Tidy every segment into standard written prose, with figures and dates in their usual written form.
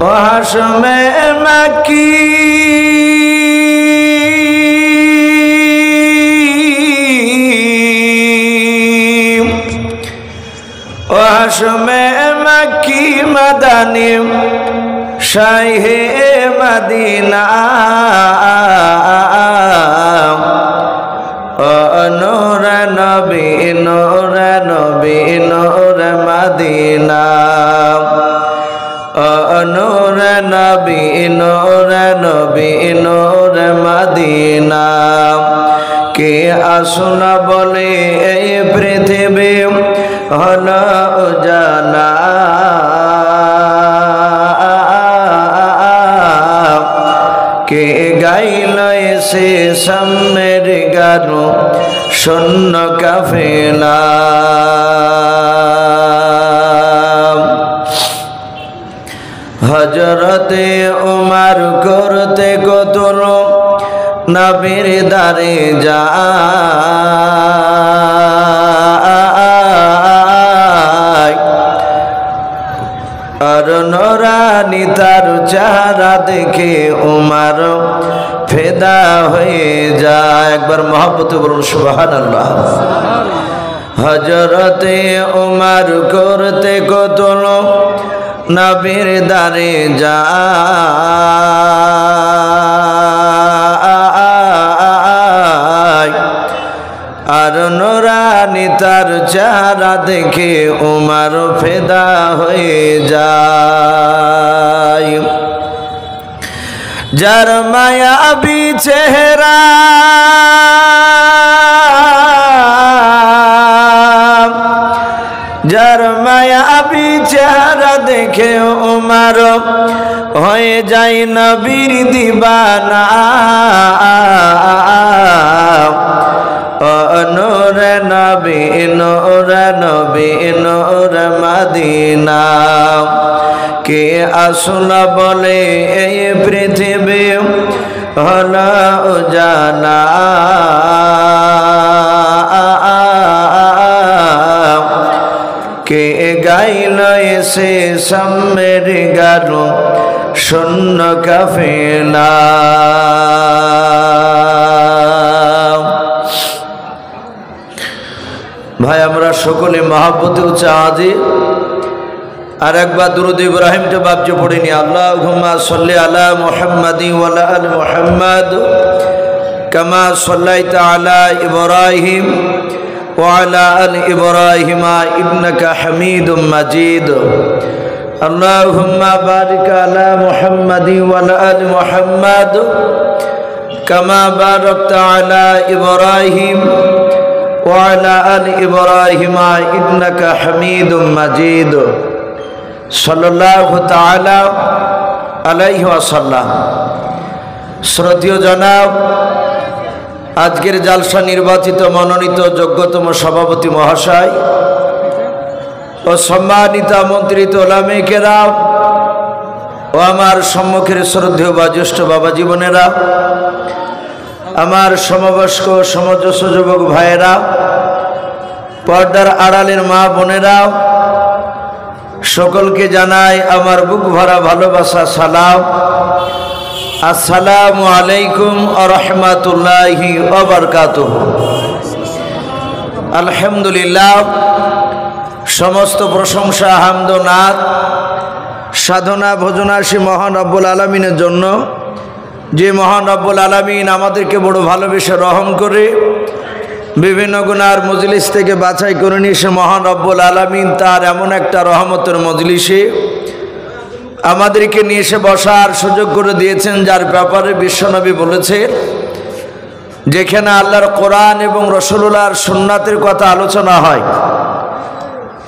ও হাশমে মাকি ও হাশমে মাকি মাদানী শাহে Medina নূর নবী নূর নবী নূর Medina নূর নবী নূর নবী নূর মদিনা কে আসুন বলে এই পৃথিবী হলো জানা কে গাইল সে সামের গানো শূন্য কাফেলা হযরতে উমর করতে কতল নবীর দারে যায় আর নূরানী তার চেহারা দেখে উমর ফিদা হয়ে যায়। একবার মহব্বতে বলুন সুবহানাল্লাহ। হযরতে উমর করতে কতল নবীর দারে যায় আর নূরানী তার চেহারা দেখে উমর ফিদা হয়ে যায়। যার মায়াবী চেহারা যার মায়াবী চেহারা দেখে উমর হয়ে যায় নবীর দিবানা নূর নবী নূর নবী নূর মদিনা কে আসল বলে এই পৃথিবী হলো জানা কে গাইল এসে সামের গানো শূন্য কাফেলা। ভাই আমরা সকলে মহব্বতে উচ্চ আজি আর একবার দুরূদ ইব্রাহিমটা বাপজি পড়িনি। আল্লাহুম্মা সাল্লি আলা মুহাম্মাদি ওয়া আলা আলি মুহাম্মাদ কামা সাল্লাইতা আলা ইব্রাহিম ওয়া আলা আলি ইব্রাহিম ইন্নাকা হামিদুম মাজিদ। আল্লাহুম্মা বারিক আলা মুহাম্মাদি ওয়া আলা আলি মুহাম্মাদ কামা বারাকতা আলা ইব্রাহিম ওয়া আলা আলি ইব্রাহিম ইন্নাকা হামিদুম মাজিদ। সাল্লাল্লাহু তাআলা আলাইহি ওয়াসাল্লাম। শ্রদ্ধেয় জনাব, আজকের জালসা নির্বাচিত মনোনীত যোগ্যতম সভাপতি মহাশয় ও সম্মানিত আমন্ত্রিত ওলামায়ে কেরাম ও আমার সম্মুখের শ্রদ্ধেয় বা জ্যেষ্ঠ বাবা জীবনেরা, আমার সমবয়স্ক সমঞ্জস্য যুবক ভাইয়েরা, পর্দার আড়ালের মা বোনেরা, সকলকে জানাই আমার বুক ভরা ভালোবাসা সালাম। আসসালামু আলাইকুম ওয়া রাহমাতুল্লাহি ওয়া বারাকাতুহু। আলহামদুলিল্লাহ, সমস্ত প্রশংসা হামদ ও নাত সাধনা ভজনাসী মহান রব্বুল আলামিনের জন্য, যে মহান রব্বুল আলামিন আমাদেরকে বড় ভালোবেসে রহম করে বিভিন্ন গুনার মজলিস থেকে বাছাই করে নিয়ে সে মহান রব্বুল আলামিন তার এমন একটা রহমতের মজলিসে আমাদেরকে নিয়ে এসে বসার সুযোগ করে দিয়েছেন, যার ব্যাপারে বিশ্বনবী বলেছেন যেখানে আল্লাহর কোরআন এবং রাসূলুল্লাহর সুন্নাতের কথা আলোচনা হয়,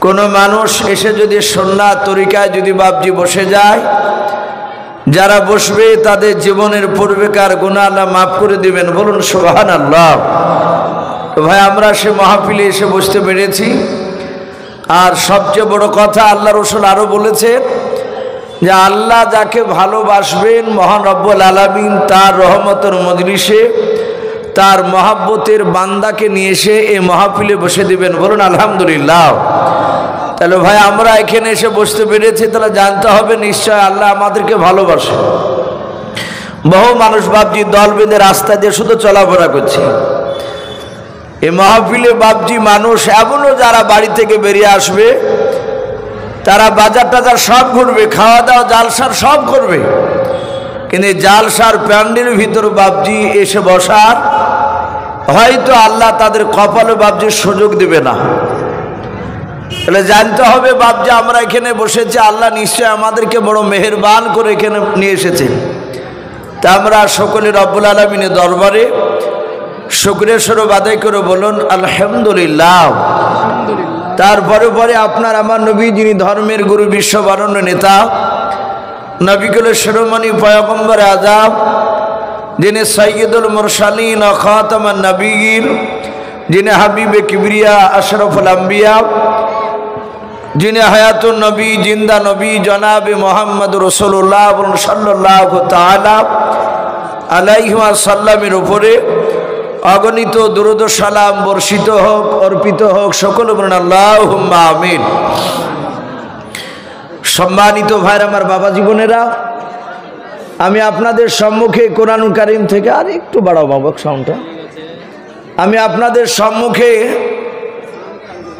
কোনো মানুষ এসে যদি সুন্নাত তরিকায় যদি বাপজি বসে যায়, যারা বসবে তাদের জীবনের পূর্বেকার গুনাহ আল্লাহ মাফ করে দিবেন। বলুন সুবহানাল্লাহ। ভাই আমরা সে মাহফিলে এসে বসতে পেরেছি, আর সবচেয়ে বড় কথা আল্লাহ রাসূল আরো বলেছেন যে আল্লাহ যাকে ভালোবাসবেন মহান রব্বুল আলামিন তার রহমতের মজলিসে তার মহাব্বতের বান্দাকে নিয়ে এসে এই মাহফিলে বসে দিবেন। বলুন আলহামদুলিল্লাহ। তাহলে ভাই আমরা এখানে এসে বসতে পেরেছি, তাহলে জানতে হবে নিশ্চয় আল্লাহ আমাদেরকে ভালোবাসে। বহু মানুষ বাপজি দল বেঁধে রাস্তা দিয়ে শুধু চলাফেরা করছে। এই মাহফিলে বাপজি মানুষ এমনও যারা বাড়ি থেকে বেরিয়ে আসবে, তারা বাজার টাজার সব ঘুরবে, খাওয়া দাওয়া জালসার সব করবে, কিন্তু জালসার প্যান্ডেলের ভিতর বাপজি এসে বসার হয়তো আল্লাহ তাদের কপালে বাপজির সুযোগ দেবে না। তাহলে জানতে হবে বাপজি আমরা এখানে বসেছি, আল্লাহ নিশ্চয় আমাদেরকে বড় মেহেরবান করে এখানে নিয়ে এসেছেন। তা আমরা সকলে রব্বুল আলামিনের দরবারে শুকরিয়া স্বরূপ আদায় করে বলুন আলহামদুলিল্লাহ। তারপরে পরে আপনার আমার নবী, যিনি ধর্মের গুরু, বিশ্ববরণ্য নেতা, নবীকুলের শিরোমণি পয়গম্বর আযম, যিনি সাইয়্যিদুল মুরসালিন ও খাতামান নবিয়্যিন, যিনি হাবিবে কিবরিয়া আশরাফুল আম্বিয়া, যিনি হায়াতুন নবী, জিন্দা নবী জনাবে মোহাম্মদ রাসূলুল্লাহ সাল্লাল্লাহু তাআলা আলাইহি ওয়াসাল্লামের উপরে অগণিত দুরূদ ও সালাম বর্ষিত হোক, অর্পিত হোক। সকল বলুন আল্লাহুম্মা আমিন। সম্মানিত ভাইরা আমার, বাবা জীবনেরা, আমি আপনাদের সম্মুখে কোরআনুল কারীম থেকে, আর একটু বাড়াও বাবা সাউন্ডটা, আমি আপনাদের সম্মুখে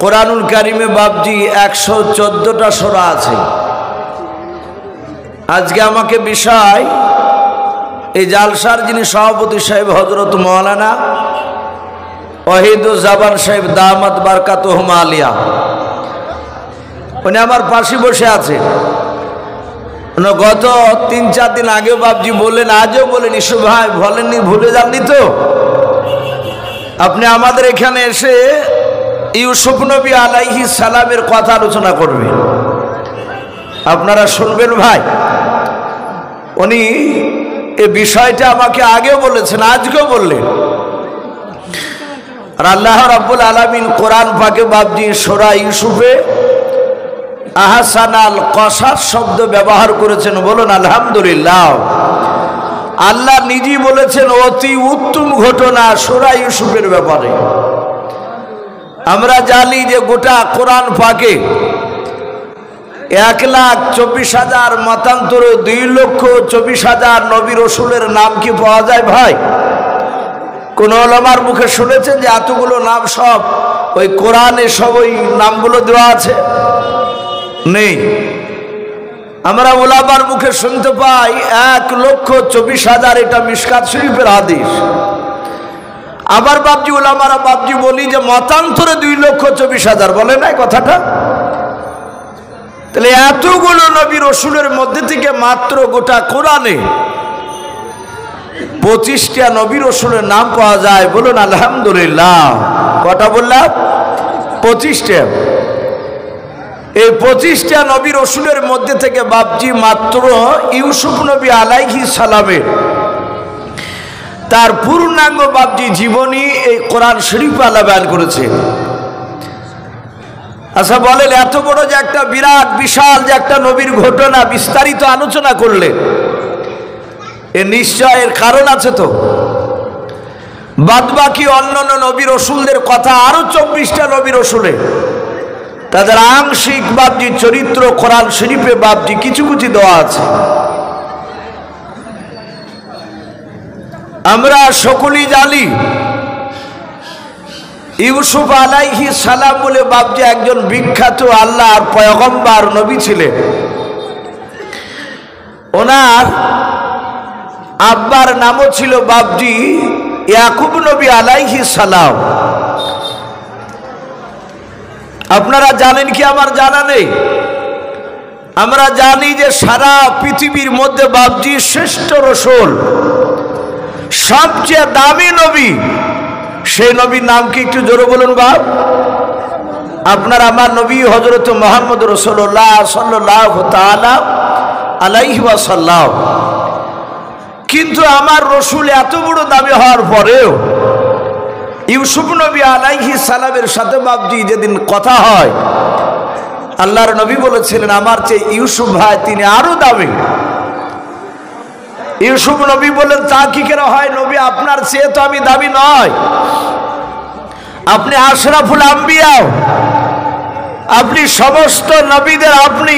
কোরআনুল কারীমে বাপজি 114টা সূরা আছে। আজকে আমাকে বিষয় এই জালসার যিনি সভাপতি সাহেব হযরত মাওলানা ওয়াহিদুজ্জামান সাহেব দামাত বারকাতুহুম আলিয়া, উনি আমার পাশে বসে আছে। গত 3-4 দিন আগে বাপজি বললেন, আজও বলেন, ইসু ভাই বলেননি, ভুলে যাননি তো? আপনি আমাদের এখানে এসে ইউসুফ নবী আলাইহিস সালামের কথা আলোচনা করবেন, আপনারা শুনবেন ভাই। উনি এই বিষয়টা আমাকে আগে বলেছেন, আজকেও বললেন। আর আল্লাহ রাব্বুল আলামিন কোরআন পাকে বাপজি সূরা ইউসুফে আহসানাল কসাস শব্দ ব্যবহার করেছেন। বলুন আলহামদুলিল্লাহ। আল্লাহ নিজেই বলেছেন অতি উত্তম ঘটনা সূরা ইউসুফের ব্যাপারে। আমরা জানি যে গোটা কোরআন পাকে 1,24,000 মতান্তরে 2,24,000 নবী রসুলের নাম কি পাওয়া যায় ভাই? কোন ওলামার মুখে শুনেছেন যে এতগুলো নাম সব ওই কোরআনে সব ওই নামগুলো দেওয়া আছে? নেই। আমরা ওলামার মুখে শুনতে পাই 1,24,000, এটা মিশকাত শরীফের হাদিস। আবার বাপজি ওলামারা বাপজি বলি যে মতান্তরে 2,24,000, বলে না কথাটা? তাহলে এতগুলো নবী রসুলের মধ্যে থেকে মাত্র গোটা কোরআনে 25টা নবী রসুলের নাম পাওয়া যায়। বলুন আলহামদুলিল্লাহ। কটা বললাম? 25টা। এই 25টা নবী রসুলের মধ্যে থেকে বাপজি মাত্র ইউসুফ নবী আলাইহিস সালামের তার পূর্ণাঙ্গ বাপজি জীবনী এই কোরআন শরীফ আল্লাহ বয়ান করেছে। আচ্ছা বলেন, এত বড় যে একটা বিরাট বিশাল যে একটা নবীর ঘটনা বিস্তারিত আলোচনা করলে এর নিশ্চয় এর কারণ আছে তো? বাদবাকি অন্যান্য নবী রসুলদের কথা আরো 24টা নবী রসুলে তাদের আংশিক বাপজি চরিত্র কোরআন শরীফে বাপজি কিছু কিছু দেওয়া আছে। আমরা সকলেই জানি ইউসুফ আলাইহিস সালাম বলে বাপজি একজন বিখ্যাত আল্লাহর পয়গম্বর নবী ছিলেন। ওনার আব্বার নামও ছিল বাপজি ইয়াকুব নবী আলাইহিস সালাম। আপনারা জানেন কি? আমার জানা নেই। আমরা জানি যে সারা পৃথিবীর মধ্যে বাপজি শ্রেষ্ঠ রসুল, সবচেয়ে দামি নবী, সেই নবীর নাম কি একটু জোরে বলুন বাপ? আপনার আমার নবী হযরত মুহাম্মদ রাসূলুল্লাহ সাল্লাল্লাহু তাআলা আলাইহি ওয়াসাল্লাম। কিন্তু আমার রসুল এত বড় দামি হওয়ার পরেও ইউসুফ নবী আলাইহিস সালামের সাথে বাপজি যেদিন কথা হয়, আল্লাহর নবী বলেছিলেন আমার চেয়ে ইউসুফ ভাই তিনি আরো দামি। ইউসুফ নবী বললেন তা কি করে হয় নবী, আপনার চেয়ে তো আমি দামি নয়, আপনি আশরাফুল আম্বিয়া। আপনি সমস্ত নবীদের আপনি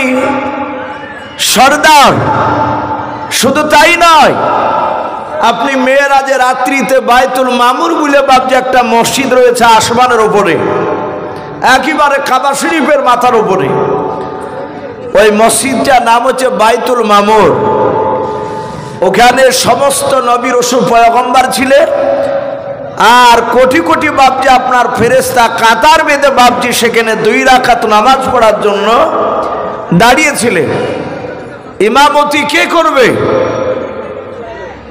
সর্দার। শুধু তাই নয়, আপনি মেরাজে রাত্রিতে বাইতুল মামুর বলে বাপজি একটা মসজিদ রয়েছে আসমানের উপরে, একেবারে কাবা শরীফের মাথার উপরে। ওই মসজিদটার নাম হচ্ছে বাইতুল মামুর। ওখানে সমস্ত নবী রাসূল পয়গম্বর ছিলেন, আর কোটি কোটি বাপজি আপনার ফেরেশতা কাতার বেঁধে বাপজি সেখানে 2 রাকাত নামাজ পড়ার জন্য দাঁড়িয়েছিলেন। ইমামতি কে করবে?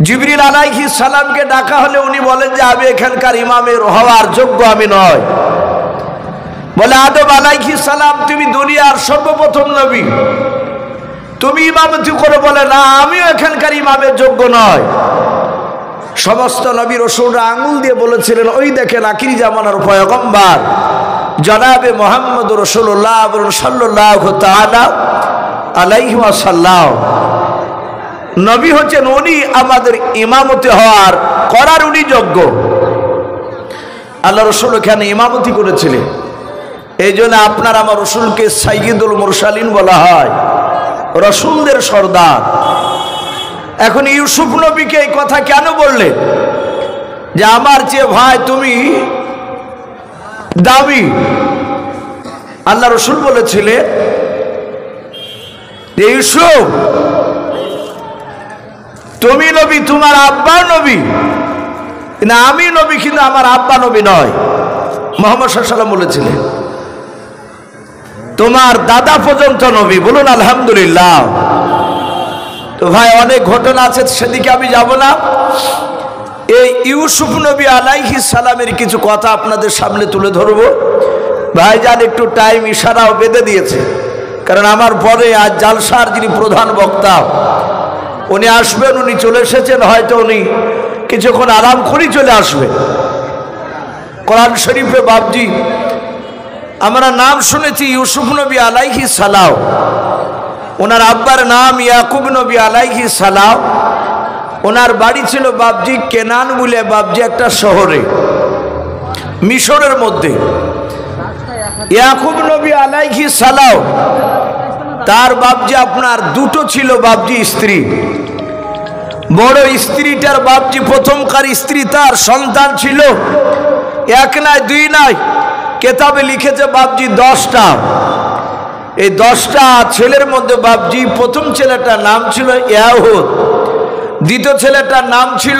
জিবরিল আলাইহিস সালামকে ডাকা হলে উনি বলেন যে আমি এখানকার ইমামের হওয়ার যোগ্য আমি নয়। বলে আদম আলাইহিস সালাম তুমি দুনিয়ার সর্বপ্রথম নবী, তুমি ইমামতি করো। বলে না, আমিও এখানকার ইমামের যোগ্য নয়। সমস্ত নবী রাসূলরা আঙ্গুল দিয়ে বলেছিলেন ওই দেখেন আখিরি জামানার পয়গম্বর জনাবে মুহাম্মদ রাসূলুল্লাহ সাল্লাল্লাহু তাআলা আলাইহি ওয়াসাল্লাম। নবী হচ্ছেন উনি, আমাদের ইমামতি হওয়ার করার উনি যোগ্য। আল্লাহ রাসূল এখানে ইমামতি করেছিলেন। এই জন্য আপনার আমার রাসূলকে সাইয়্যিদুল মুরসালিন বলা হয়, রাসূলদের সর্দার। এখন ইউসুফ নবীকে এই কথা কেন বললেন যে আমার চেয়ে ভাই তুমি দাবি? আল্লাহ রাসূল বলেছিলেন যে ইউসুফ তুমি নবী, তোমার আব্বা নবী, না আমি নবী কিন্তু আমার আব্বা নবী নয়। মুহাম্মদ সাল্লাল্লাহু আলাইহি ওয়াসাল্লাম বলেছিলেন তোমার দাদা পর্যন্ত নবী। বলুন আলহামদুলিল্লাহ। তো ভাই অনেক ঘটনা আছে, সেদিকে আমি যাব না। এই ইউসুফ নবী আলাইহিস সালামের কিছু কথা আপনাদের সামনে তুলে ধরব। ভাইজান একটু টাইম ইশারাও বেঁধে দিয়েছে, কারণ আমার পরে আজ জালসার যিনি প্রধান বক্তা উনি আসবেন, উনি চলে এসেছেন, হয়তো উনি কিছুক্ষণ আরাম করেই চলে আসবেন। কোরআন শরীফে বাপজি আমরা নাম শুনেছি ইউসুফ নবী আলাইহিস সালাম, ওনার আব্বার নাম ইয়াকুব নবী আলাইহিস সালাম। ওনার বাড়ি ছিল বাপজি কেনান বলে বাপজি একটা শহরে মিশরের মধ্যে। ইয়াকুব নবী আলাইহিস সালাম তার বাপজি আপনার দুটো ছিল বাপজি স্ত্রী। বড় স্ত্রীটার বাপজি প্রথমকার স্ত্রী, তার সন্তান ছিল 1 নয় 2 নয়, কেতাবে লিখেছে বাপজি 10টা। এই 10টা ছেলের মধ্যে বাপজি প্রথম ছেলেটার নাম ছিল ইয়াহুদ, দ্বিতীয় ছেলেটার নাম ছিল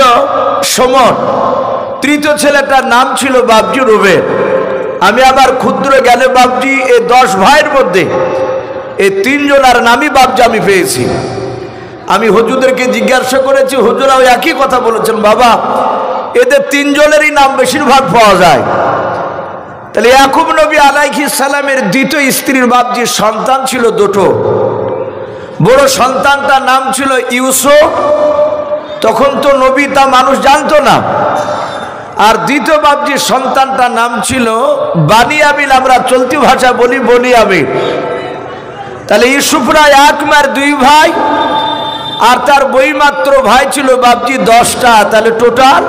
শমর, তৃতীয় ছেলেটার নাম ছিল বাপজি রুবেন। আমি আবার ক্ষুদ্র জ্ঞানে বাপজি এই 10 ভাইয়ের মধ্যে এই 3 জনের নামই বাপজি আমি পেয়েছি। আমি হুজুরদেরকে জিজ্ঞাসা করেছি, হুজুরাও একই কথা বলেছেন, বাবা এদের 3 জনেরই নাম বেশিরভাগ পাওয়া যায়। তাহলে ইয়াকুব নবী আলাইহিস সালামের দ্বিতীয় স্ত্রীর বাপজি সন্তান ছিল 2টো। বড় সন্তানটার নাম ছিল ইউসুফ, তখন তো নবী তা মানুষ জানতো না। আর দ্বিতীয় বাপজি সন্তানটার নাম ছিল বানিয়ামিন, আমরা চলতি ভাষা বলি বনিয়ামিন। তাহলে ইউসুফরা 1 মায়ের 2 ভাই, আর তার বইমাত্র ভাই ছিল বাপজি 10টা, তাহলে টোটাল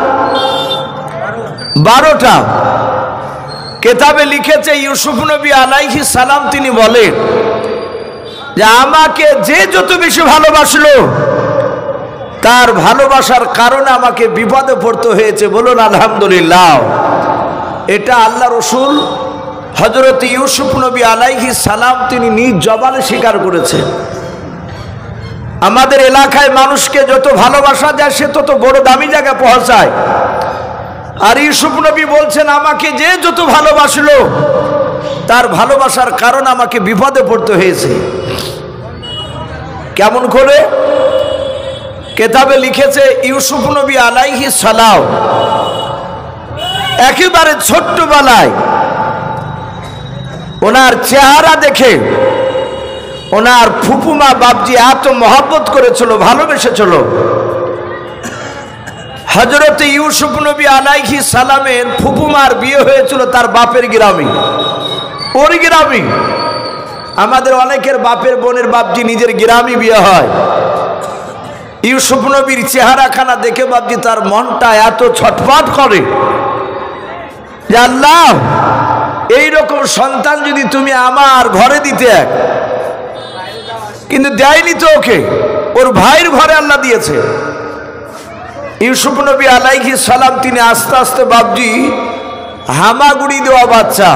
12টা। কেতাবে লিখেছে ইউসুফ নবী আলাইহিস সালাম তিনি বলেন যে আমাকে যে যত বেশি ভালোবাসলো তার ভালোবাসার কারণে আমাকে বিপদে পড়তে হয়েছে। বলুন আলহামদুলিল্লাহ। এটা আল্লাহ রাসূল হযরত ইউসুফ নবী আলাইহিস সালাম তিনি নিজ জবানে স্বীকার করেছেন। আমাদের এলাকায় মানুষকে যত ভালোবাসা যায় সে তত বড় দামি জায়গায় পৌঁছায়। আর ইউসুফ নবী বলছেন আমাকে যে যত ভালোবাসলো তার ভালোবাসার কারণ আমাকে বিপদে পড়তে হয়েছে। কেমন করে? কেতাবে লিখেছে ইউসুফ নবী আলাইহিস সালাম একেবারে ছোট্টবেলায় ওনার চেহারা দেখে ওনার ফুপুমা বাপজি এত মহব্বত করেছিল, ভালোবেসেছিল। হযরত ইউসুফ নবী আলাইহিস সালামের ফুপুমার বিয়ে হয়েছিল তার বাপের গ্রামে, ওর গ্রামে। আমাদের অনেকের বাপের বোনের বাপজি নিজের গ্রামে বিয়ে হয়। ইউসুফ নবীর চেহারাখানা দেখে বাপজি তার মনটা এত ছটফট করে যে আল্লাহ এই রকম সন্তান যদি তুমি আমার ঘরে দিতে, কিন্তু দেয়নি তো ওকে, ওর ভাইয়ের ঘরে আল্লাহ দিয়েছে। ইউসুফ নবী আলাইহিস সালাম তিনি আস্তে আস্তে বাপজি হামাগুড়ি দেওয়া বাচ্চা,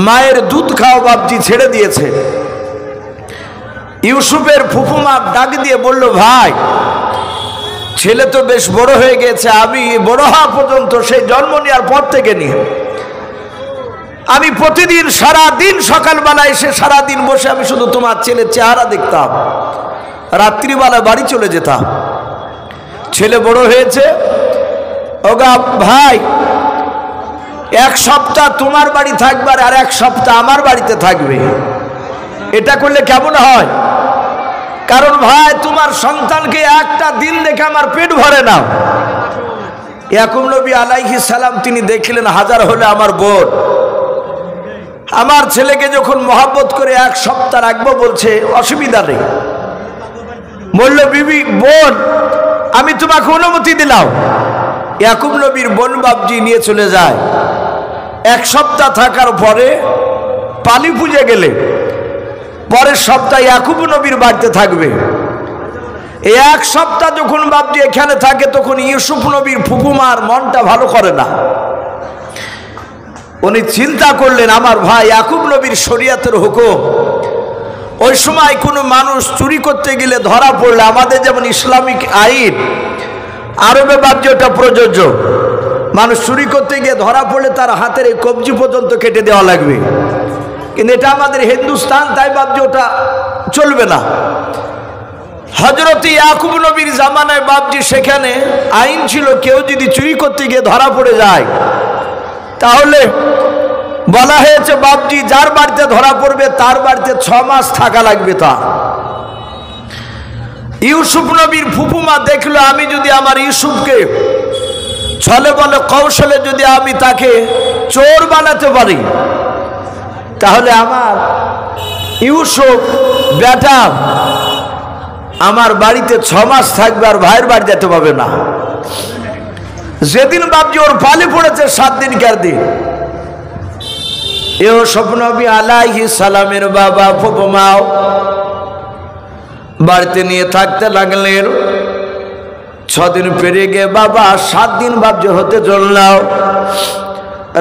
মায়ের দুধ খাওয়া বাপজি ছেড়ে দিয়েছে। ইউসুফের ফুফুমা ডাক দিয়ে বলল, ভাই ছেলে তো বেশ বড় হয়ে গেছে, আমি বড় হওয়া পর্যন্ত সেই জন্ম নেওয়ার পর থেকে নিয়ে আমি প্রতিদিন সারাদিন সকালবেলা এসে সারাদিন বসে আমি শুধু তোমার ছেলের চেহারা দেখতাম, রাত্রিবেলা বাড়ি চলে যেতাম। ছেলে বড় হয়েছে, ওগা ভাই এক সপ্তাহ তোমার বাড়ি থাকবে আর এক সপ্তাহ আমার বাড়িতে থাকবে, এটা করলে কেমন হয়? কারণ ভাই তোমার সন্তানকে একটা দিন দেখে আমার পেট ভরে না। ইয়াকুব নবী আলাইহিস সালাম তিনি দেখলেন হাজার হলে আমার বোন, আমার ছেলেকে যখন মহব্বত করে এক সপ্তাহ রাখবো বলছে, অসুবিধা নেই। বলল, বিবি বোন আমি তোমাকে অনুমতি দিলাম। ইয়াকুব নবীর বোন বাপজি নিয়ে চলে যায়। এক সপ্তাহ থাকার পরে পালি পূজে গেলে পরের সপ্তাহে ইয়াকুব নবীর বাড়িতে থাকবে। এক সপ্তাহ যখন বাপজি এখানে থাকে তখন ইউসুফ নবীর ফুফুমার মনটা ভালো করে না। উনি চিন্তা করলেন আমার ভাই ইয়াকুব নবীর শরিয়াতের হুকুম, ওই সময় কোনো মানুষ চুরি করতে গেলে ধরা পড়লে আমাদের যেমন ইসলামিক আইন, আরবে বাপজি ওটা প্রযোজ্য। মানুষ চুরি করতে গিয়ে ধরা পড়লে তার হাতের এই কবজি পর্যন্ত কেটে দেওয়া লাগবে, কিন্তু এটা আমাদের হিন্দুস্তান, তাই বাপজি ওটা চলবে না। হযরত ইয়াকুব নবীর জামানায় বাপজি সেখানে আইন ছিল, কেউ যদি চুরি করতে গিয়ে ধরা পড়ে যায় তাহলে বলা হয়েছে বাপজি যার বাড়িতে ধরা পড়বে তার বাড়িতে 6 মাস থাকা লাগবে। তা ইউসুফ নবীর ফুফুমা দেখলো, আমি যদি আমার ইউসুফকে ছলে বলে কৌশলে যদি আমি তাকে চোর বানাতে পারি তাহলে আমার ইউসুফ বেটা আমার বাড়িতে 6 মাস থাকবে আর ভাইয়ের বাড়ি যেতে পারবে না। যেদিন বাপজি ওর পালে পড়েছে 7 দিনকার দিন, ইউসুফ নবী আলাইহিস সালামের বাবা ফুফুমাও বাড়িতে নিয়ে থাকতে লাগলেন। 6 দিন পেরিয়ে গিয়ে বাবা 7 দিন বাপজি হতে চললাম।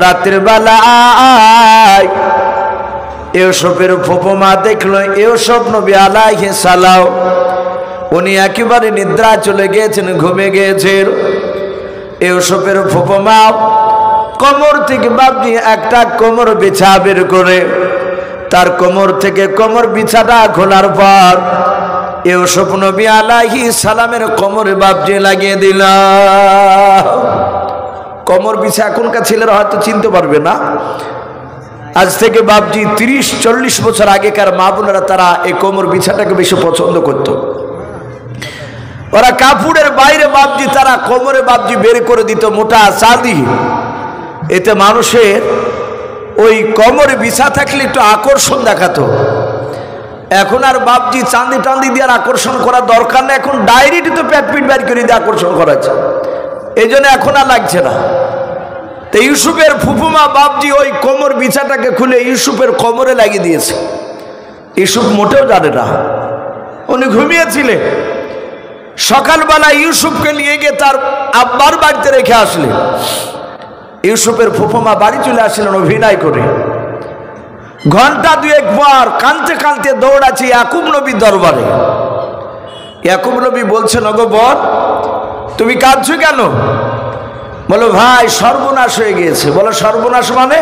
রাত্রির বেলায় ইউসুফের ফুফুমা দেখলো ইউসুফ নবী আলাইহিস সালাম উনি একেবারে নিদ্রা চলে গিয়েছেন, ঘুমে গিয়েছেন। ইউসুফের ফুফুমা কোমর থেকে বাপজি একটা কোমর বিছা বের করে তার কোমর থেকে কোমর বিছাটা খোলার পর ইউসুফ নবী আলাইহিস সালামের কোমরে বাপজি লাগিয়ে দিল। কোমর বিছা এখনকার ছেলেরা হয়তো চিনতে পারবে না, আজ থেকে বাপজি 30-40 বছর আগেকার মা বোনেরা তারা এই কোমর বিছাটাকে বেশি পছন্দ করত। ওরা কাপড়ের বাইরে বাপজি তারা কোমরে বাপজি বের করে দিত মোটা চাঁদি, এতে মানুষের ওই কোমরে বিছা থাকলে একটু আকর্ষণ দেখাতো। এখন আর বাপজি চাঁদি টান্দি দিয়ে আকর্ষণ করার দরকার নেই, এখন ডাইরেক্ট তো পেট পিট বাইর করে দিয়ে আকর্ষণ করা যায়, এই জন্য এখন আর লাগছে না। তো ইউসুফের ফুফুমা বাপজি ওই কোমর বিছাটাকে খুলে ইউসুফের কোমরে লাগিয়ে দিয়েছে। ইউসুফ মোটেও জানে না, উনি ঘুমিয়েছিলেন। সকালবেলা ইউসুফকে নিয়ে গিয়ে তার আব্বার বাড়িতে রেখে আসলেন। ইউসুফের ফুফুমা বাড়ি চলে আসলেন অভিনয় করে। ঘন্টা 2 পর কাঁদতে কাঁদতে দৌড়াচ্ছে ইয়াকুব নবীর দরবারে। ইয়াকুব নবী বলছেন, ওগো বোন তুমি কাঁদছো কেন? বলো ভাই সর্বনাশ হয়ে গিয়েছে। বলো সর্বনাশ মানে?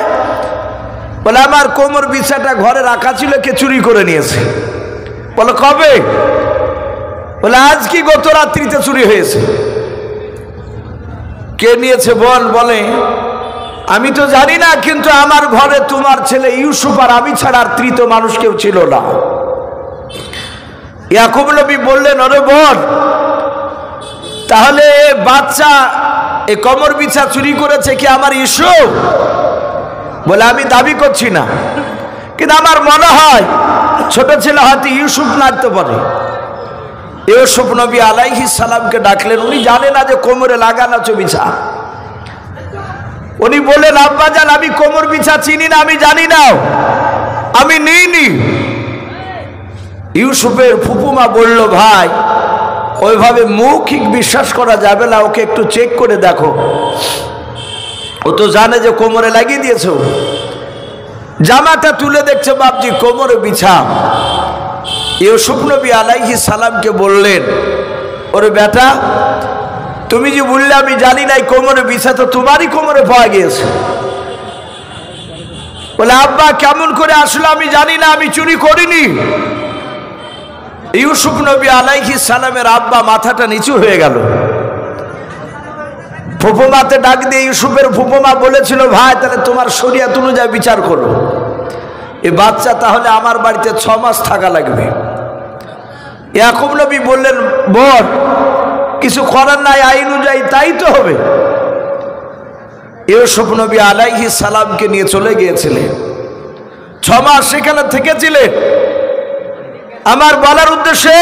বলে আমার কোমর বিছাটা ঘরে রাখা ছিল, কে চুরি করে নিয়েছে। বলো কবে? বলে আজ কি গত রাত্রিতে চুরি হয়েছে। কে নিয়েছে বল? বলে আমি তো জানি না, কিন্তু আমার ঘরে তোমার ছেলে ইউসুফ আর আমি ছাড়া আর তৃতীয় মানুষ কেউ ছিল না। ইয়াকুব নবী বললেন, ওরে বোন তাহলে বাচ্চা এই কোমর বিছা চুরি করেছে কি আমার ইউসুফ? বলে আমি দাবি করছি না, কিন্তু আমার মনে হয় ছোট ছেলে হয়তো ইউসুফ নাড়তে পারে। ইউসুফ নবী আলাইহিস সালামকে ডাকলেন। উনি জানে না যে কোমরে লাগানো আছে বিছা। উনি বললেন, আব্বাজান আমি কোমর বিছা চিনি না, আমি জানি না, আমি নিইনি। ইউসুফের ফুপুমা বলল, ভাই ওইভাবে মৌখিক বিশ্বাস করা যাবে না, ওকে একটু চেক করে দেখো। ও তো জানে যে কোমরে লাগিয়ে দিয়েছে। জামাটা তুলে দেখছে বাপজি কোমরে বিছা। ইউসুফ নবী আলাইহিস সালামকে বললেন, ওরে বেটা, তুমি যে বললে আমি জানি নাই কোমরে বিছা, তো তোমারই কোমরে পাওয়া গিয়েছে। বলে, আব্বা কেমন করে আসলে আমি জানি না, আমি চুরি করিনি। ইউসুফ নবী আলাইহিস সালামের আব্বা মাথাটা নিচু হয়ে গেল। ফুফুমাতে ডাক দিয়ে ইউসুফের ফুফুমা বলেছিল, ভাই তাহলে তোমার শরিয়াত অনুযায়ী বিচার করো, এই বাচ্চা তাহলে আমার বাড়িতে 6 মাস থাকা লাগবে। ইয়াকুব নবী বললেন, বোন কিছু করার নাই, আইন অনুযায়ী তাই তো হবে। ইউসুফ নবী আলাইহিস সালামকে নিয়ে চলে গিয়েছিলেন, 6 মাস সেখানে থেকেছিলেন। আমার বলার উদ্দেশ্যে,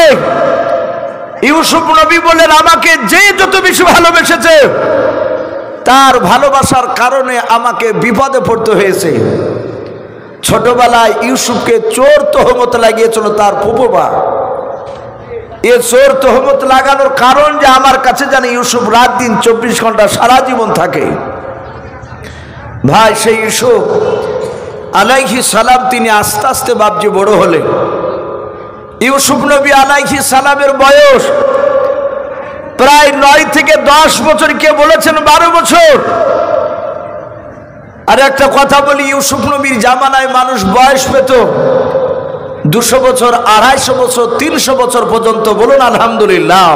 ইউসুফ নবী বললেন, আমাকে যে যত বেশি ভালোবেসেছে তার ভালোবাসার কারণে আমাকে বিপদে পড়তে হয়েছে। ছোটবেলায় ইউসুফকে চোর তহমত লাগিয়েছিল তার ফুফুমা। এ চোর তহমত লাগানোর কারণ যে আমার কাছে জানে ইউসুফ রাত দিন 24 ঘন্টা সারা জীবন থাকে। ভাই সেই ইউসুফ আলাইহিস সালাম তিনি আস্তে আস্তে বাপজি বড় হলেন। ইউসুফ নবী আলাইহিস সালামের বয়স প্রায় 9 থেকে 10 বছর, কে বলেছেন 12 বছর। আর একটা কথা বলি, ইউসুফ নবীর জামানায় মানুষ বয়স পেত 200 বছর, 250 বছর, 300 বছর পর্যন্ত। বলুন আলহামদুলিল্লাহ।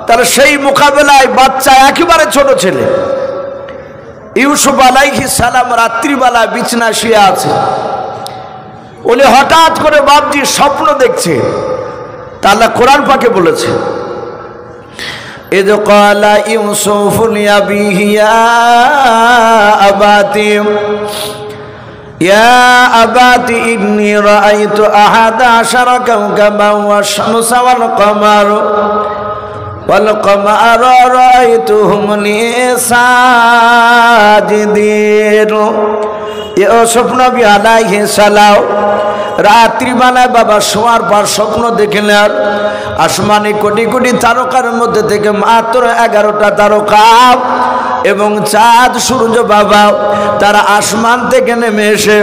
তাহলে সেই মোকাবেলায় বাচ্চা একেবারে ছোট ছেলে ইউসুফ আলাইহিস সালাম রাত্রিবেলা বিছনা শুয়ে আছে। উনি হঠাৎ করে বাপজি স্বপ্ন দেখছে। তা আল্লাহ কোরআন পাকে বলেছে, ইয ক্বালা ইউসুফ লিআবিহি ইয়া আবাতি ইন্নী রাআইতু আহাদা আশারা কাওকাবান ওয়াশ-শামসা ওয়াল কমারা রাআইতুহুম লি সাজিদিন। ইউসুফ নবী আলাইহিস সালাম রাত্রিবেলায় বাবা শোয়ার পর স্বপ্ন দেখলেন, আসমানে কোটি কোটি তারকার মধ্যে থেকে মাত্র 11টা তারকা এবং চাঁদ সূর্য বাবা তারা আসমান থেকে নেমে এসে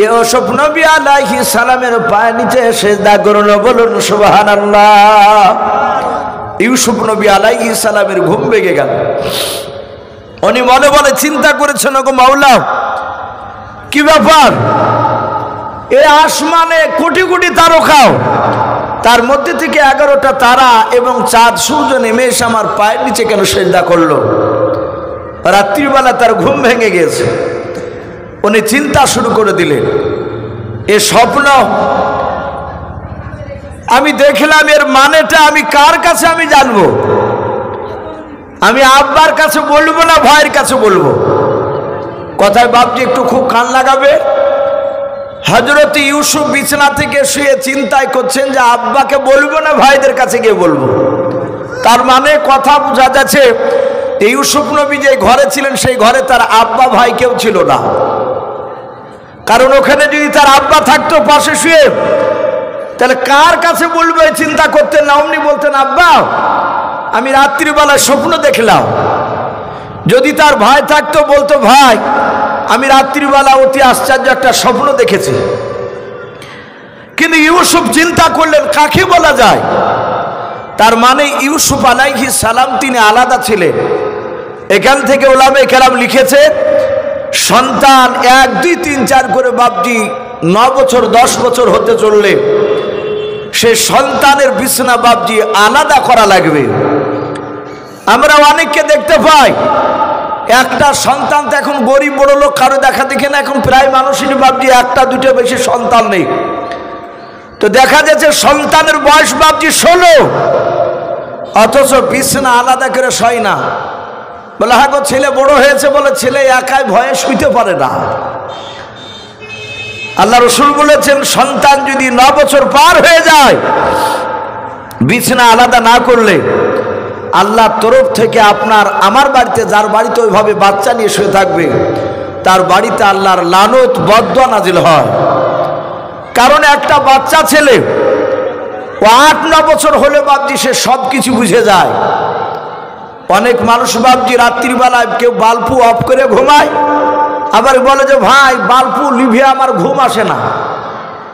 ইউসুফ নবী আলাইহিস সালামের পায়ের নিচে সিজদা করল। বলুন সুবহানাল্লাহ। ইউসুফ নবী আলাইহিস সালামের ঘুম ভেঙে গেল। উনি মনে মনে চিন্তা করেছেন, গো মাওলা কি ব্যাপার, এ আসমানে কোটি কোটি তারকা, তার মধ্যে থেকে 11টা তারা এবং চাঁদ সূর্য নেমে এসে আমার পায়ের নিচে কেন সিজদা করলো? রাত্রিবেলা তার ঘুম ভেঙে গেছে। উনি চিন্তা শুরু করে দিলেন, এ স্বপ্ন আমি দেখলাম, এর মানেটা আমি কার কাছে আমি জানবো? আমি আব্বার কাছে বলবো না ভাইয়ের কাছে বলবো? কথায় বাপজি একটু খুব কান লাগাবে। হযরত ইউসুফ বিছানা থেকে শুয়ে চিন্তায় করছেন যে আব্বাকে বলবো না ভাইদের কাছে গিয়ে বলবো। তার মানে কথা বোঝা যাচ্ছে ইউসুফ নবী যে ঘরে ছিলেন সেই ঘরে তার আব্বা ভাই কেউ ছিল না। কারণ ওখানে যদি তার আব্বা থাকতো পাশে শুয়ে, তাহলে কার কাছে বলবো এই চিন্তা করতেন না। অমনি বলতেন, আব্বা আমি রাত্রিবেলা স্বপ্ন দেখলাম। যদি তার ভাই থাকতো বলতো, ভাই আমি রাত্রিবেলা অতি আশ্চর্য একটা স্বপ্ন দেখেছি। কিন্তু ইউসুফ চিন্তা করলেন কাকে বলা যায়। তার মানে ইউসুফ আলাইহিস সালাম তিনি আলাদা ছিলেন। এখান থেকে উলামায়ে কেরাম লিখেছে, সন্তান 1, 2, 3, 4 করে বাপজি 9 বছর 10 বছর হতে চললে সে সন্তানের বিছানা বাপজি আলাদা করা লাগবে। আমরা অনেককে দেখতে পাই, একটা সন্তান তো এখন গরিব বড় লোক কারো দেখা দেখে না, এখন প্রায় মানুষেরই বাপজি 1টা 2টা বেশি সন্তান নেই। তো দেখা যাচ্ছে সন্তানের বয়স বাপজি 16, অথচ বিছানা আলাদা করে শয় না। বলে হ্যাঁ গো, ছেলে বড় হয়েছে বলে ছেলে একাই ভয়ে শুইতে পারে না। আল্লাহ রাসূল বলেছেন, সন্তান যদি 9 বছর পার হয়ে যায় বিছানা আলাদা না করলে আল্লাহর তরফ থেকে আপনার আমার বাড়িতে, যার বাড়িতে ওইভাবে বাচ্চা নিয়ে শুয়ে থাকবে, তার বাড়িতে আল্লাহর লানত বদদোয়া নাজিল হয়। কারণ একটা বাচ্চা ছেলে ও 8-9 বছর হলে বাপজি সে সব কিছু বুঝে যায়। অনেক মানুষ বাপজি রাত্রিবেলায় কেউ বাল্বু অফ করে ঘুমায়, আবার বলে যে ভাই বাল্বু লিভে আমার ঘুম আসে না,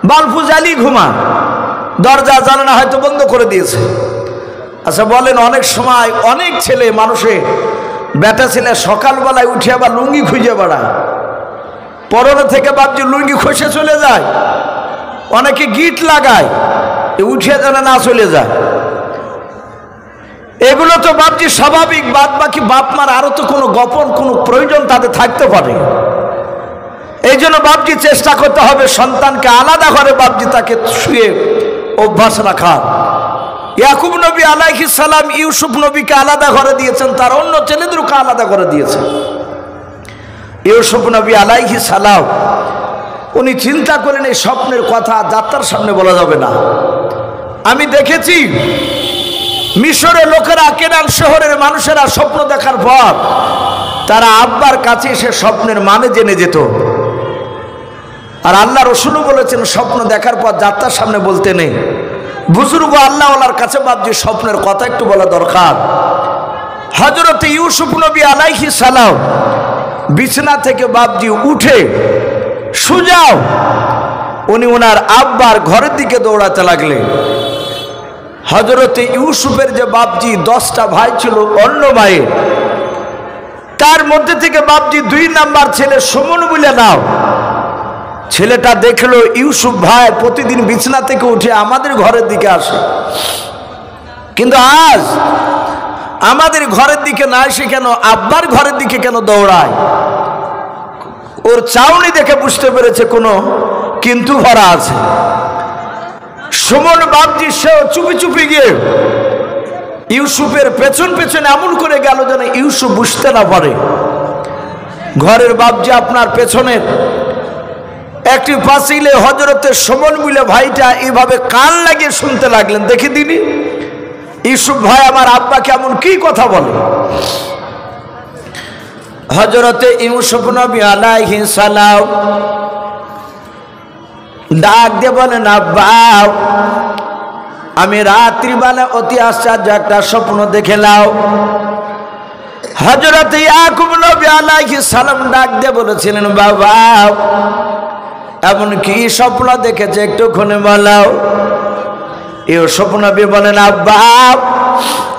বাল্বু জ্বালিয়ে ঘুমায়, দরজা জানালা হয়তো বন্ধ করে দিয়েছে। আচ্ছা বলেন, অনেক সময় অনেক ছেলে মানুষে বেটা ছেলে সকালবেলায় উঠে আবার লুঙ্গি খুঁজে বেড়ায়, পরনে থেকে বাপজি লুঙ্গি খসে চলে যায়, অনেকে গিট লাগায়, উঠে যেন না চলে যায়। এগুলো তো বাপজি স্বাভাবিক, বাদ বাকি বাপ মার আরো তো কোনো গোপন কোনো প্রয়োজন তাদের থাকতে পারে। এই জন্য বাপজি চেষ্টা করতে হবে সন্তানকে আলাদা করে বাপজি তাকে শুয়ে অভ্যাস রাখার। ইয়াকুব নবী আলাইহিস সালাম ইউসুফ নবীকে আলাদা করে দিয়েছেন, তার অন্য ছেলেদেরকে আলাদা করে দিয়েছেন। ইউসুফ নবী আলাইহিস সালাম উনি চিন্তা করেন এই স্বপ্নের কথা যাত্রার সামনে বলা যাবে না। আমি দেখেছি মিশরের লোকেরা, কেনান শহরের মানুষেরা স্বপ্ন দেখার পর তারা আব্বার কাছে এসে স্বপ্নের মানে জেনে যেত। আর আল্লাহ রসুলও বলেছেন স্বপ্ন দেখার পর যাত্রার সামনে বলতে নেই। বুজুর্গ আল্লাহওয়ালার কাছে বাপজি স্বপ্নের কথা একটু বলা দরকার। হযরত ইউসুফ নবী আলাইহিস সালাম বিছানা থেকে বাপজি উঠে সুজাও উনি ওনার আব্বার ঘরের দিকে দৌড়াতে লাগলেন। হযরত ইউসুফের যে বাপজি 10টা ভাই ছিল অন্য ভাইয়ের, তার মধ্যে থেকে বাপজি 2 নাম্বার ছেলে সুমন বলে নাও, ছেলেটা দেখলো ইউসুফ ভাই প্রতিদিন বিছানা থেকে উঠে আমাদের ঘরের দিকে আসে, কিন্তু আজ আমাদের ঘরের দিকে না এসে কেন আব্বার ঘরের দিকে কেন দৌড়ায়? ওর চাউনি দেখে বুঝতে পেরেছে কোনো কিন্তু ভরা আছে। সুমন বাপজি সেও চুপি চুপি গিয়ে ইউসুফের পেছন পেছনে এমন করে গেল যেন ইউসুফ বুঝতে না পারে। ঘরের বাপজি আপনার পেছনের একটি পাঁচিলে হযরতের সুমন বলে ভাইটা এইভাবে কান লাগিয়ে শুনতে লাগলেন, দেখে দিনি ইউসুফ ভাই আমার আব্বাকে এমন কি কথা বলে। হযরতে ইউসুফ নবী আলাইহিস সালাম ডাক দিয়ে বলেন, আব্বা আমি রাত্রিবেলা অতি আশ্চর্য একটা স্বপ্ন দেখে নাও। হযরতে ইয়াকুব নবী আলাইহিস সালাম ডাক দিয়ে বলেছিলেন, বাবা এমন কি স্বপ্ন দেখেছে একটুখানি বলাও। ইউসুফ নবী বলেন, আব্বা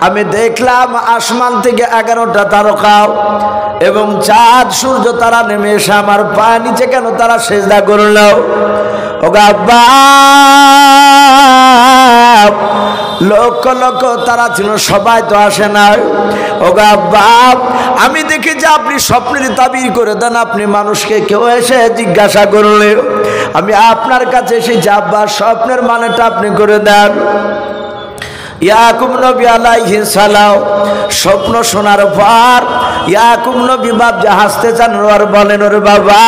আমি দেখলাম আসমান থেকে 11টা তারকা এবং চাঁদ সূর্য তারা নেমে এসে আমার পা নিচে কেন তারা সেজদা করল। ওগো আব্বা লক্ষ লক্ষ তারা ছিল, সবাই তো আসে না। ওগো আব্বা আমি দেখেছি আপনি স্বপ্নের তাবির করে দেন, আপনি মানুষকে কেউ এসে জিজ্ঞাসা করলে আমি আপনার কাছে এসেছি, আব্বা স্বপ্নের মানেটা আপনি করে দেন। ইয়াকুব নবী আলাইহিস সালাম স্বপ্ন শোনার পর ইয়াকুব নবী বাপজি হাসতে চান আর বলেন, ওরে বাবা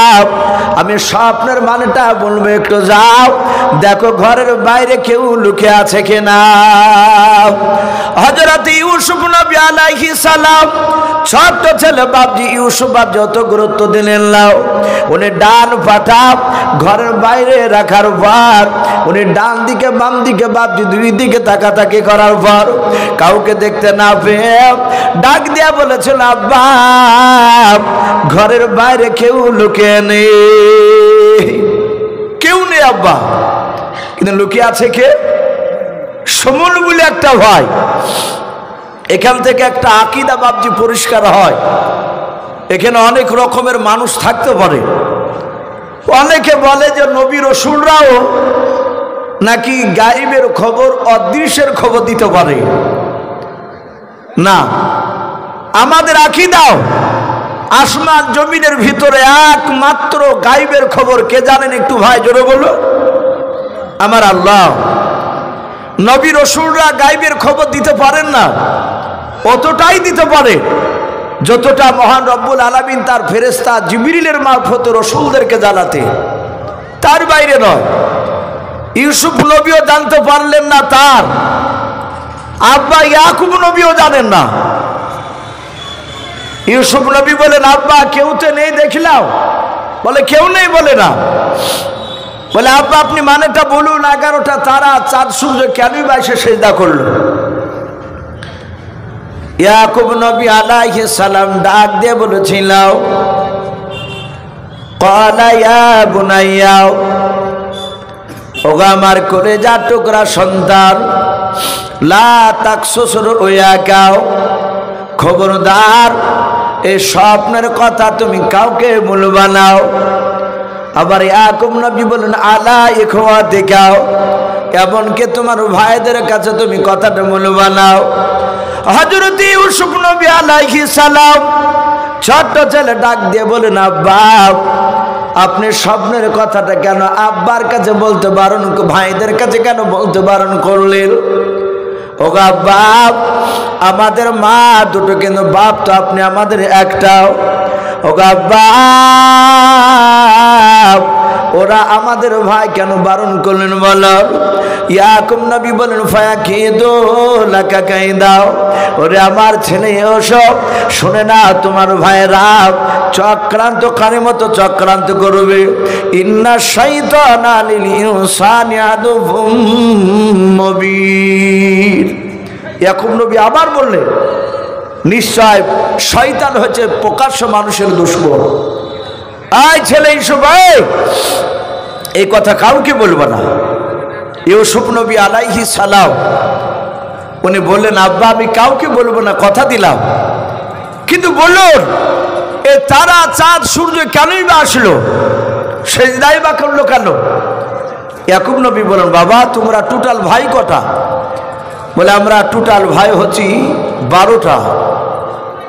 আমি স্বপ্নের মানেটা বলবো, একটু যাও দেখো ঘরের বাইরে কেউ লুকে আছে কিনা। হযরত ইউসুফ নবী আলাইহিস সালাম ছোট্ট ছেলে বাপজি ইউসুফ বাপজি যত গুরুত্ব দিলেন নাও, উনি ডান পাটা ঘরের বাইরে রাখার পর উনি ডান দিকে বাম দিকে বাপজি 2 দিকে তাকাতাকি করার পর কাউকে দেখতে না পেয়ে ডাক দিয়া বলেছিল, আব্বা ঘরের বাইরে কেউ লুকিয়ে নেই, কেউ নেই আব্বা, কিন্তু লুকিয়ে আছে কে? সুমন বলে একটা ভাই। এখান থেকে একটা আকীদা বাপজি পরিষ্কার হয়, এখানে অনেক রকমের মানুষ থাকতে পারে। অনেকে বলে যে নবী রাসূলরাও নাকি গায়েবের খবর অদৃশ্যের খবর দিতে পারে না। আমাদের আকীদাও আসমান জমিনের ভিতরে একমাত্র গায়েবের খবর কে জানেন একটু ভাই জোরে বলো? আমার আল্লাহ। নবী রাসূলরা গায়েবের খবর দিতে পারেন না, অতটাই দিতে পারে যতটা মহান রব্বুল আলামিন তার ফেরেশতা জিবরিলের মারফতে রাসূলদেরকে জানাতে, তার বাইরে নয়। ইউসুফ নবীও জানতে পারলেন না তার আব্বা ইয়াকুব নবীও জানেন না। ইউসুফ নবী বলেন আব্বা কেউ তো নেই দেখলাম। বলে কেউ নেই, বলে না। বলে আব্বা আপনি মানেটা বলুন, 11টা তারা চাঁদ সূর্য কেনই বা এসে সেজদা করলো? ইয়াকুব নবী আলাইহিস সালাম ডাক দিয়ে বলেছিল ক্বালা ইয়া বুনাইয়া, ওগো আমার কলেজা টুকরা সন্তান, লা তাকসুস রুয়াকা, খবরদার এই স্বপ্নের কথা তুমি কাউকে বলবা না। আবার ইয়াকুব নবী বলেন আলা ইখওয়াতিকা, এমনকি তোমার ভাইদের কাছে তুমি কথাটা বলবা না। হযরত ইউসুফ নবী আলাইহিস সালাম ছোট ছেলে ডাক দিয়ে বলেন আব্বা আপনি স্বপ্নের কথাটা কেন আব্বার কাছে বলতে বারণ, ভাইদের কাছে কেন বলতে বারণ করলেন? ও আব্বা আমাদের মা দুটো কিন্তু বাপ তো আপনি আমাদের একটাও। ও আব্বা ওরা আমাদের ভাই কেন বারণ করলেন বলো? ইয়াকুব নবী বলেন ফায়াকিদু লাকা কাইদাও, ওরে আমার ছেলে ওসব শুনে না তোমার ভাইরা চক্রান্ত কারি মতো চক্রান্ত করবে। ইন্না শাইতানা লিল ইনসানি আদুউম মুবিন। ইয়াকুব নবী আবার বললেন নিশ্চয় শয়তান হচ্ছে প্রকাশ্য মানুষের দুশমন। আয় ছেলে ইউসুফ, এই কথা কাউকে বলবো না। ইউসুফ নবী আলাইহিস সালাম উনি বললেন আব্বা আমি কাউকে বলবো না, কথা দিলাম। কিন্তু বলুন এ তারা চাঁদ সূর্য কেনই বা আসলো, সেজদাই বা করলো কেন? ইয়াকুব নবী বলেন বাবা তোমরা টোটাল ভাই কটা? বলে আমরা টোটাল ভাই হচ্ছি 12টা।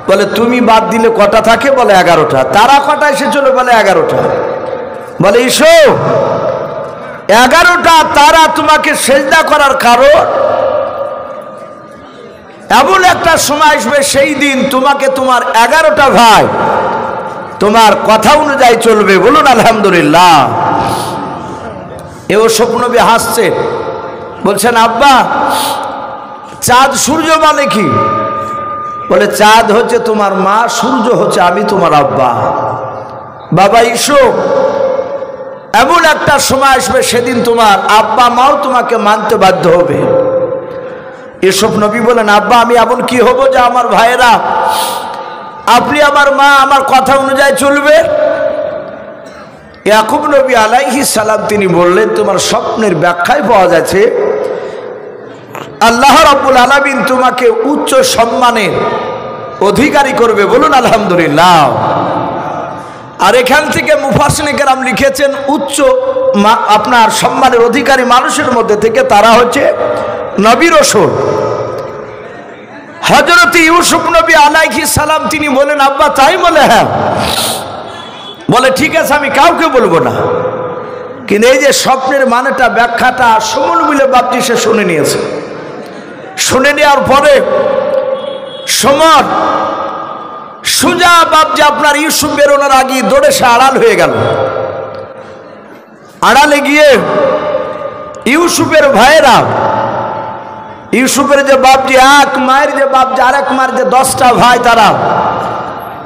বলে তুমি বাদ দিলে কটা থাকে? বলে 11টা। তারা কটা এসেছিল? বলে 11টা। বলে ইসো 11টা তারা তোমাকে সেজদা করার কারণ এমন একটা সময় আসবে সেই দিন তোমাকে তোমার 11টা ভাই তোমার কথা অনুযায়ী চলবে। বলুন আলহামদুলিল্লাহ। এও স্বপ্নবী হাসছে, বলছেন আব্বা চাঁদ সূর্য মানে কি? বলে চাঁদ হচ্ছে তোমার মা, সূর্য হচ্ছে আমি তোমার আব্বা। বাবা ইসো এমন একটা সময় আসবে সেদিন তোমার আব্বা মাও তোমাকে মানতে বাধ্য হবে। ইউসুফ নবী বলেন আব্বা আমি এমন কি হব যে আমার ভাইয়েরা আপনি আমার মা আমার কথা অনুযায়ী চলবে? ইয়াকুব নবী আলাইহিস সালাম তিনি বললেন তোমার স্বপ্নের ব্যাখ্যায় পাওয়া যাচ্ছে আল্লাহ রাব্বুল আলামিন তোমাকে উচ্চ সম্মানের অধিকারী করবে। বলুন আলহামদুলিল্লাহ। আর এখান থেকে মুফাসসিরিনে কেরাম লিখেছেন উচ্চ আপনার সম্মানের অধিকারী মানুষের মধ্যে থেকে তারা হচ্ছে নবী রাসূল। হযরত ইউসুফ নবী আলাইহিস সালাম তিনি বলেন আব্বা তাই? বলে হ্যাঁ। বলে ঠিক আছে আমি কাউকে বলবো না। কিন্তু এই যে স্বপ্নের মানেটা ব্যাখ্যাটা সুমন বলে বাপজি সে শুনে নিয়েছে। শুনে নেওয়ার পরে সুমন সুজা বাপজি আপনার ইউসুফ বেরোনোর আগে দৌড়ে সে আড়াল হয়ে গেল। আড়ালে গিয়ে ইউসুফের ভাইয়েরা ইউসুফের যে বাপজি এক মায়ের যে বাপজি আরেক মায়ের যে 10টা ভাই তারা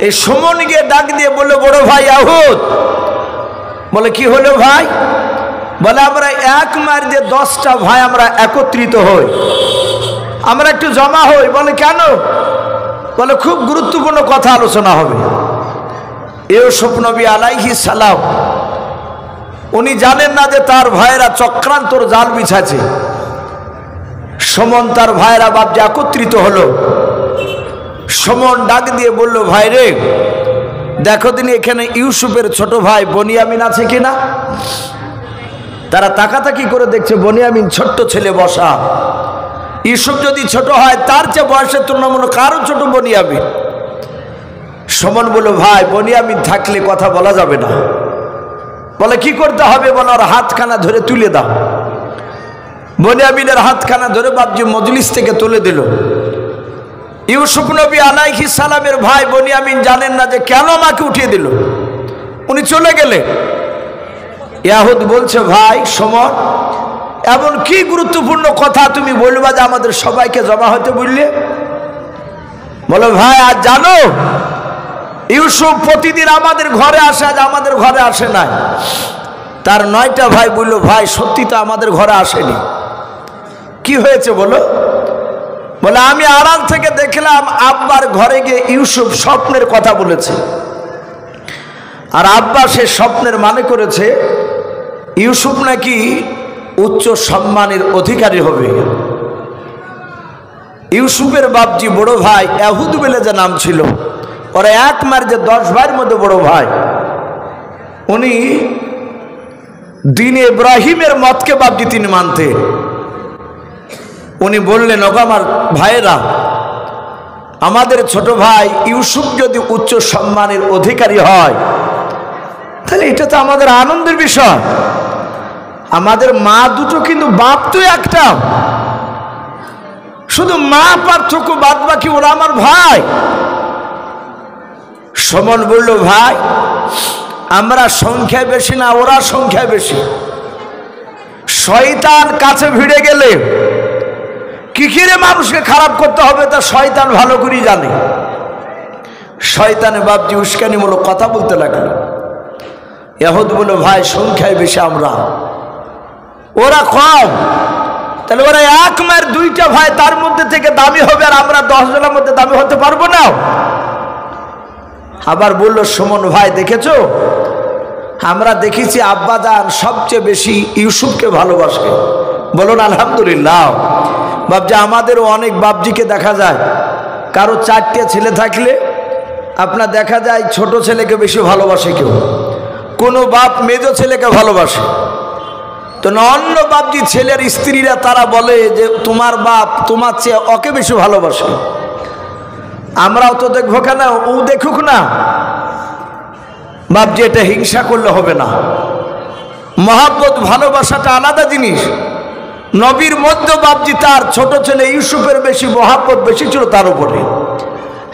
এই সুমন গিয়ে ডাক দিয়ে বললো বড় ভাই আহুত। বলে কি হলো ভাই? বলে আমরা এক মায়ের যে 10টা ভাই আমরা একত্রিত হই, আমরা একটু জমা হই। বলে কেন? বলে খুব গুরুত্বপূর্ণ কথা আলোচনা হবে। ইউসুফ নবী আলাইহিস সালাম উনি জানেন না যে তার ভাইয়েরা চক্রান্তর জাল বিছাছে। সুমন তার ভাইয়েরা বাপজি একত্রিত হলো। সুমন ডাক দিয়ে বলল ভাই রে দেখো তিনি এখানে ইউসুফের ছোট ভাই বনিয়ামিন আছে কিনা। তারা তাকাতাকি করে দেখছে বনিয়ামিন ছোট্ট ছেলে বসা। ইউসুফ যদি ছোট হয় তার চেয়ে বয়সের তুলনামূলক কারো ছোট বনিয়ামিন। সুমন বলল ভাই বনিয়ামিন থাকলে কথা বলা যাবে না। বলে কি করতে হবে? বলে ওর হাতখানা ধরে তুলে দাও। বনিয়ামিনের হাতখানা ধরে বাপজি মজলিস থেকে তুলে দিল। ইউসুফ নবী আলাইহিস সালামের ভাই বনিয়ামিন জানেন না যে কেন মাকে উঠিয়ে দিল। উনি চলে গেলে ইয়াহুদ বলছে ভাই সুমন এমন কি গুরুত্বপূর্ণ কথা তুমি বলবা যে আমাদের সবাইকে জমা হতে বললে? বলো ভাই আজ জানো ইউসুফ প্রতিদিন আমাদের ঘরে আসে, আজ আমাদের ঘরে আসে নাই। তার 9টা ভাই বলল ভাই সত্যি তো আমাদের ঘরে আসেনি। কি হয়েছে বলো? বলে আমি আড়াল থেকে দেখলাম আব্বার ঘরে গিয়ে ইউসুফ স্বপ্নের কথা বলেছে, আর আব্বা সে স্বপ্নের মানে করেছে ইউসুফ নাকি উচ্চ সম্মানের অধিকারী হবে। ইউসুফের বাপজি বড় ভাই এহুদ বলে যে নাম ছিল, ওরা এক মার যে 10 ভাইয়ের মধ্যে বড় ভাই, উনি দিনে ইব্রাহিমের মতকে বাপজি তিনি মানতেন। উনি বললেন ওগো আমার ভাইয়েরা, আমাদের ছোট ভাই ইউসুফ যদি উচ্চ সম্মানের অধিকারী হয় তাহলে এটা তো আমাদের আনন্দের বিষয়। আমাদের মা দুটো কিন্তু বাপ তো একটা, শুধু মা পার্থক্য, বাদ বাকি ওরা আমার ভাই। সুমন বলল ভাই আমরা সংখ্যায় বেশি না, ওরা সংখ্যায় বেশি। শয়তান কাছে ভিড়ে গেলে কি করে মানুষকে খারাপ করতে হবে তা শয়তান ভালো করেই জানে। শয়তানে বাপজি উস্কানিমূলক কথা বলতে লাগলো। ইহুদ বলল ভাই সংখ্যায় বেশি আমরা, ওরা কম, তাহলে ওরা এক মায়ের 2টা ভাই, তার মধ্যে থেকে দামি হবে, আর আমরা 10 জনের মধ্যে দামি হতে পারবো না। আবার বলল সুমন ভাই দেখেছো, আমরা দেখেছি আব্বাজান সবচেয়ে বেশি ইউসুফকে ভালোবাসে। বলুন আলহামদুলিল্লাহ। বাপজি আমাদেরও অনেক বাপজিকে দেখা যায়, কারো 4টে ছেলে থাকলে আপনার দেখা যায় ছোট ছেলেকে বেশি ভালোবাসে কেউ, কোনো বাপ মেজ ছেলেকে ভালোবাসে। তো অন্য বাপজি ছেলের স্ত্রীরা তারা বলে যে তোমার বাপ তোমার চেয়ে ওকে বেশি ভালোবাসে। আমরাও তো দেখবো কেন, ও দেখুক না। বাপজি এটা হিংসা করলে হবে না, মহব্বত ভালোবাসাটা আলাদা জিনিস। নবীর মধ্যে বাপজি তার ছোট ছেলে ইউসুফের বেশি মহব্বত বেশি ছিল তার উপরে।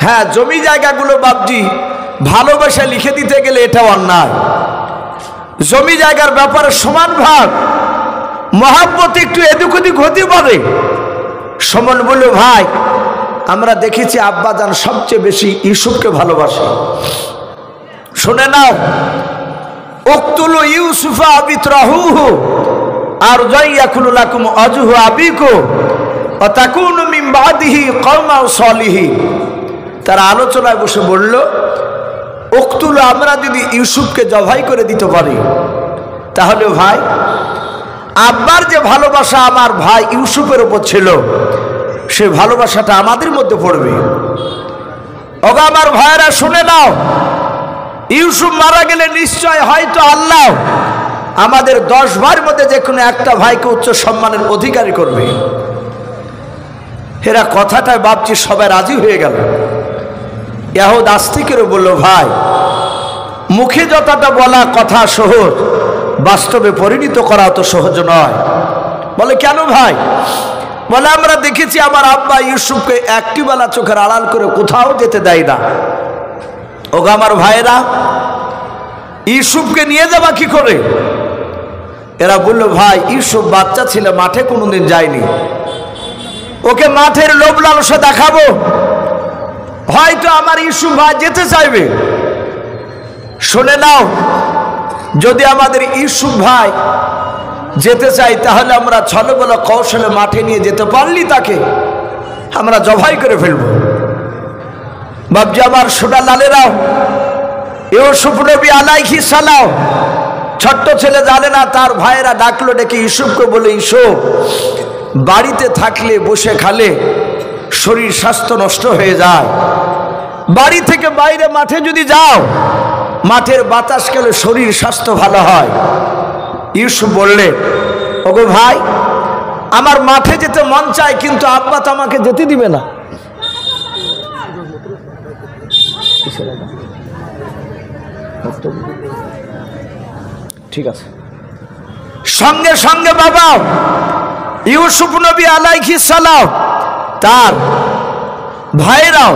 হ্যাঁ জমি জায়গাগুলো বাপজি ভালোবাসা লিখে দিতে গেলে এটা অন্যায়। জমি জায়গার ব্যাপারে সমান ভাগ, মহব্বত একটু এদিক ওদিক হতে পারে। সমান বলল ভাই আমরা দেখেছি আব্বাজান সবচেয়ে বেশি ইউসুফকে ভালোবাসে। শুনে নাও, উকতুলু ইউসুফা বিতরাহুহু আর যাইয়াকুলু লাকুম আজহু আবিকু ওয়া তাকুনু মিন বাদিহি কওমান সালিহিন। তারা আলোচনায় বসে বলল উকতুলু, আমরা যদি ইউসুফকে জবাই করে দিতে পারি তাহলে ভাই আব্বার যে ভালোবাসা আমার ভাই ইউসুফের উপর ছিল সে ভালোবাসাটা আমাদের মধ্যে পড়বে। ওগো আমার ভাইরা শুনে নাও, ইউসুফ মারা গেলে নিশ্চয় হয়তো আল্লাহ আমাদের 10 ভাইয়ের মধ্যে যে কোনো একটা ভাইকে উচ্চ সম্মানের অধিকারী করবে। এরা কথাটায় বাপজি সবাই রাজি হয়ে গেল। ইহুদ আস্তিকেরও বলল ভাই মুখে যতটা বলা কথা সহজ, বাস্তবে পরিণত করা তো সহজ নয়। বলে কেন ভাই? বলে আমরা দেখেছি আমার আব্বা ইউসুফকে একটি বেলা চোখের আড়াল করে কোথাও যেতে দেয় না। ওগো আমার ভাইরা, ইউসুফকে নিয়ে যাবা কি করে? এরা বলল ভাই ইউসুফ বাচ্চা ছিল, মাঠে কোনোদিন যায়নি, ওকে মাঠের লোভ লালসা দেখাবো, হয়তো আমার ইউসুফ ভাই যেতে চাইবে। শুনে নাও, যদি আমাদের ইউসুফ ভাই যেতে চাই তাহলে আমরা ছলবলা কৌশলে মাঠে নিয়ে যেতে পারলি তাকে আমরা জবাই করে ফেলব। বাপজি আমার সোনা লালেরাও, ইউসুফ নবী আলাইহিস সালাম ছোট্ট ছেলে জানে না, তার ভাইয়েরা ডাকলো, ডেকে ইউসুফকে বলে ইউসুফ বাড়িতে থাকলে বসে খালে শরীর স্বাস্থ্য নষ্ট হয়ে যায়, বাড়ি থেকে বাইরে মাঠে যদি যাও মাঠের বাতাস খেলে শরীর স্বাস্থ্য ভালো হয়। ইউসুফ বললে ওগো ভাই আমার মাঠে যেতে মন চায়, কিন্তু আব্বা তো আমাকে যেতে দিবে না। ঠিক আছে, সঙ্গে সঙ্গে বাবা ইউসুফ নবী আলাইহিস সালাম তার ভাইরাও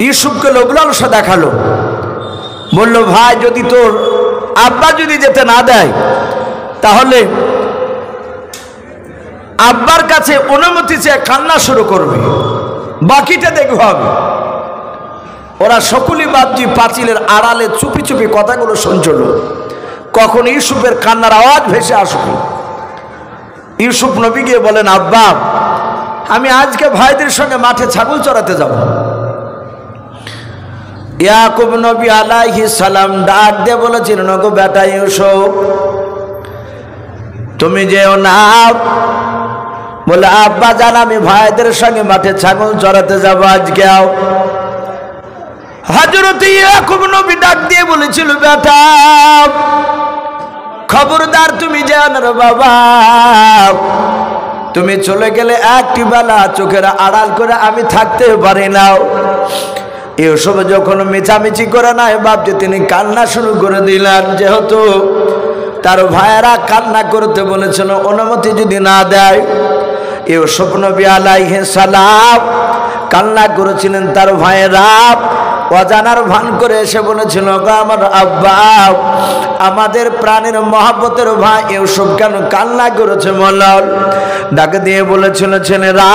ইউসুফকে লোভ লালসা দেখালো। বলল ভাই যদি তোর আব্বা যদি যেতে না দেয় তাহলে আব্বার কাছে অনুমতি চেয়ে কান্না শুরু করবে, বাকিটা দেখবো আমি। ওরা সকলেই বাপজি পাঁচিলের আড়ালে চুপি চুপি কথাগুলো শুনছিল। কখন ইউসুফের কান্নার আওয়াজ ভেসে আসবে। ইউসুফ নবী গিয়ে বলেন, আব্বা আমি আজকে ভাইদের সঙ্গে মাঠে ছাগল চড়াতে যাব। ইয়াকুব নবী আলাইহিস সালাম ডাক দিয়ে বলেছিলেন, ওগো বেটা ইউসুফ তুমি যেও না। বলে, আব্বা জান আমি ভাইদের সঙ্গে মাঠে ছাগল চড়াতে যাব আজকে। হযরত ইয়াকুব নবী ডাক দিয়ে বলেছিল, বেটা খবরদার তুমি যেও না রে বাবা। তুমি চলে গেলে একটি বেলা চোখের আড়াল করে আমি থাকতে পারি না। ইউসুফ যখন মিছামিছি করে নাই বাপজি তিনি কান্না শুরু করে দিলেন। যেহেতু তার ভাইয়েরা কান্না করতে বলেছিল, অনুমতি যদি না দেয়, ইউসুফ নবী আলাইহিস সালাম কান্না করেছিলেন। তার ভাইয়েরা অজানার ভান করে এসে বলেছিল, আমার আব্বা আমাদের প্রাণের মহব্বতের ভাই ইউসুফ কেন কান্না করেছে? মলাল ডাকে দিয়ে বলেছিল, ছেলেরা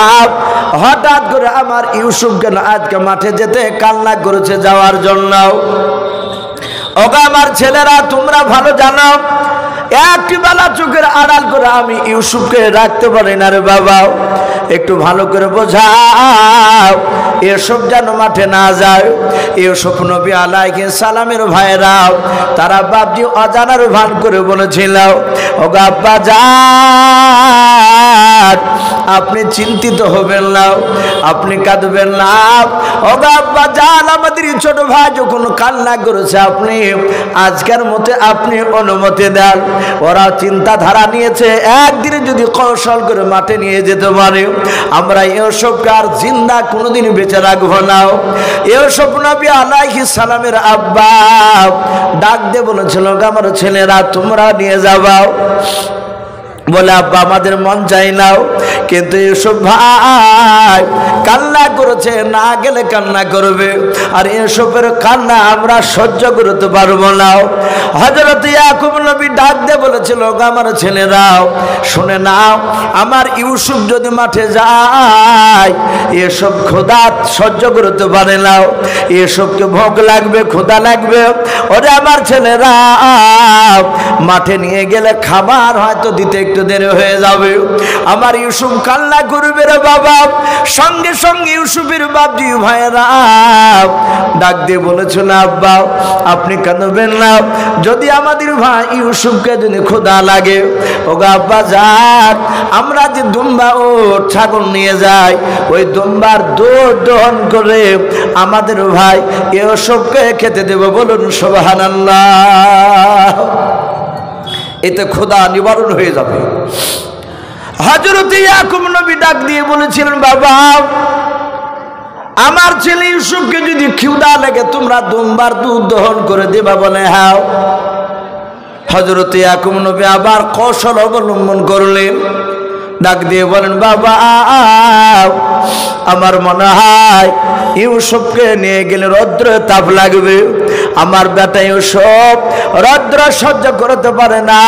হঠাৎ করে আমার ইউসুফ কেন আজকে মাঠে যেতে কান্না করেছে যাওয়ার জন্য। ওগো আমার ছেলেরা তোমরা ভালো জানো, একটি বেলা চোখের আড়াল করে আমি ইউসুফকে রাখতে পারি না রে বাবা। একটু ভালো করে বোঝাও, এসব যেন মাঠে না যায়। ইউসুফ নবী আলাইহিস সালামের ভাইরা তারা বাপজি অজানার ভান করে বলেছিল, ওগো আব্বা জান আপনি চিন্তিত হবেন না, আপনি কাঁদবেন না। ওগো আব্বা জান আমাদের ছোট ভাই যখন কান্না করেছে আপনি আজকের মতে আপনি অনুমতি দেন। ওরা চিন্তাধারা নিয়েছে একদিনে যদি কৌশল করে মাঠে নিয়ে যেতে পারে আমরা ইউসুফকে আর জিন্দা কোনোদিন বেঁচে রাখবো না। ইউসুফ নবী আলাইহিস সালামের আব্বা ডাক দিয়ে বলেছিল, আমার ছেলেরা তোমরা নিয়ে যাবা। বলে, আব্বা আমাদের মন চাই নাও, কিন্তু ইউসুফ ভাই কান্না করেছে, না গেলে কান্না করবে, আর ইউসুফের কান্না আমরা সহ্য করতে পারবো না। হযরত ইয়াকুব নবী ডাক দিয়ে বলেছিল, আমার ছেলেরাও শুনে নাও, আমার ইউসুফ যদি মাঠে যায় এসব ক্ষুধা সহ্য করতে পারে না, এসবকে ভোগ লাগবে, ক্ষুধা লাগবে। ওরে আমার ছেলেরা মাঠে নিয়ে গেলে খাবার হয়তো দিতে একটু দেরি হয়ে যাবে। আমার ইউসুফ কান্না করবে রে বাবা। সঙ্গে সঙ্গে ইউসুফের বাপজি ভাইরা ডাক দিয়ে বলেছিল, আব্বা আপনি কাঁদবেন না, যদি আমাদের ভাই ইউসুফকে যদি ক্ষুধা লাগে, ওগো আব্বা যাক আমরা যে দুম্বা ও ছাগল নিয়ে যাই, ওই দুম্বার দুধ দহন করে আমাদের ভাই ইউসুফকে খেতে দেব। বলুন সুবহানাল্লাহ। এতে ক্ষুধা নিবারণ হয়ে যাবে। হযরত ইয়াকুব নবী ডাক দিয়ে বলেছিলেন, বাবা আমার ছেলে ইউসুফকে যদি ক্ষুধা লাগে তোমরা দুম্বার দুধ দহন করে দেবা। বলে, হ্যাঁ। হযরত ইয়াকুব নবী আবার কৌশল অবলম্বন করলেন, ডাক দিয়ে বলেন, বাবা আমার মনে হয় ইউসুফকে নিয়ে গেলে রৌদ্র তাপ লাগবে, আমার বেটা ইউসুফ রৌদ্র সহ্য করতে পারে না।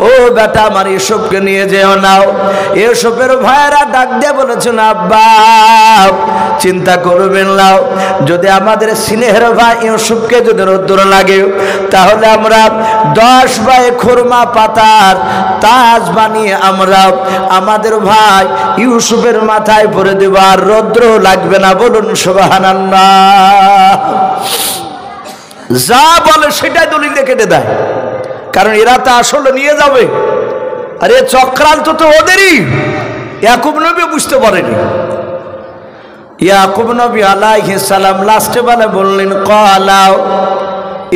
ও বেটা আমার ইউসুফকে নিয়ে যেও নাও। ইউসুফের ভাইয়েরা ডাক দিয়ে বলেছেন, আব্বা চিন্তা করবেন না, যদি আমাদের স্নেহের ভাই ইউসুফকে যদি রৌদ্র লাগে তাহলে আমরা 10 বাই খুরমা পাতার তাজ বানিয়ে আমরা আমাদের ভাই ইউসুফের মাথায় পরে দেব, আর রৌদ্র লাগবে না। বলুন সুবহানাল্লাহ। যা বলে সেটাই দলিল কেটে দেয়, কারণ এরা তো আসলে নিয়ে যাবে, আর এ চক্রান্ত তো ওদেরই। ইয়াকুব নবী বুঝতে পারেনি। ইয়াকুব নবী আলাইহিস সালাম লাস্টে বেলা বললেন, ক্বালা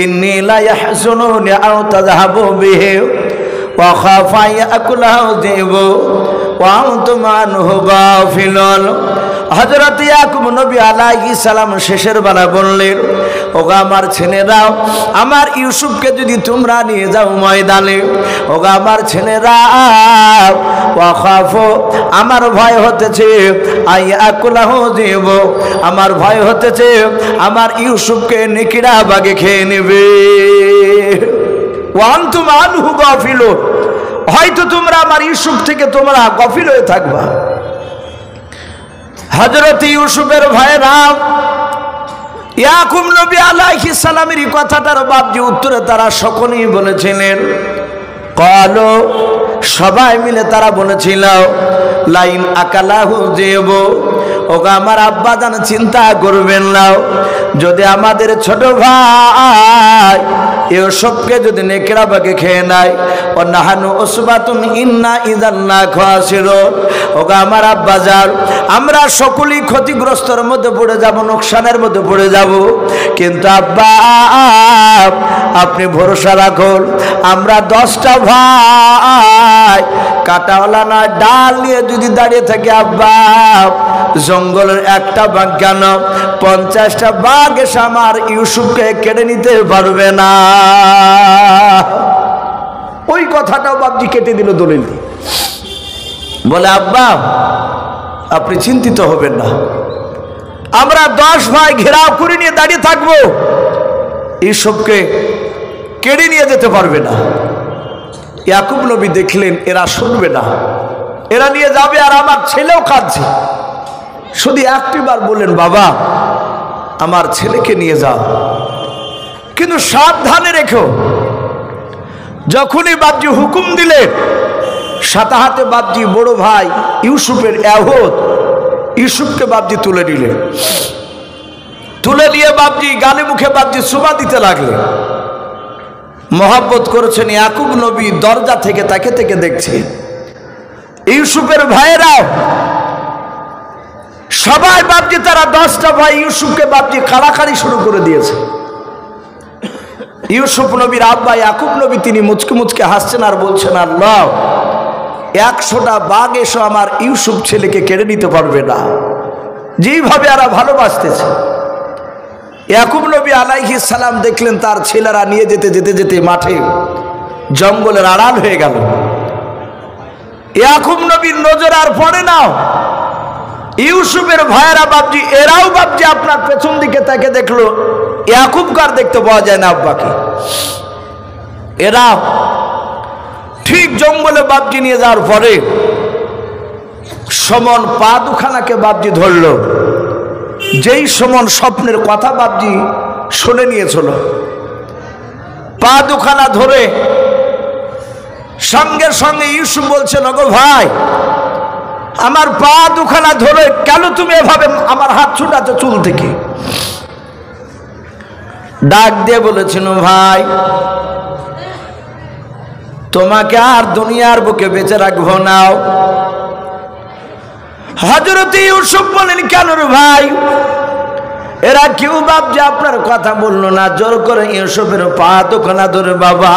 ইন্নী লা ইয়াহজুনুনি আও তাযহাবু বিহি ওয়া খাফা ইয়াকুলহু যিবু ওয়া আনতুম আনহু গাফিলুন। হযরত ইয়াকুব নবী আলাইহিস সালাম শেষের বেলা বললেন, ওগো আমার ছেলেরা আমার ইউসুফকে যদি তোমরা নিয়ে যাও ময়দানে, ওগো আমার ছেলেরা ওয়া খাফু আমার ভয় হতেছে আইয়াকুলহু যিবু আমার ভয় হতেছে আমার ইউসুফকে নেকড়া বাগে খেয়ে নেবে। ওয়া আনতুম আনহু গাফিলুন হয়তো তোমরা আমার ইউসুফ থেকে তোমরা গফিল হয়ে থাকবা। হযরত ইউসুফের ভাইরা ইয়াকুব নবী আলাইহিস সালামের কথাটার বাপজি উত্তরে তারা সকলেই বলেছিলেন, ক্বালু, সবাই মিলে তারা বলেছিল, লাইন আকালাহু যিব, ওগো আমার আব্বা জান চিন্তা করবেন না, যদি আমাদের ছোট ভাই ইউসুফকে যদি নেকড়া বাগে খেয়ে নেয়, ও নাহানু উসবাতুন ইন্না ইযান লা খাসিরুন, ওগো আমার আব্বা জান আমরা সকলেই ক্ষতিগ্রস্তর মধ্যে পড়ে যাব, নোকসানের মধ্যে পড়ে যাব। কিন্তু আব্বা আপনি ভরসা রাখুন, আমরা 10টা ভাই কাটাওয়ালা না ডাল নিয়ে যদি দাঁড়িয়ে থাকি আব্বা, জঙ্গলের একটা বাঘ কেন 50টা বাঘ এসে আমার ইউসুফকে কেড়ে নিতে পারবে না। ওই কথাটাও বাপজি কেটে দিল দলিল। বলে আব্বা আপনি চিন্তিত হবেন না, আমরা 10 ভাই ঘেরাও করে নিয়ে দাঁড়িয়ে থাকবো, ইউসুফকে কেড়ে নিয়ে যেতে পারবে না। ইয়াকুব নবী দেখলেন এরা শুনবে না, এরা নিয়ে যাবে, আর আমার ছেলেও কাঁদছে। শুধু একটিবার বললেন, বাবা আমার ছেলেকে নিয়ে যাও, কিন্তু সাবধানে রেখো। যখনই বাপজি হুকুম দিলেন, সাথে হাতে বাপজি বড় ভাই ইউসুফের এহদ ইউসুফকে বাপজি তুলে নিলেন। তুলে নিয়ে বাপজি গালে মুখে বাপজি সুবা দিতে লাগলেন। মহব্বত করেছেন ইয়াকুব নবী, দরজা থেকে তাকে থেকে দেখছে। ইউসুফের ভাইয়েরা সবাই বাপজি তারা 10টা ভাই ইউসুফকে বাপজি কাড়াকাড়ি শুরু করে দিয়েছে। ইউসুফ নবীর আব্বা ইয়াকুব নবী তিনি মুচকে মুচকে হাসছেন আর বলছেন, আল্লাহ 100টা বাঘ এসো আমার ইউসুফ ছেলেকে কেড়ে নিতে পারবে না, যেইভাবে এরা ভালোবাসতেছে। ইয়াকুব নবী আলাইহিস সালাম দেখলেন তার ছেলেরা নিয়ে যেতে যেতে যেতে মাঠে জঙ্গলের আড়াল হয়ে গেল। ইয়াকুব নবীর নজর আর পড়ে না। ইউসুফের ভাইয়েরা বাপজি এরাও বাপজি আপনার পেছন দিকে তাকে দেখলো, ইয়াকুবকে আর দেখতে পাওয়া যায় না আব্বাকে। এরা ঠিক জঙ্গলে বাপজি নিয়ে যাওয়ার পরে সমন পা দুখানাকে বাপজি ধরলো, যেই সমন স্বপ্নের কথা বাপজি শুনে নিয়েছিল। পা দুখানা ধরে সঙ্গে সঙ্গে ইউসুফ বলছেন, ওগো ভাই আমার পা দুখানা ধরে কেন তুমি এভাবে আমার হাত ছুটাতে চুল থেকে? ডাক দিয়ে বলেছেন, ভাই তোমাকে আর দুনিয়ার বুকে বেঁচে রাখবো না। হযরত ইউসুফ বলেন, কেন রে ভাই? এরা কেউ বাপ যে আপনার কথা বললো না। জোর করে ইউসুফের পা দুখানা ধরে বাবা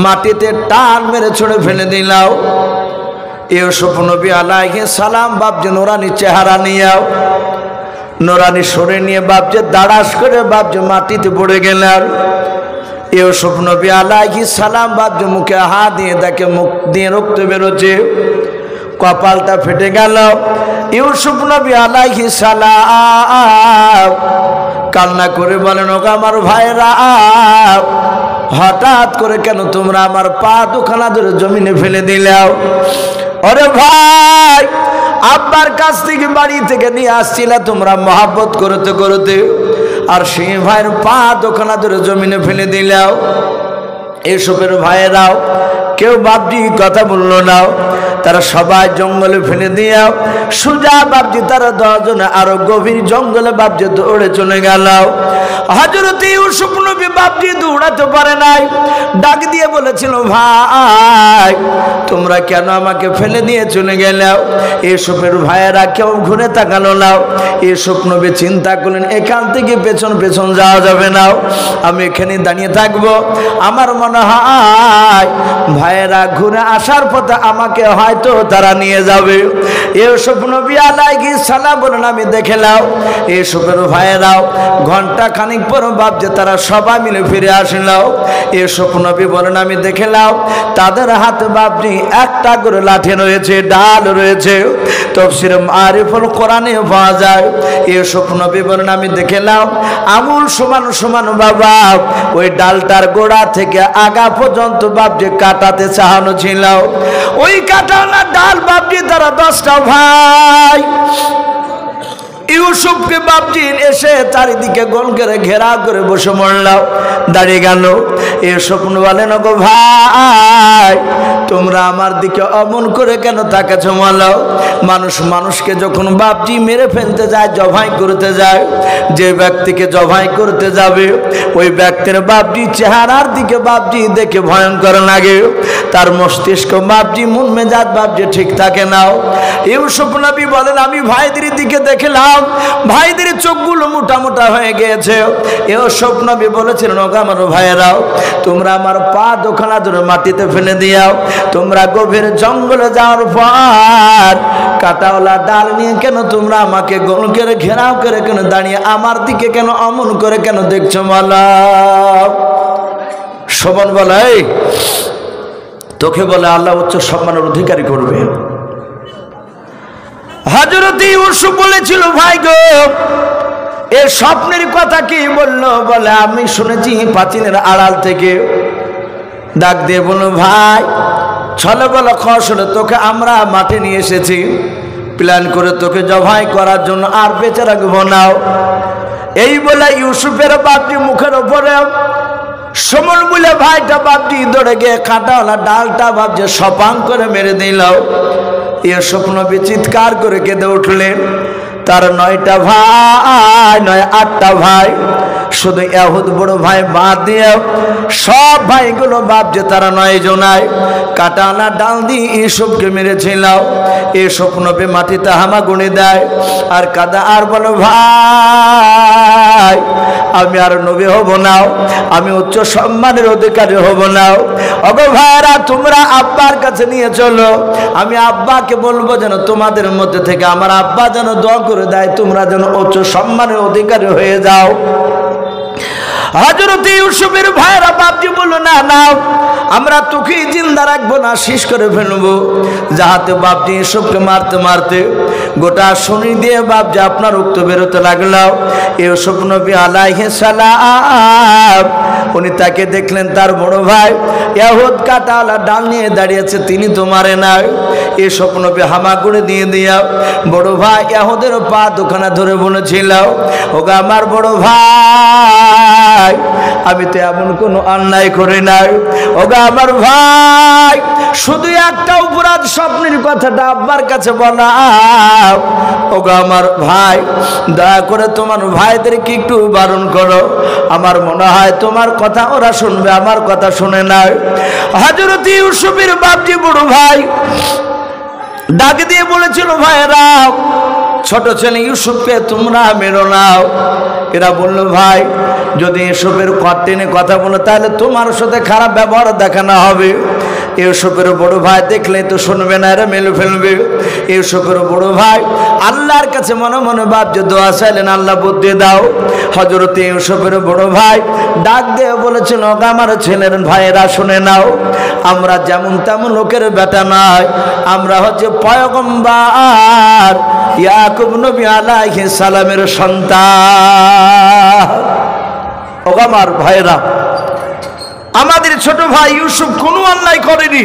মাটিতে টান মেরে ছড়ে ফেলে দিলাও। ইউসুফ নবী আলাইহিস সালাম বাপ যে নোরানি চেহারা নিয়েও নোরানি সরে নিয়ে বাপ যে দাঁড়াস করে বাপ যে মাটিতে পড়ে গেলেন। ইউসুফ নবী আলাইহিস সালাম বাপ যে মুখে হাত দিয়ে দেখে মুখ দিয়ে রক্ত বেরোচ্ছে, কপালটা ফেটে গেল। ইউসুফ নবী আলাইহিস সালাম কান্না করে বলেন, ওগো আমার ভাইরা হঠাৎ করে কেন তোমরা আমার পা দুখানা ধরে জমিনে ফেলে দিলাও? ওরে ভাই আব্বার কাছ থেকে বাড়ি থেকে নিয়ে আসছিলে তোমরা মহব্বত করতে করতে, আর সেই ভাইয়ের পা দুখানা ধরে জমিনে ফেলে দিলাও। এসবের ভাইয়েরাও কেউ বাপজি কথা বললো না, তারা সবাই জঙ্গলে ফেলে দিয়াও সোজা বাপজি তারা 10 জনে আরো গভীর জঙ্গলে বাপজি দৌড়ে চলে গেল। হযরত ইউসুফ নবী বাপজি দৌড়াতে পারে নাই, ডাক দিয়ে বলেছিল, ভাই তোমরা কেন আমাকে ফেলে দিয়ে চলে গেলে? ইউসুফের ভাইয়েরা কেউ ঘুরে তাকালো না। ইউসুফ নবী চিন্তা করলেন, এখান থেকে পেছন পেছন যাওয়া যাবে না, আমি এখানে দাঁড়িয়ে থাকবো। আমার মনে হয় ভাইয়েরা ঘুরে আসার পথে আমাকে হয় হয়তো তারা নিয়ে যাবে। ইউসুফ নবী আলাইহিস সালাম বলেন আমি দেখলাম ইউসুফের ভাইয়েরাও ঘন্টা খানিক পর ভাবছে তারা সবাই মিলে ফিরে আসলো। ইউসুফ নবী বলেন আমি দেখলাম তাদের হাতে বাবজি একটা করে লাঠি রয়েছে, ডাল রয়েছে। তাফসীর মারিফুল কোরআনে পাওয়া যায়। ইউসুফ নবী বলেন আমি দেখলাম আঙুল সমান সমান বাবা ওই ডালটার গোড়া থেকে আগা পর্যন্ত বাবজি কাটাতে চাহানো ছিল। ওই কাটানা ডাল বাবজি তারা 10টা ভাই ইউসুফকে বাবজি এসে চারিদিকে গোল করে ঘেরা করে বসে মরলাম, দাঁড়িয়ে গেল। ইউসুফ বলেন গো ভাই তোমরা আমার দিকে অমন করে কেন তাকাচ্ছো? মালাও মানুষ মানুষকে যখন বাবজি মেরে ফেলতে যায়, জবাই করতে যায়, যে ব্যক্তিকে জবাই করতে যাবে ওই ব্যক্তির বাবজি চেহারার দিকে বাবজি দেখে ভয়ঙ্কর লাগে, তার মস্তিষ্ক বাবজি মন মেজাজ বাবজি ঠিক থাকে না। ইউসুফ নবী বলেন আমি ভাইদের দিকে দেখলাম ভাইদের চোখগুলো মোটা মোটা হয়ে গিয়েছে। ইউসুফ নবী বলেছিলেন ওগো আমার ভাইয়েরাও তোমরা আমার পা দুখানা ধরে মাটিতে ফেলে দিও। তোমরা গভীর জঙ্গলে যাওয়ার পর কাটাওয়ালা ডাল নিয়ে কেন তোমরা আমাকে গোল করে ঘেরাও করে কেন দাঁড়িয়ে আমার দিকে কেন অমন করে কেন দেখছো? মালা শোভন বলে তোকে বলে আল্লাহ উচ্চ সম্মানের অধিকারী করবে। হযরত ইউসুফ বলেছিল ভাই গো এর স্বপ্নের কথা কি বললো? বলে আমি শুনেছি পাঁচিলের আড়াল থেকে। ডাক দিয়ে বলল ভাই ছলে বলো খসলে তোকে আমরা মাঠে নিয়ে এসেছি প্ল্যান করে তোকে জবাই করার জন্য, আর বেঁচে রাখবো না। এই বলে ইউসুফের বাপজি মুখের ওপরে সমন বলে ভাইটা বাপজি দৌড়ে গিয়ে কাঁটাওয়ালা ডালটা ভাবছে সপাং করে মেরে দিল। ইউসুফ নবী চিৎকার করে কেঁদে উঠলেন। তার 9টা ভাই নয় 8টা ভাই, শুধু এহুদ বড় ভাই বাদ দিয়ে সব ভাইগুলো ভাবছে তারা 9 জনায় কাটানা ডাল দিয়ে ইউসুফকে মেরেছিল। ইউসুফ নবী মাটিতে হামাগুড়ি দেয় আর কাদা আর বলো ভাই আমি আর নবী হব না, আমি উচ্চ সম্মানের অধিকারী হব না। ওগো ভাইরা তোমরা আব্বার কাছে নিয়ে চলো, আমি আব্বাকে বলবো যেন তোমাদের মধ্যে থেকে আমার আব্বা যেন দোয়া করে দেয় তোমরা যেন উচ্চ সম্মানের অধিকারী হয়ে যাও। হযরত ইউসুফের ভাইরা বাপজি বলল না না আমরা তোকে জিন্দা রাখবো না, শেষ করে ফেলবো। যাহাতে বাপজি ইউসুফকে মারতে মারতে গোটা শরীর দিয়ে বাপজি আপনার রক্ত বেরোতে লাগলো। ইউসুফ নবী আলাইহিস সালাম উনি তাকে দেখলেন তার বড় ভাই এহুদ কাঁটাওয়ালা ডাল নিয়ে দাঁড়িয়েছে, তিনি তো মারে নাই। ইউসুফ নবী হামাগুড়ি দিয়ে দিয়া বড় ভাই এহুদের পা দুখানা ধরে বলেছিল ওগো আমার বড় ভাই আমি তো এমন কোনো অন্যায় করি নাই। ওগো আমার ভাই শুধু একটা অপরাধ স্বপ্নের কথাটা আব্বার কাছে বলা। ওগো আমার ভাই দয়া করে তোমার ভাইদেরকে একটু বারণ করো, আমার মনে হয় তোমার কথা ওরা শুনবে, আমার কথা শুনে নাই। হযরত ইউসুফের বাপজি বড় ভাই ডাক দিয়ে বলেছিল ভাইরা ছোট ছেলে ইউসুফকে তোমরা মেরো নাও। এরা বলল ভাই যদি ইউসুফের টেনে কথা বলো তাহলে তোমার সাথে খারাপ ব্যবহার দেখানো হবে। ইউসুফের বড় ভাই দেখলে তো শুনবে না, এরা মেলে ফেলবে। ইউসুফের বড় ভাই আল্লাহর কাছে মনে মনে ভাবছে দোয়া চাইলেন আল্লাহ বুদ্ধি দাও। হযরত ইউসুফের বড় ভাই ডাক দিয়ে বলেছিল আমার ছেলের ভাইয়েরা শুনে নাও, আমরা যেমন তেমন লোকের বেটা নয়, আমরা হচ্ছে পয়গম্বর ইয়াকুব নবী আলাইহিস সালামের সন্তান। ও আমার ভাইয়েরা আমাদের ছোট ভাই ইউসুফ কোনো অন্যায় করেনি,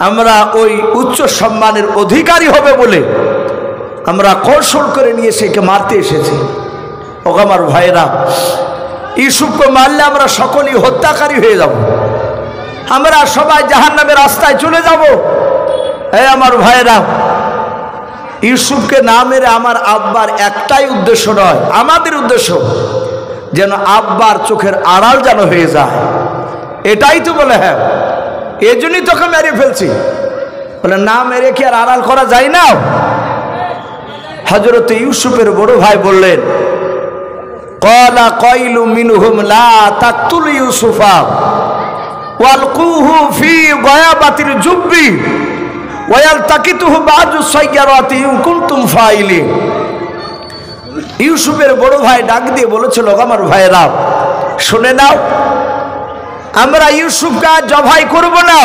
আমরা ওই উচ্চ সম্মানের অধিকারী হবে বলে আমরা কৌশল করে নিয়ে সেকে মারতে এসেছি। ও আমার ভাইয়েরা ইউসুফকে মারলে আমরা সকলেই হত্যাকারী হয়ে যাব, আমরা সবাই জাহান্নামের রাস্তায় চলে যাব। এই আমার ভাইয়েরা ইউসুফকে না মেরে আমার আব্বার একটাই উদ্দেশ্য নয়, আমাদের উদ্দেশ্য যেন আব্বার চোখের আড়াল যেন হয়ে যায়, এটাই তো বলে। হ্যাঁ এই জন্যই তোকে মেরে ফেলছি, বলে না মেরে কি আর আড়াল করা যায় না? হযরত ইউসুফের বড় ভাই বললেন ক্বালা কাইলু মিনহুম লা তাকতুল ইউসুফা ওয়ালকুহু ফি গায়াবাতিল জুব্বি ওয়ালতাকিতুহু বা'দু সাইয়ারাতি ইন কুনতুম ফাইলিন। ইউসুফের বড় ভাই ডাক দিয়ে বলেছিল, আমার ভাইরা শুনে নাও, আমরা ইউসুফকে জবাই করব না।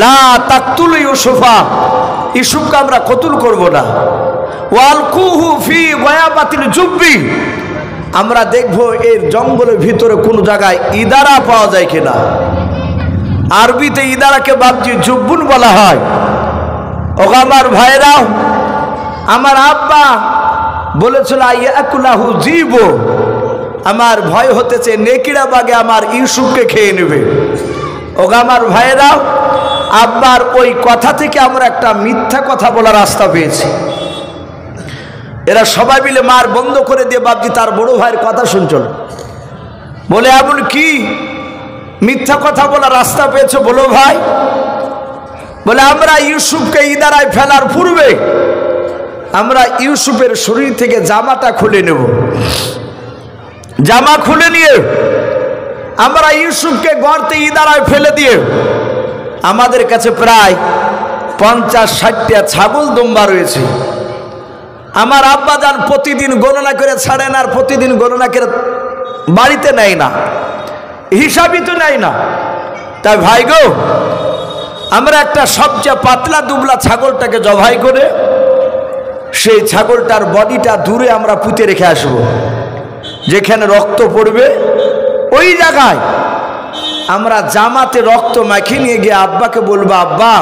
লা তাকতুল ইউসুফা, ইউসুফকে আমরা কতল করব না। ওয়ালকুহু ফি গায়াবাতিল জুব্বি, আমরা দেখব এর জঙ্গলের ভিতরে কোন জায়গায় ইদারা পাওয়া যায় কিনা। আরবিতে ইদারাকে বাবজি জুব্বুন বলা হয়। ও আমার ভাইরা, আমার আব্বা বলেছিল ইয়াকুলাহু জীব, আমার ভয় হতেছে নেকিড়া বাগে আমার ইউসুফকে খেয়ে নেবে। ও আমার ভাইরা, আব্বার ওই কথা থেকে আমরা একটা মিথ্যা কথা বলার রাস্তা পেয়েছি। এরা সবাই মিলে মার বন্ধ করে দিয়ে বাবজি তার বড় ভাইয়ের কথা শুনছিল। বলে এমন কি মিথ্যা কথা বলার রাস্তা পেয়েছো বলো ভাই? বলে আমরা ইউসুফকে ইদারায় ফেলার পূর্বে আমরা ইউসুফের শরীর থেকে জামাটা খুলে নেব। জামা খুলে নিয়ে আমরা ইউসুফকে গর্তে ইদারায় ফেলে দিয়ে, আমাদের কাছে প্রায় 50-60টা ছাগল দুম্বা রয়েছে। আমার আব্বা যান প্রতিদিন গণনা করে ছাড়েন, আর প্রতিদিন গণনা করে বাড়িতে নেয় না, হিসাবই তো নেয় না। তাই ভাই গো, আমরা একটা সবচেয়ে পাতলা দুবলা ছাগলটাকে জবাই করে সেই ছাগলটার বডিটা দূরে আমরা পুঁতে রেখে আসবো। যেখানে রক্ত পড়বে ওই জায়গায় আমরা জামাতে রক্ত মাখিয়ে নিয়ে গিয়ে আব্বাকে বলবো, আব্বা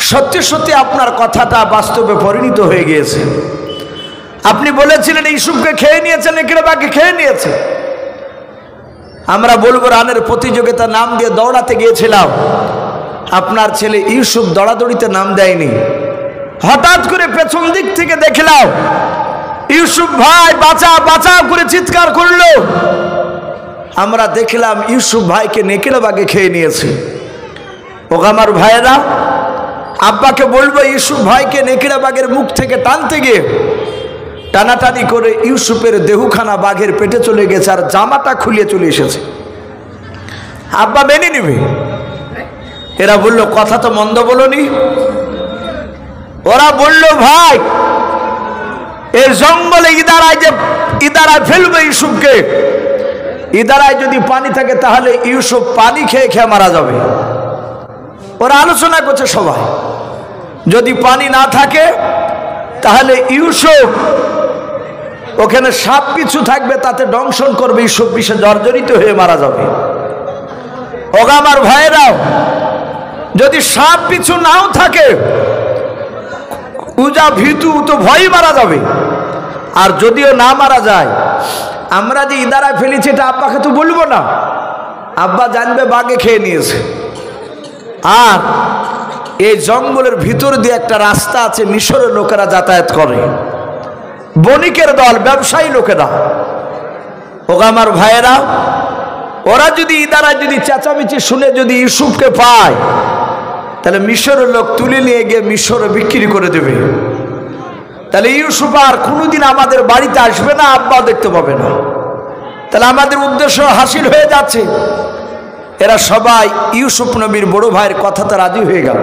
সত্যি সত্যি আপনার কথাটা বাস্তবে পরিণত হয়ে গিয়েছে। আপনি বলেছিলেন ইউসুফকে খেয়ে নিয়েছেন, ইকরামাকে খেয়ে নিয়েছে। আমরা বলবো রানের প্রতিযোগিতা নাম দিয়ে দৌড়াতে গিয়েছিলাম, আপনার ছেলে ইউসুফ দৌড়াদৌড়িতে নাম দেয়নি। হঠাৎ করে পেছন দিক থেকে দেখলাম ইউসুফ ভাই বাঁচা বাঁচা করে চিৎকার করলো। আমরা দেখলাম ইউসুফ ভাইকে নেকড়ে বাগে খেয়ে নিয়েছে। ও আমার ভাইয়েরা, আব্বাকে বলবো ইউসুফ ভাইকে নেকড়ে বাগের মুখ থেকে টানতে গিয়ে টানাটানি করে ইউসুফের দেহখানা বাঘের পেটে চলে গেছে, আর জামাটা খুলিয়ে চলে এসেছে। আব্বা মেনে নিবে? এরা বলল কথা তো মন্দ বলনি। ওরা বলল ভাই এই জঙ্গলে ইদারায় ফেলবে ইউসুফকে, ইদারায় যদি পানি থাকে তাহলে ইউসুফ পানি খেয়ে খেয়ে মারা যাবে। ওরা আলোচনা করছে সবাই, যদি পানি না থাকে তাহলে ইউসুফ ওখানে সাপ কিছু থাকবে, তাতে দংশন করবে, ইউসুফ বিষে জর্জরিত হয়ে মারা যাবে। ওগা আমার ভাইয়েরাও, যদি সাপ কিছু নাও থাকে উজা ভীতু তো ভয় মারা যাবে। আর যদিও না মারা যায়, আমরা যে ইদারায় ফেলেছি এটা আব্বাকে তো বলবো না, আব্বা জানবে বাঘে খেয়ে নিয়েছে। আর এই জঙ্গলের ভিতর দিয়ে একটা রাস্তা আছে, মিশরের লোকেরা যাতায়াত করে, বণিকের দল, ব্যবসায়ী লোকেরা। ওগা আমার ভাইয়েরা, ওরা যদি ইদারায় যদি চেঁচামেচি শুনে যদি ইউসুফকে পায়, তাহলে মিশরের লোক তুলে নিয়ে গিয়ে মিশরে বিক্রি করে দেবে। তাহলে ইউসুফ আর কোনোদিন আমাদের বাড়িতে আসবে না, আব্বাও দেখতে পাবে না। তাহলে আমাদের উদ্দেশ্য হাসিল হয়ে যাচ্ছে। এরা সবাই ইউসুফ নবীর বড় ভাইয়ের কথাতে রাজি হয়ে গেল।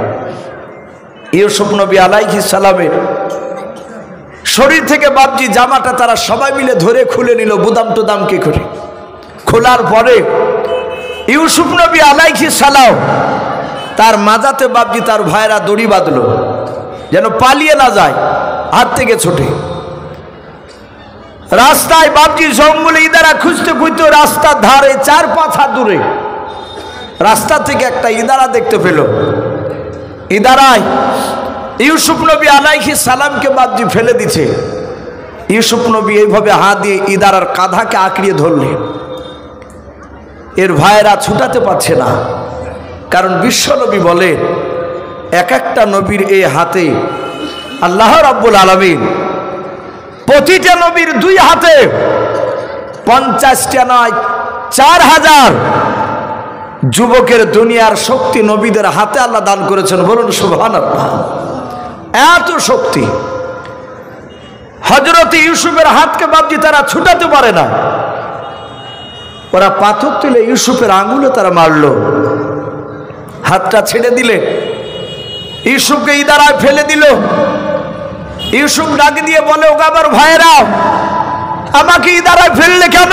ইউসুফ নবী আলাইহিস সালামের শরীর থেকে বাবজি জামাটা তারা সবাই মিলে ধরে খুলে নিল, বুদাম টুদাম কি করে। খোলার পরে ইউসুফ নবী আলাইহিস সালাম তার মাজাতে বাবজি তার ভাইরা দড়ি বাঁধলো, যেন পালিয়ে না যায়, হাত থেকে ছোটে। রাস্তায় বাবজি জঙ্গলে ইদারা খুঁজতে খুঁজতে রাস্তার ধারে 4-5 হাত দূরে রাস্তা থেকে একটা ইদারা দেখতে পেল। ইদারায় ইউসুফ নবী আলাইহিস সালামকে বাবজি ফেলে দিছে। ইউসুফ নবী এইভাবে হাত দিয়ে ইদারার কাঁধাকে আঁকড়িয়ে ধরলেন। এর ভাইরা ছুটাতে পারছে না, কারণ বিশ্ব নবী বলেন এক একটা নবীর এই হাতে আল্লাহ রাব্বুল আলামিন প্রতিটা নবীর 2 হাতে 50টা নয় 4000 যুবকের দুনিয়ার শক্তি নবীদের হাতে আল্লাহ দান করেছেন। বলুন সুবহানাল্লাহ। এত শক্তি হযরত ইউসুফের হাতকে বাবজি তারা ছুটাতে পারে না। ওরা পাথর তুলে ইউসুফের আঙ্গুলে তারা মারলো, হাতটা ছেড়ে দিলে ইউসুফকে ইদারায় ফেলে দিল। ইউসুফ ডাক দিয়ে বলে, ওগো আমার ভাইয়েরা, আমাকে ইদারায় ফেললে কেন?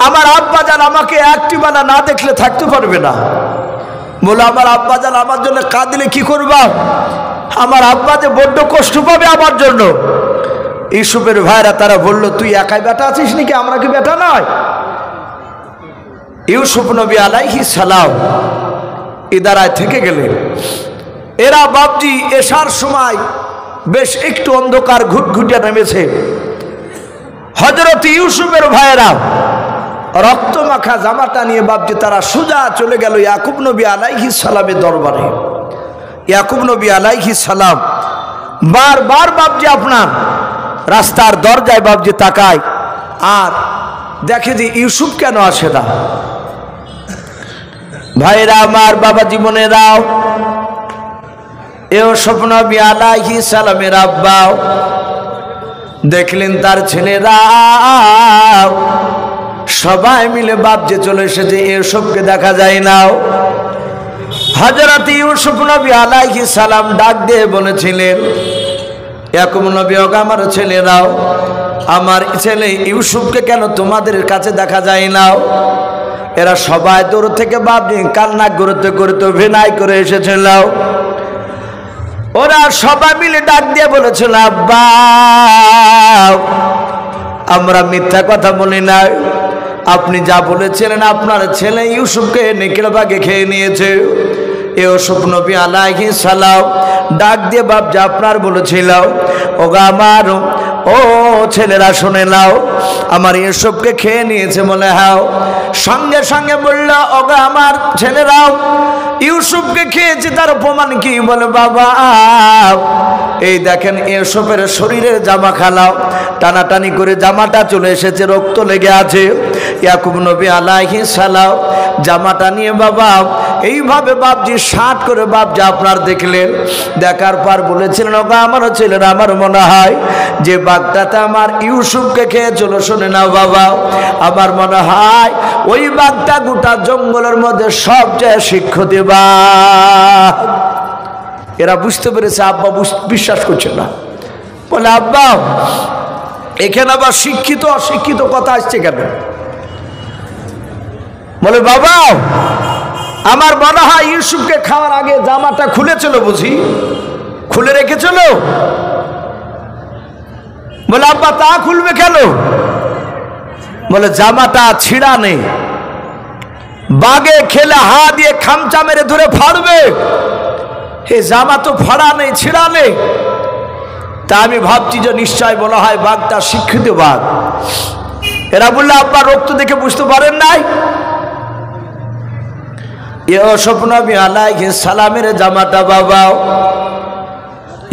আমার আব্বাজান আমাকে একটি বেলা না দেখলে থাকতে পারবে না। বলে, আমার আব্বাজান আমার জন্য কাঁদলে কি করবা? আমার আব্বা যে বড্ড কষ্ট পাবে আমার জন্য। ইউসুফের ভাইরা তারা বলল, তুই একাই বেটা আছিস নাকি? আমরা কি বেটা নয়? ইউসুফ নবী আলাইহিস সালাম ইদারায় থেকে গেলেন। এরা বাপজি এশার সময় বেশ একটু অন্ধকার ঘুটঘুটে নেমেছে। হযরত ইউসুফের ভাইয়েরা রক্ত মাখা জামাটা নিয়ে বাপজি তারা সোজা চলে গেল ইয়াকুব নবী আলাইহিস সালামের দরবারে। ইয়াকুব নবী আলাইহিস সালাম বারবার বাপজি আপনার রাস্তার দরজায় বাপজি তাকায় আর দেখে যে ইউসুফ কেন আসে না। ভাইরা আমার, বাবা জীবনেরাও, ইউসুফ নবী আলাইহিস সালামের আব্বা দেখলেন তার ছেলেরা সবাই মিলে বাপ যে চলে এসেছে, ইউসুফকে দেখা যায় না। হযরত ইউসুফ নবী আলাইহিস সালাম ডাক দিয়ে বলেছিলেন, ইয়াকুব নবী, ওগো আমার ছেলেরাও, আমার ছেলে ইউসুফকে কেন তোমাদের কাছে দেখা যায় না? এরা সবাই দূর থেকে বাপ কান্না করতে করতে অভিনয় করে এসেছিল। ওরা সবাই মিলে ডাক দিয়ে বলেছিল, আব্বা, আমরা মিথ্যা কথা বলি না। আপনি যা বলেছিলেন আপনার ছেলে ইউসুফকে নেকড়ে বাঘে খেয়ে নিয়েছে। ইউসুফ নবী আলাইহিস সালাম ডাক দিয়ে বাপ যা আপনার বলেছিল, ওগো আমার ও ছেলেরা শুনে নাও, আমার ইউসুফকে খেয়ে নিয়েছে বলে। হ্যাঁ, সঙ্গে সঙ্গে বলল, ওগো আমার ছেলেরাও, ইউসুফকে খেয়েছে তার প্রমাণ কি? বলে, বাবা এই দেখেন ইউসুফের শরীরের জামা খালাও, টানাটানি করে জামাটা চলে এসেছে, রক্ত লেগে আছে। ইয়াকুব নবী আলাইহিস সালাম জামাটা নিয়ে বাবা এইভাবে বাপজি শার্ট করে বাপজি আপনার দেখলেন। দেখার পর বলেছিলেন, ওগো আমার ছেলেরা, আমার মনে হয় যে বাঘটাতে আমার ইউসুফকে খেয়েছিল। শুনে না বাবা, আমার মনে হয় ওই বাঘটা গোটা জঙ্গলের মধ্যে সবচেয়ে শিক্ষিত বাঘ। এরা বুঝতে পেরেছে, আব্বা বিশ্বাস করছে না। বলে, আব্বা এখানে আবার শিক্ষিত অশিক্ষিত কথা আসছে কেন? বলে, বাবা আমার মনে হয় ইউসুফকে খাওয়ার আগে জামাটা খুলেছিল, বুঝি খুলে রেখেছিল। বলে, আব্বা তা খুলবে কেন? বলে, জামাটা ছিঁড়া নেই, বাগে খেলে হা দিয়ে খামচা মেরে ধরে ফাড়বে, এই জামা তো ফাড়া নেই, ছিঁড়া নেই। তা আমি ভাবছি যে নিশ্চয় বলা হয় বাঘটা শিক্ষিত বাঘ। এরা বললে, আব্বা রক্ত দেখে বুঝতে পারেন নাই? ইউসুফ নবী আলাইহিস সালামের জামাটা বাবা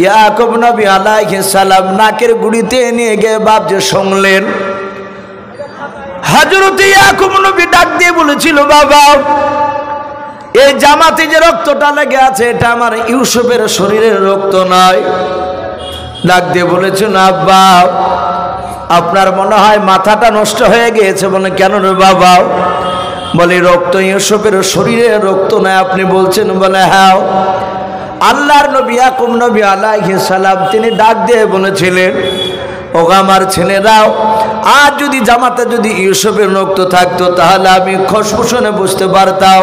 ইয়াকুব নবী আলাইহিস সালাম নাকের গুড়িতে নিয়ে গিয়ে বাপ যে শুনলেন। হযরত ইয়াকুব নবী ডাক দিয়ে বলেছিল, বাবা এই জামাতে যে রক্তটা লেগে আছে এটা আমার ইউসুফের শরীরের রক্ত নয়। ডাক দিয়ে বলেছিল, আব্বা আপনার মনে হয় মাথাটা নষ্ট হয়ে গিয়েছে। বলে, কেন রে বাবা? বলে, রক্ত ইউসুফের শরীরের রক্ত নয় আপনি বলছেন? বলে, হ্যাঁ। আল্লাহর নবী ইয়াকুব নবী আলাইহিস সালাম তিনি ডাক দিয়ে বলেছিলেন, ওগো আমার ছেলেরাও, আর যদি জামাতে যদি ইউসুফের রক্ত থাকতো তাহলে আমি খসখসনে বুঝতে পারতাম।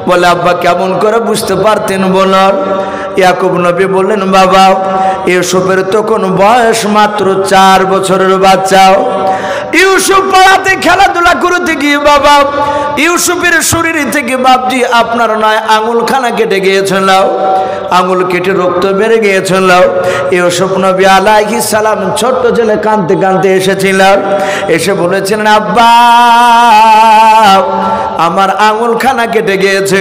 বলে, আব্বা কেমন করে বুঝতে পারতেন বলুন? ইয়াকুব নবী বললেন, বাবা ইউসুফের তখন বয়স মাত্র 4 বছরের বাচ্চা। ইউসুফ পাড়াতে খেলাধুলা করতে গিয়ে বাবা ইউসুফের শরীর থেকে বাপজি আপনার নয় আঙুলখানা কেটে গিয়েছিল, আঙুল কেটে রক্ত বেড়ে গিয়েছিল। ইউসুফ নবী আলাইহিস সালাম ছোট্ট ছেলে কাঁদতে কাঁদতে এসেছিলেন, এসে বলেছিলেন, আব্বা আমার আঙুলখানা কেটে গিয়েছে।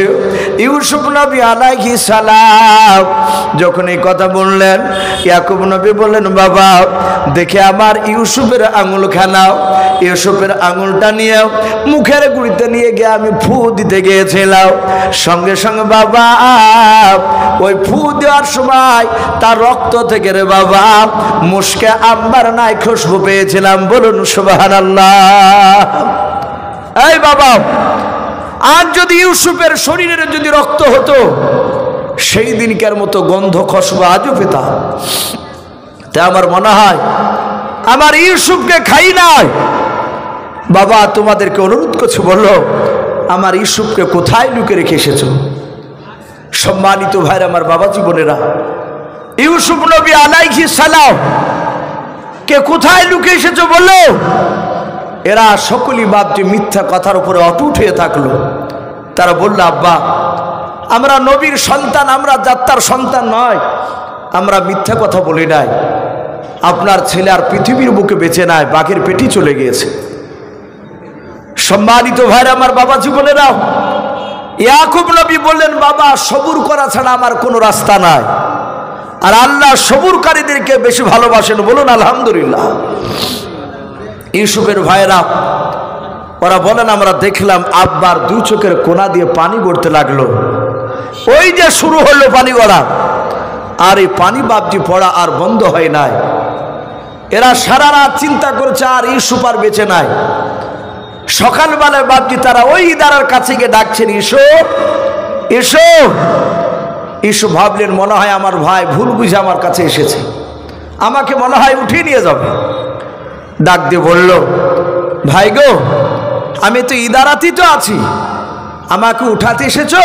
ইউসুফ নবী আলাইহিস সালাম যখন এই কথা বললেন, ইয়াকুব নবী বললেন, বাবা দেখে আমার ইউসুফের আঙুলখানা, ইউসুফের আঙুলটা নিয়ে মুখের গুড়িতে নিয়ে গিয়ে আমি ফু দিতে গিয়েছিলাম। সঙ্গে সঙ্গে বাবা ওই ফু দেওয়ার সময় তার রক্ত থেকে রে বাবা মুশকে আম্বার নাই খুশবু পেয়েছিলাম। বলুন সুবহানাল্লাহ। এই বাবা, আর যদি ইউসুফের শরীরের যদি রক্ত হতো সেই দিনকার মতো গন্ধ খুশবু আজও পেতাম। তাই আমার মনে হয় আমার ইউসুফকে খাই নাই। বাবা তোমাদেরকে অনুরোধ করছে, বললো আমার ইউসুফকে কোথায় লুকে রেখে এসেছো? সম্মানিত ভাইরা আমার, বাবা জীবনেরা, ইউসুফ নবী আলাইহিস সালাম কে কোথায় লুকে এসেছো বললো? এরা সকলেই বাপজি মিথ্যা কথার উপরে অটুট হয়ে থাকলো। তারা বলল, আব্বা আমরা নবীর সন্তান, আমরা যাত্রার সন্তান নয়, আমরা মিথ্যা কথা বলি নাই। আপনার ছেলে আর পৃথিবীর বুকে বেঁচে নাই, বাঘের পেটি চলে গিয়েছে। সম্মানিত ভাইরা আমার, বাবা জীবনেরা, ইয়াকুব নবী বললেন, বাবা সবুর করা ছাড়া আমার কোনো রাস্তা নাই। আর আল্লাহ সবুরকারীদেরকে বেশি ভালোবাসেন, বলুন আলহামদুলিল্লাহ। ইউসুফের ভাইরা ওরা বলেন, আমরা দেখলাম আব্বার দুই চোখের কোনা দিয়ে পানি গড়তে লাগলো। ওই যে শুরু হলো পানি গড়া, আর এই পানি বাপজি পড়া আর বন্ধ হয় নাই। এরা সারা রাত চিন্তা করছে, আর ইউসুফ আর বেঁচে নাই। সকালবেলায় বাপজি তারা ওই ইদারার কাছে গিয়ে ডাকছেন, এসো এসো। ইউসুফ ভাবলেন, মনে হয় আমার ভাই ভুল বুঝে আমার কাছে এসেছে, আমাকে মনে হয় উঠিয়ে নিয়ে যাবে। ডাক দিয়ে বলল, ভাই গো, আমি তো ইদারাতেই তো আছি, আমাকে উঠাতে এসেছো?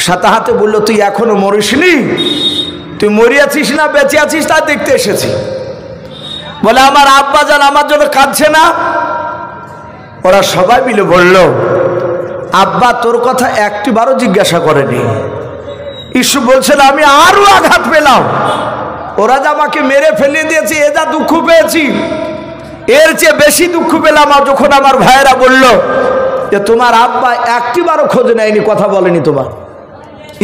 সাথে হাতে বলল, তুই এখনো মরিসনি? তুই মরিয়াছিস না বেঁচে আছিস তা দেখতে এসেছি। বলে, আমার আব্বা জান আমার জন্য কাঁদছে না? ওরা সবাই মিলে বলল, আব্বা তোর কথা একটিবারও জিজ্ঞাসা করেনি। ইউসুফ বলছিল, আমি আরো আঘাত পেলাম। ওরা যে আমাকে মেরে ফেলে দিয়েছে, এ যা দুঃখ পেয়েছি, এর চেয়ে বেশি দুঃখ পেলাম যখন আমার ভাইয়েরা বলল যে তোমার আব্বা একটিবারও খোঁজ নেয়নি, কথা বলেনি তোমার।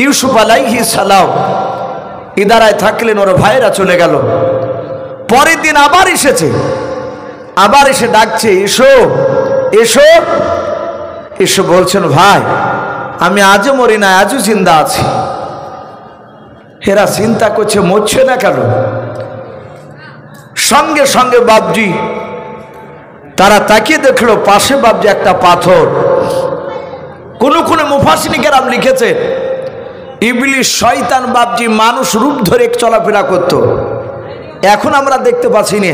ইউসুফ আলাইহিস সালাম ইদারায় থাকলেন, ওরা ভাইয়েরা চলে গেল। পরের দিন আবার এসেছে, আবার এসে ডাকছে, এসো এসো এসো। বলছেন, ভাই আমি আজও মরি না, আজও জিন্দা আছি। এরা চিন্তা করছে, মরছে না কেন? সঙ্গে সঙ্গে বাপজি তারা তাকিয়ে দেখলো পাশে বাপজি একটা পাথর। কোন মুফাসসির কেরাম লিখেছে, ইবলিস শয়তান বাপজি মানুষ রূপ ধরে চলাফেরা করত, এখন আমরা দেখতে পাচ্ছি না।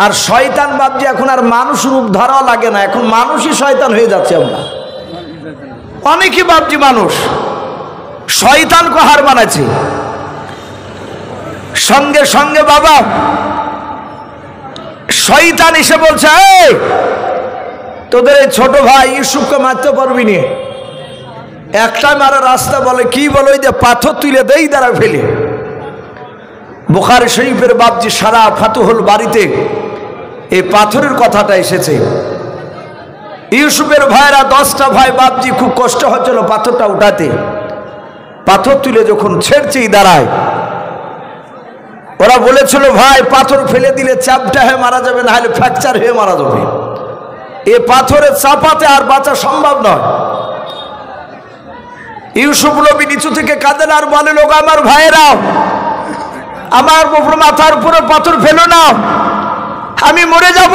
আর শয়তান বাপজি এখন আর মানুষ রূপ ধরাও লাগে না, এখন মানুষই শয়তান হয়ে যাচ্ছে। আমরা অনেকই বাপজি মানুষ শয়তানকে হার মানাচ্ছে। সঙ্গে সঙ্গে বাবা শয়তান এসে বলছে, তোদের এই ছোট ভাই ইউসুফকে মারতে পারবি না? একটা মারা রাস্তা বলে, কি বলে, ওই যে পাথর তুলে দেই দ্বারা ফেলে। বুখারী শরীফের বাপজি সারা ফাতুহুল বাড়িতে এই পাথরের কথাটা এসেছে। ইউসুফের ভাইরা 10টা ভাই বাপজি খুব কষ্ট হচ্ছিল পাথরটা উঠাতে। পাথর তুলে যখন ছেড়ছে দাঁড়ায়, ওরা বলেছিল, ভাই পাথর ফেলে দিলে চাপটা হয়ে মারা যাবে, না হলে ফ্র্যাকচার হয়ে মারা যাবে। এ পাথরের চাপাতে আর বাঁচা সম্ভব নয়। ইউসুফ নবী নিচু থেকে কাঁদেন আর বলে, লোক আমার ভাইয়েরা, আমার মাথার উপরে পাথর ফেলো না, আমি মরে যাব।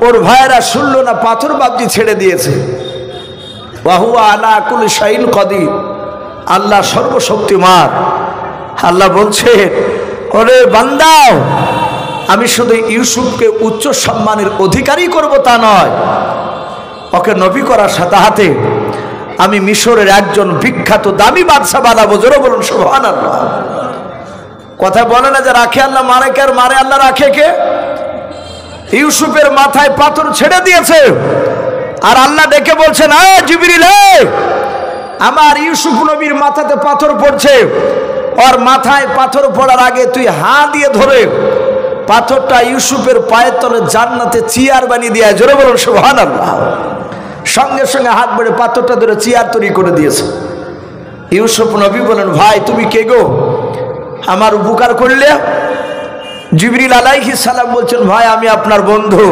ওর ভাইয়েরা শুনলো না, পাথর বাপজি ছেড়ে দিয়েছে। ওয়াহুয়া আলা কুল্লি শাইইন কাদির, আল্লাহ সর্বশক্তিমান। আল্লাহ বলছে, ওরে বান্দা, আমি শুধু ইউসুফকে উচ্চ সম্মানের অধিকারী করব তা নয়, ওকে নবী করার সাথে হাতে আমি মিশরের একজন বিখ্যাত দামি বাদশা বানাবো। জোরে বলুন সুবহানাল্লাহ। কথা বলে না যে রাখে আল্লাহ, মারে কে? আর মারে আল্লাহ, রাখে কে? ইউসুফের মাথায় পাথর ছেড়ে দিয়েছে, আর আল্লাহ ডেকে বলছেন, জিবরিল, আমার ইউসুফ নবীর মাথাতে পাথর পড়ছে, ওর মাথায় পাথর পড়ার আগে তুই হাত দিয়ে ধরে পাথরটা ইউসুফের পায়ের তলে জান্নাতে চেয়ার বানিয়ে দিয়ে। জোরে বলুন সুবহানাল্লাহ। সঙ্গে সঙ্গে হাত বেড়ে পাথরটা ধরে চেয়ার তৈরি করে দিয়েছে। ইউসুফ নবী বলেন, ভাই তুমি কে গো, আমার উপকার করলে? জিবরিল আলাইহিস সালাম বলছেন, ভাই আমি আপনার বন্ধু,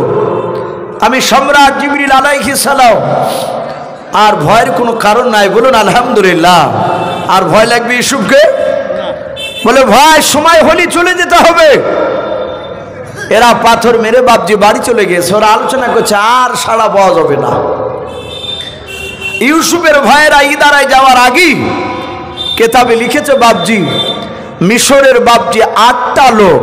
আমি সম্রাট জিবরিল আলাইহিস সালাম। আর ভয়ের কোনো কারণ নাই, বলুন আলহামদুলিল্লাহ। আর ভয় লাগবে ইউসুফকে? বলে, ভাই সময় হলে চলে যেতে হবে। এরা পাথর মেরে বাপজি বাড়ি চলে গেছে। ওরা আলোচনা করছে, আর সাড়া পাওয়া যাবে না। ইউসুফের ভাইয়েরা ইদারায় যাওয়ার আগে কেতাবে লিখেছে বাপজি, মিশরের বাপজি 8টা লোক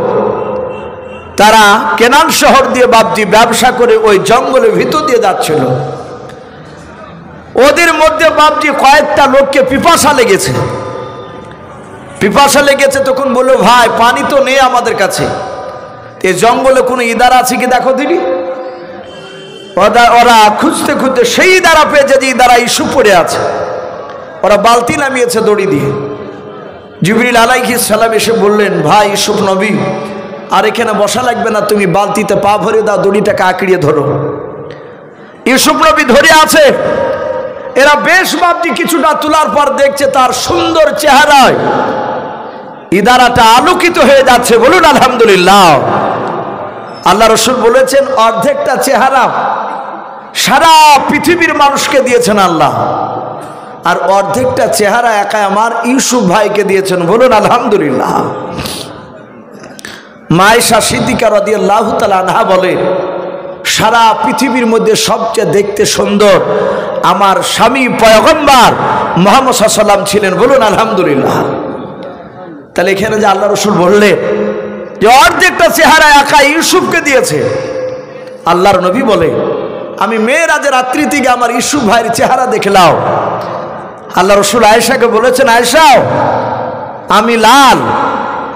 তারা কেনান শহর দিয়ে বাপজি ব্যবসা করে ওই জঙ্গলের ভিতর দিয়ে যাচ্ছিল। ওদের মধ্যে বাপজি কয়েকটা লোককে পিপাসা লেগেছে। তখন বললো, ভাই পানি তো নেই আমাদের কাছে, এই জঙ্গলে কোনো ইদারা আছে কি দেখো দিদি। ওরা খুঁজতে খুঁজতে সেই ইদারা পেয়েছে যে ইদারা ইউসুফ পড়ে আছে। ওরা বালতি নামিয়েছে দড়ি দিয়ে। জিবরিল আলাইহিস সালাম এসে বললেন, ভাই ইউসুফ নবী, আর এখানে বসা লাগবে না, তুমি বালতিতে পা ভরে দাও, দড়িটাকে আঁকড়িয়ে ধরো। ইউসুফ নবী ধরে আছে। এরা বেশ বাপজি কিছুটা তোলার পর দেখছে তার সুন্দর চেহারায় ইদারাটা আলোকিত হয়ে যাচ্ছে। বলুন আলহামদুলিল্লাহ। আল্লাহ রসুল বলেছেন, অর্ধেকটা চেহারা সারা পৃথিবীর মানুষকে দিয়েছেন আল্লাহ, আর অর্ধেকটা চেহারা একা আমার ইউসুফ ভাইকে দিয়েছেন। বলুন আলহামদুলিল্লাহ। মায়েশা সিদ্দিকা রাদিয়াল্লাহু তাআলা আনহা বলে, সারা পৃথিবীর মধ্যে সবচেয়ে দেখতে সুন্দর আমার স্বামী পয়গম্বর মুহাম্মদ সাল্লাল্লাহু আলাইহি ওয়াসাল্লাম ছিলেন। বলুন আলহামদুলিল্লাহ। তাহলে এখানে যে আল্লাহ রসুল বললেন যে অর্ধেকটা চেহারা একা ইউসুফকে দিয়েছে, আল্লাহর নবী বলে, আমি মেরাজের রাত্রি থেকে আমার ইউসুফ ভাইয়ের চেহারা দেখলাম। আল্লাহ রসুল আয়েশাকে বলেছেন, আয়েশা আমি লাল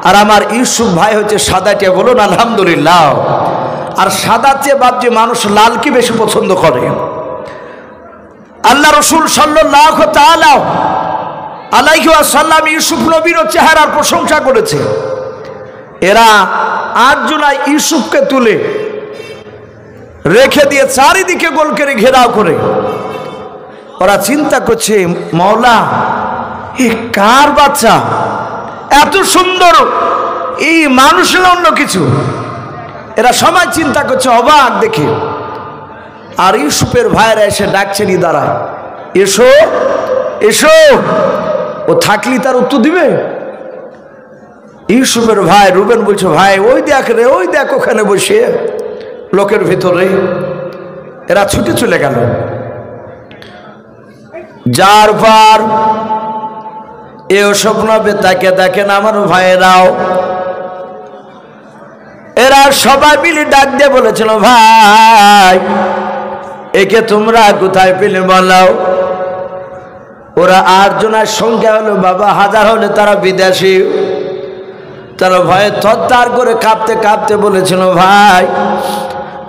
আর আমার ইউসুফ ভাই হচ্ছে সাদাটিয়া। বলুন আলহামদুলিল্লাহ। আর সাদার চেয়ে বাপজি মানুষ লালকে বেশি পছন্দ করে। আল্লাহ রসুল সাল্লাল্লাহু তাআলা আলাইহি ওয়াসাল্লাম ইউসুফ নবীর চেহারার প্রশংসা করেছে। এরা 8 জনাই ইউসুফকে তুলে রেখে দিয়ে চারিদিকে গোল করে ঘেরাও করে ওরা চিন্তা করছে, মাওলা এ কার বাচ্চা, এত সুন্দর, এই মানুষ না অন্য কিছু। এরা সবাই চিন্তা করছে অবাক দেখে। আর ইউসুফের ভাইরা এসে ডাকছেন ইদারায়, এসো এসো। ও থাকলি তার উত্তর দিবে। ইউসুফের ভাই রুবেন বলছে, ভাই ওই দেখ রে, ওই দেখ ওখানে বসে লোকের ভিতরে। এরা ছুটে চলে গেল। যার পর এও স্বপ্ন তাকে দেখেন আমার ভাইয়েরাও। এরা সবাই মিলে ডাক দিয়ে বলেছিল, ভাই একে তোমরা কোথায় পেলে বলাও। ওরা 8 জনের সংখ্যা হলো বাবা, 1000 হলে তারা বিদেশি। তারা ভয়ে থরথর করে কাঁপতে কাঁপতে বলেছিল, ভাই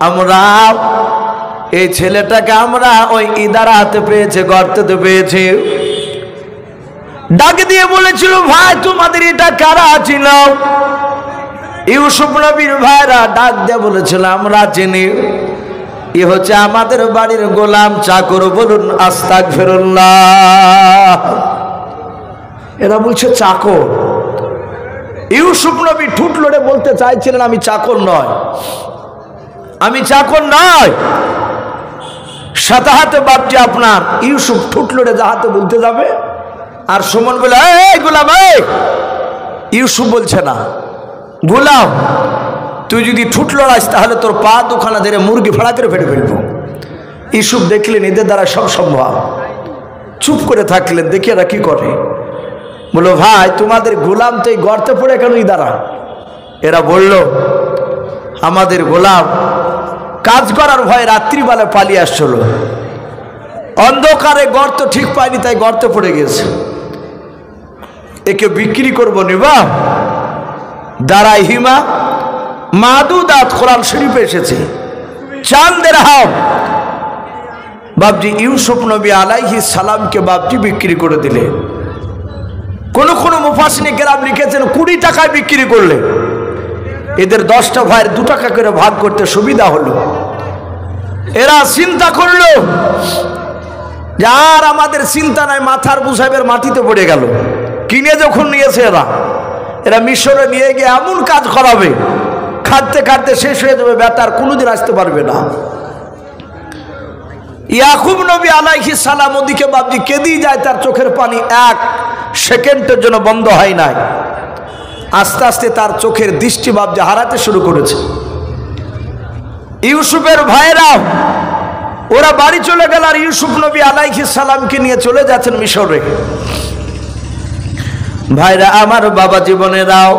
আমরা এই ছেলেটাকে আমরা ওই ইদারা হাতে পেয়েছে, গর্তেতে পেয়েছি। ডাক দিয়ে বলেছিল, ভাই তোমাদের এটা কারা ছিল। ইউসুফ নবীর ভাইরা ডাক দিয়ে বলেছিল, আমরা চিনি, এ হচ্ছে আমাদের বাড়ির গোলাম চাকর। বলুন আস্তাগফিরুল্লাহ। এরা বলছে চাকর। ইউসুফ নবী ঠুট লড়ে বলতে চাইছিলেন, আমি চাকর নয়, আমি চাকর নয়। সাতাহাতে বাপজি আপনার ইউসুফ ঠুট লড়ে যাহাতে বলতে যাবে, আর সুমন বলে, এই গোলাম। ইউসুফ বলছে না, গোলাম তুই যদি ঠুট লড়াইস তাহলে তোর পা দুখানা ধরে মুরগি ফাড়া করে ফেটে ফেলবো। ইউসুফ দেখলেন এদের দ্বারা সব সম্ভব, চুপ করে থাকলেন। দেখে এরা কি করে। বললো, ভাই তোমাদের গোলাম তো এই গর্তে পড়ে কেন ইদারা। এরা বলল, আমাদের গোলাম কাজ করার ভয়ে রাত্রিবেলা পালিয়ে আসছিল, অন্ধকারে গর্ত ঠিক পায়নি, তাই গর্তে পড়ে গেছে। একে বিক্রি করবো নিবা। দাঁড়াই হিমা মাদুদাত কোরআন শরীফে এসেছে, চাঁদের হাম। বাপজি ইউসুফ নবী আলাইহিস সালামকে বাপজি বিক্রি করে দিলে। কোন কোন মুফাসসিরিন কেরাম লিখেছেন 20 টাকায় বিক্রি করলে এদের 10টা ভাইয়ের 2 টাকা করে ভাগ করতে সুবিধা হলো। এরা চিন্তা করলো যে আর আমাদের চিন্তা নাই, মাথার বুঝাইবের মাটিতে পড়ে গেল। কিনে যখন নিয়েছে এরা মিশরে নিয়ে গিয়ে এমন কাজ করাবে, খাটতে খাটতে শেষ হয়ে যাবে, বেটার কোনোদিন আসতে পারবে না। ইয়াকুব নবী আলাইহিস সালাম ওদিকে বাপজি কেঁদেই যায়, তার চোখের পানি 1 সেকেন্ডের জন্য বন্ধ হয় নাই। আস্তে আস্তে তার চোখের দৃষ্টি বাপজি হারাতে শুরু করেছে। ইউসুফের ভাইরা ওরা বাড়ি চলে গেল আর ইউসুফ নবী আলাইহিস সালামকে নিয়ে চলে যাচ্ছেন মিশরে। ভাইরা আমার, বাবা জীবনেরাও,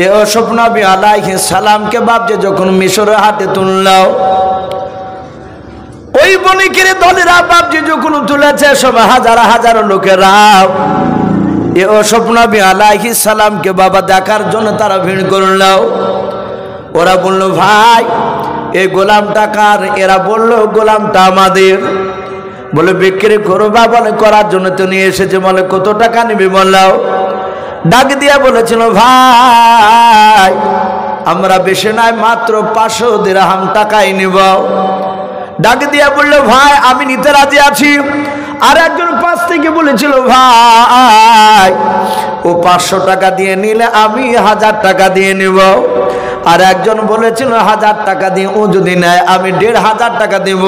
ইউসুফ নবী আলাইহিস সালামকে বাপজি যখন মিশরে হাতে তুললাও, ওই বণিকের দলেরা বাপজি যখন তুলেছে সব হাজার হাজার লোকেরা ইউসুফ নবী আলাইহিস সালামকে বাবা দেখার জন্য তারা ভিড় করল। ওরা বলল, ভাই এই গোলামটা কার? এরা বলল, গোলামটা আমাদের। বলে, বিক্রি করবা? বলে, করার জন্য তো নিয়ে এসেছে। বলে, কত টাকা নিবি? বললাও। ডাক দিয়া বলেছিল, ভাই আমরা বেশি নাই, মাত্র 500 দিরহাম টাকাই নিব। ডাক দিয়া বললো, ভাই আমি নিতে রাজি আছি। আর একজন পাশ থেকে বলেছিল, ভাই ও 500 টাকা দিয়ে নিলে আমি 1000 টাকা দিয়ে নিব। আর একজন বলেছিল 1000 টাকা দিয়ে ও যদি নেয় আমি 1500 টাকা দেব।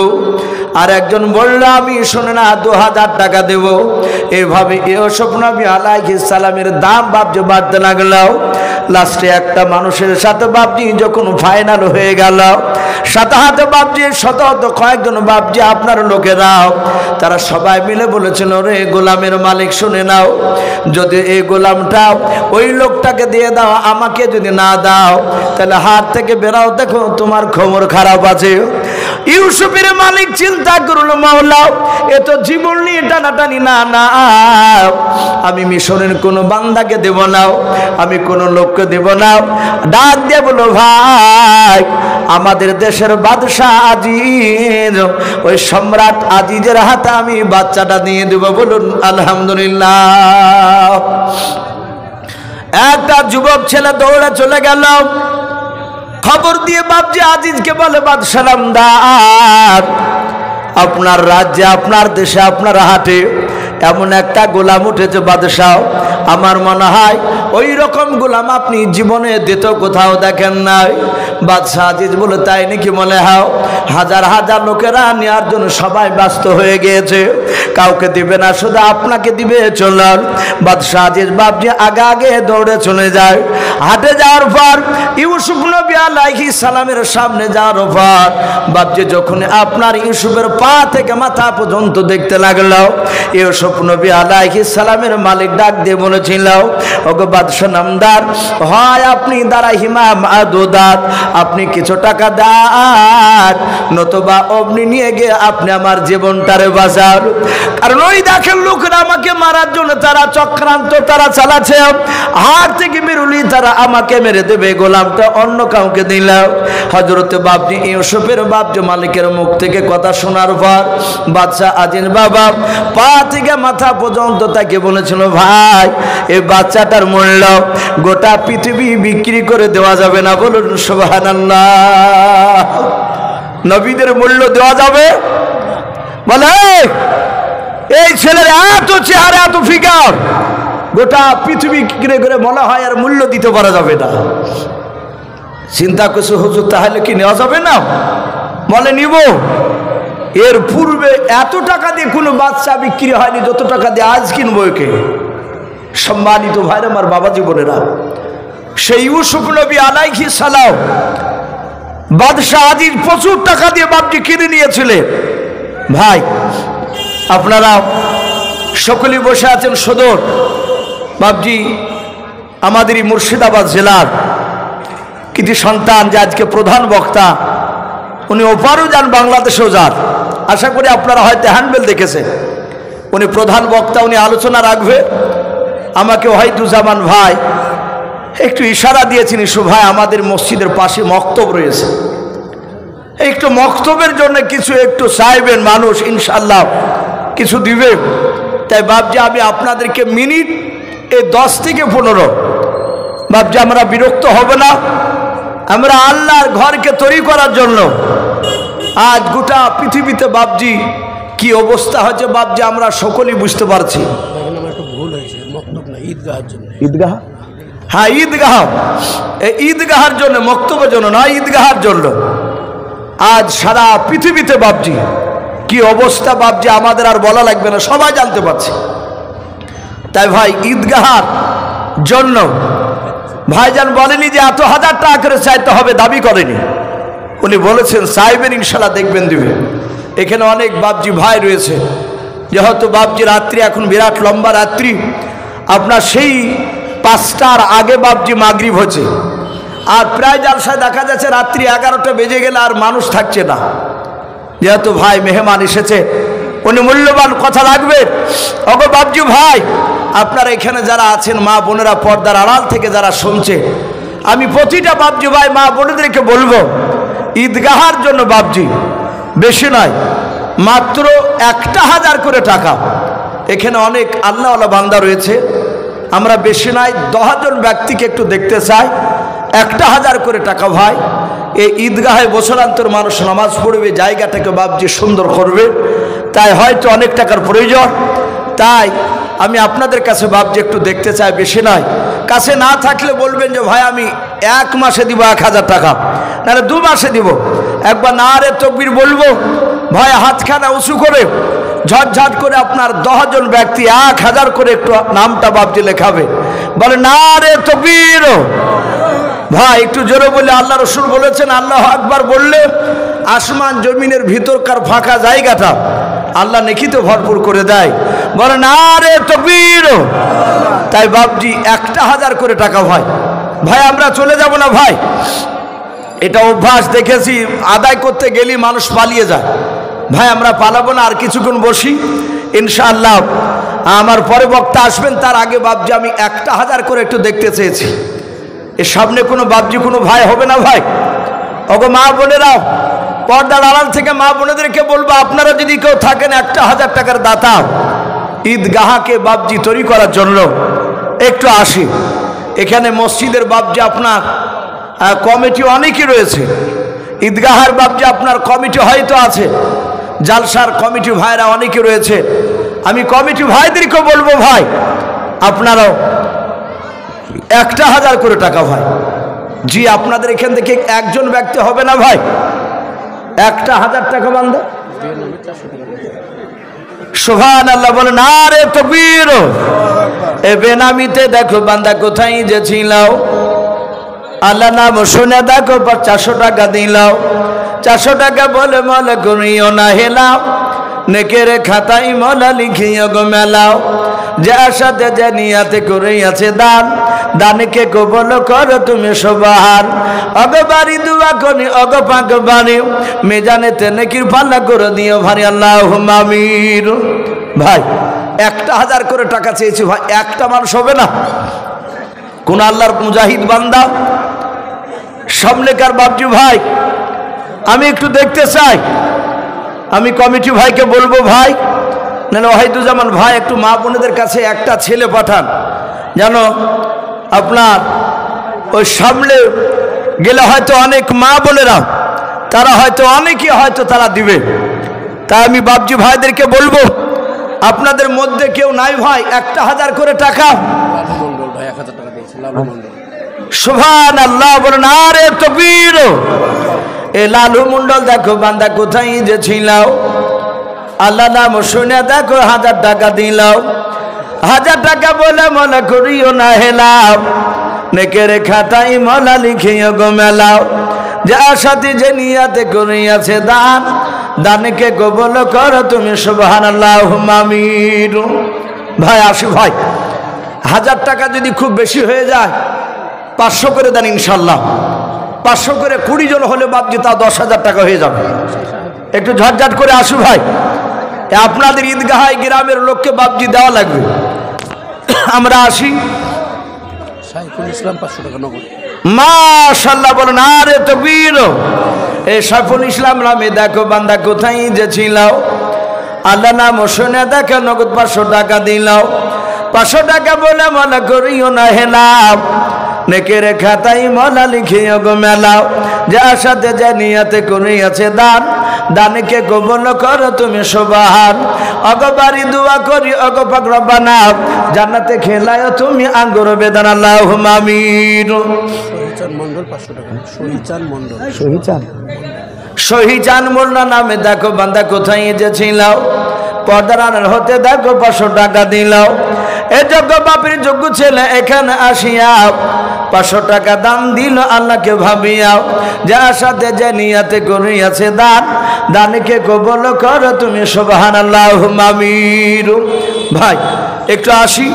আর একজন বলল, আমি শুনে না 2000 টাকা দেব। এইভাবে ইউসুফ নবী আলাইহিস সালামের দাম বাপজি বাড়তে লাগলো। লাস্টে একটা মানুষের সাথে বাপজি যখন ফাইনাল হয়ে গেল, সাথে হাতে বাপজি শত কয়েকজন বাপজি আপনার লোকেরাও তারা সবাই মিলে বলেছিল, রে গোলামের মালিক শুনে নাও, যদি এই গোলামটা ওই লোকটাকে দিয়ে দাও, আমাকে যদি না দাও তাহলে হাত থেকে বেরাও, দেখো তোমার খবর খারাপ আছে। ইউসুফের মালিক চিন্তা করলো, মাওলা এ তো জীবন নিয়ে টানাটানি, না না আমি মিশরের কোনো বান্দাকে দেব না, আমি কোনো লোককে দেব না। ডাক দিয়ে বলো, ভাই আমাদের দেশের বাদশাহ আজিজ, ওই সম্রাট আজিজের হাতে আমি বাচ্চাটা দিয়ে দেব। বলুন আলহামদুলিল্লাহ। একটা যুবক ছেলে দৌড়ে চলে গেল, খবর দিয়ে বাপজি আজিজকে বলে, বাদশাহ নামদার, আপনার রাজ্যে, আপনার দেশে, আপনার হাটে এমন একটা গোলাম উঠেছে বাদশাহ, আমার মনে হয় ওই রকম গোলাম আপনি জীবনে দ্বিতীয় কোথাও দেখেন নাই। বাদশাহ আজিজ বলে, তাই নাকি? মনে হয় হাজার হাজার লোকেরা নেওয়ার জন্য সবাই ব্যস্ত হয়ে গিয়েছে, কাউকে দিবে না, শুধু আপনাকে দিবে, চলুন। বাদশাহ আজিজ বাপজি আগে আগে দৌড়ে চলে যায়। হাটে যাওয়ার পর ইউসুফ নবী আলাইহিস সালামের সামনে যাওয়ার পর বাপজি যখন আপনার ইউসুফের পা থেকে মাথা পর্যন্ত দেখতে লাগলো, ইউসুফ নবী আলাইহিস সালামের মালিক ডাক দিয়ে বলেছিল, ওগো বাদশাহ নামদার, হয় আপনি দারাহিমা মাদুদাত, আপনি কিছু টাকা দেন, নতুবা অমনি নিয়ে গিয়ে আপনি আমার জীবনটারে বাঁচান। কারণ ওই দেখেন লোকরা আমাকে মারার জন্য তারা চক্রান্ত তারা চালাচ্ছে, হাত থেকে বেরুলি তারা আমাকে মেরে দেবে, গোলামটা অন্য কাউকে দিলাম। হযরতে বাপজি ইউসুফের বাপজি মালিকের মুখ থেকে কথা শোনার পর বাদশাহ আজিজ বাবা পা থেকে মাথা পর্যন্ত তাকে বলেছিল, ভাই এই বাচ্চাটার মূল্য গোটা পৃথিবী বিক্রি করে দেওয়া যাবে না। বলুন সুবহানাল্লাহ। নবীদের মূল্য দেওয়া যাবে? বলে এই ছেলের এত চেহারা, এত ফিগার, গোটা পৃথিবী কিনে করে মনে হয় আর মূল্য দিতে পারা যাবে না। চিন্তা করছে, হুজুর তাহলে কি নেওয়া যাবে না? বলে নিব। এর পূর্বে এত টাকা দিয়ে কোনো বাচ্চা বিক্রি হয়নি যত টাকা দিয়ে আজ কিনবো একে। সম্মানিত ভাইরা আমার, বাবা জীবনেরা, সেই ইউসুফ নবী আলাইহিস সালাম বাদশাহ আজিজ প্রচুর টাকা দিয়ে বাপজি কিনে নিয়েছিলেন। ভাই আপনারা সকলেই বসে আছেন সদর বাপজি আমাদের এই মুর্শিদাবাদ জেলার কৃতি সন্তান, যে আজকে প্রধান বক্তা, উনি ওপারও যান, বাংলাদেশেও যান। আশা করি আপনারা হয়তো হ্যান্ডবেল দেখেছেন। উনি প্রধান বক্তা, উনি আলোচনা রাখবে। আমাকে ওয়াহিদুজ্জামান ভাই একটু ইশারা দিয়েছেন, ইসু ভাই আমাদের মসজিদের পাশে মক্তব রয়েছে, একটু মক্তবের জন্য কিছু একটু চাইবেন মানুষ, ইনশাল্লাহ কিছু দিবে। তাই বাপজি আমি আপনাদেরকে মিনিট এই 10 থেকে 15 বাপজি আমরা বিরক্ত হব না। আমরা আল্লাহর ঘরকে তৈরি করার জন্য আজ গোটা পৃথিবীতে বাপজি কি অবস্থা হচ্ছে বাপজি আমরা সকলেই বুঝতে পারছি। ঈদগাহ, হ্যাঁ ঈদগাহ, এই ঈদগাহার জন্য, মক্তবের জন্য না, ঈদগাহার জন্য আজ সারা পৃথিবীতে বাপজি কি অবস্থা বাপজি আমাদের আর বলা লাগবে না, সবাই জানতে পারছে। তাই ভাই ঈদগাহার জন্য ভাইজান বলেনি যে এত 1000 টাকা করে চাইতে হবে, দাবি করেনি। উনি বলেছেন সাহেবের ইনশাল্লাহ দেখবেন দিবে। এখানে অনেক বাপজি ভাই রয়েছে, যেহেতু বাপজি রাত্রি এখন বিরাট লম্বা রাত্রি, আপনার সেই 5টার আগে বাপজি মাগরিব হচ্ছে, আর প্রায় জালসায় দেখা যাচ্ছে রাত্রি 11টা বেজে গেলে আর মানুষ থাকছে না। যেহেতু ভাই মেহমান এসেছে, উনি মূল্যবান কথা রাখবে। ওগো বাপজি ভাই, আপনারা এখানে যারা আছেন মা বোনেরা, পর্দার আড়াল থেকে যারা শুনছে, আমি প্রতিটা বাপজি ভাই মা বোনেদেরকে বলবো, ঈদগাহার জন্য বাপজি বেশি নয়, মাত্র 1000 করে টাকা। এখানে অনেক আল্লাহওয়ালা বান্দা রয়েছে, আমরা বেশি নয় 10 জন ব্যক্তিকে একটু দেখতে চাই। 1000 করে টাকা ভাই, এই ঈদগাহে বছরান্তর মানুষ নামাজ পড়বে, জায়গাটাকে বাপজি সুন্দর করবে, তাই হয়তো অনেক টাকার প্রয়োজন। তাই আমি আপনাদের কাছে বাপজি একটু দেখতে চাই, বেশি নয়। কাছে না থাকলে বলবেন যে ভাই আমি 1 মাসে দিব 1000 টাকা, নাহলে 2 মাসে দিব। একবার নারে তাকবীর বলবো, ভাই হাতখানা উঁচু করে ঝটঝট করে আপনার 10 জন ব্যক্তি 1000 করে একটু নামটা বাপজি লেখাবে, বলে নারে তাকবীর। ভাই একটু জোরে বলে, আল্লাহ রসুল বলেছেন আল্লাহু আকবার বললে আসমান জমিনের ভিতরকার ফাঁকা জায়গাটা আল্লাহ নেকিতে ভরপুর করে দেয়, বলে নারে তাকবীর। তাই বাপজি 1000 করে টাকা ভাই। ভাই আমরা চলে যাব না ভাই, এটা অভ্যাস দেখেছি, আদায় করতে গেলে মানুষ পালিয়ে যায়। ভাই আমরা পালাবো না, আর কিছুক্ষণ বসি ইনশাআল্লাহ। আমার পরে বক্তা আসবেন, তার আগে বাপজি আমি 1000 করে একটু দেখতে চেয়েছি। এর সামনে কোনো বাপজি কোনো ভাই হবে না ভাই? ওগো মা বোনেরাও, পর্দার আড়াল থেকে মা বোনেদেরকে বলবো, আপনারা যদি কেউ থাকেন 1000 টাকার দাতা, ঈদগাহকে বাপজি তৈরি করার জন্য একটু আসি। এখানে মসজিদের বাপজি আপনার কমিটি অনেকই রয়েছে, ঈদগাহার বাপজি আপনার কমিটি হয়তো আছে, জালসার কমিটি ভাইরা অনেকে রয়েছে। আমি কমিটি ভাইদেরকে বলবো, ভাই আপনারাও 1000 করে টাকা ভাই। জি আপনাদের এখান থেকে একজন ব্যক্তি হবে না ভাই? 1000 টাকা বান্দা, সুবহানাল্লাহ বলে নারে তাকবীর। এ বেনামিতে দেখো বান্দা কোথায় যে ছিলাও, আল্লাহ নাম শুনে দেখো 400 টাকা দিলাও। 400 টাকা বলে মলে করিও না হেলাও, নেকের খাতাই মলা লিখিও গো মেলাও। যার সাথে যে নিয়াতে করিয়াছে দান, দানকে কবল করো তুমি সবার। অগ বাড়ি দুয়া করি অগ পাক বাড়ি, মেজানেতে নেকির পাল্লা করে দিও ভারী, আল্লাহুম্মা আমিন। ভাই 1000 করে টাকা চেয়েছি ভাই, একটা মানুষ হবে না? কোন আল্লাহর মুজাহিদ বান্দা সামনেকার বাপজি ভাই আমি একটু দেখতে চাই। আমি কমিটি ভাইকে বলবো, ভাই না ওয়াহিদুজ্জামান ভাই একটু মা বোনেদের কাছে একটা ছেলে পাঠান, যেন আপনার ওই সামনে গেলে হয়তো অনেক মা বোনেরা তারা হয়তো অনেকেই হয়তো তারা দিবে। তাই আমি বাপজি ভাইদেরকে বলবো, আপনাদের মধ্যে কেউ নাই ভাই 1000 করে টাকা? সুবহানাল্লাহ বলেন আরে তাকবীর। এ লালু মন্ডল দেখো বান্দা কোথায় যে ছিলাও, আল্লাহ নাম শুনে দেখো 1000 টাকা দিলাও। 1000 টাকা বলে মনে করিও না হেলাও, নেকের খাতাই মলা লিখিও গো মেলাও। যার সাথে যে নিয়াতে করিয়াছে দান, দানকে কবুল করো তুমি সুবহানাল্লাহুম্মা আমিন। ভাই আসি ভাই, 1000 টাকা যদি খুব বেশি হয়ে যায় 500 করে দেন ইনশাল্লাহ। 500 করে 20 জন হলে বাপজি তা 10,000 টাকা হয়ে যাবে। একটু ঝটঝট করে আসু ভাই, আপনাদের ঈদগাহায় গ্রামের লোককে বাপজি দেওয়া লাগবে। আমরা আসি। সাইফুল ইসলাম 500 টাকা নগদ। মাশাআল্লাহ বলেন আরে তাকবীর। এই সাইফুল ইসলাম নামে দেখো বান্দা কোথায় যে ছিলাও, আল্লাহ নাম শুনে দেখো নগদ 500 টাকা দিলাও। 500 টাকা বলে মনে করিও না হেলাও, নেকের খাতাই মলা লিখিও গো মেলাও। যার সাথে যে নিয়াতে করিয়াছে দান, দানকে কবুল করো তুমি সুবহান। অগ বাড়ি দুয়া করি অগ পাক রব্বানা, জান্নাতে খেলায় তুমি আঙ্গুর বেদান, আল্লাহুম্মা আমিন। শহীচান মন্ডল 500 টাকা। শহীচান মন্ডল, শহীচান মোল্লা নামে দেখো বান্দা কোথায় যে ছিলাও, পর্দার আড়াল হতে দেখো 500 টাকা দিলাও। এ যোগ্য বাপের যোগ্য ছেলে এখানে আসিয়া 500 টাকা দান দিল আল্লাহকে ভাবিয়া, যার সাথে যে নিয়াতে করিয়াছে দান, দানকে কবুল করো তুমি সুবহানাল্লাহুম্মা আমিন। ভাই একটু আসি,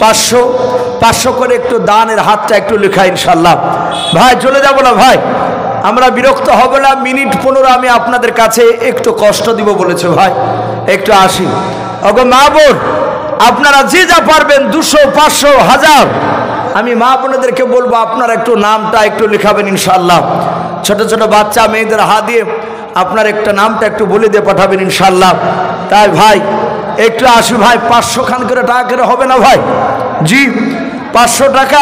500 করে একটু দানের হাতটা একটু লেখা ইনশাল্লাহ। ভাই চলে যাব না ভাই, আমরা বিরক্ত হব না, মিনিট 15 আমি আপনাদের কাছে একটু কষ্ট দিব বলেছে ভাই, একটু আসি। ওগো মা বোন, আপনারা যে যা পারবেন 200, 500, 1000, আমি মা বোনদেরকে বলবো আপনারা একটু নামটা একটু লেখাবেন ইনশাল্লাহ। ছোট ছোট বাচ্চা মেয়েদের হাত দিয়ে আপনার একটা নামটা একটু বলে দিয়ে পাঠাবেন ইনশাল্লাহ। তাই ভাই একটু আসি ভাই, 500 খান করে টাকা করে হবে না ভাই? জি 500 টাকা,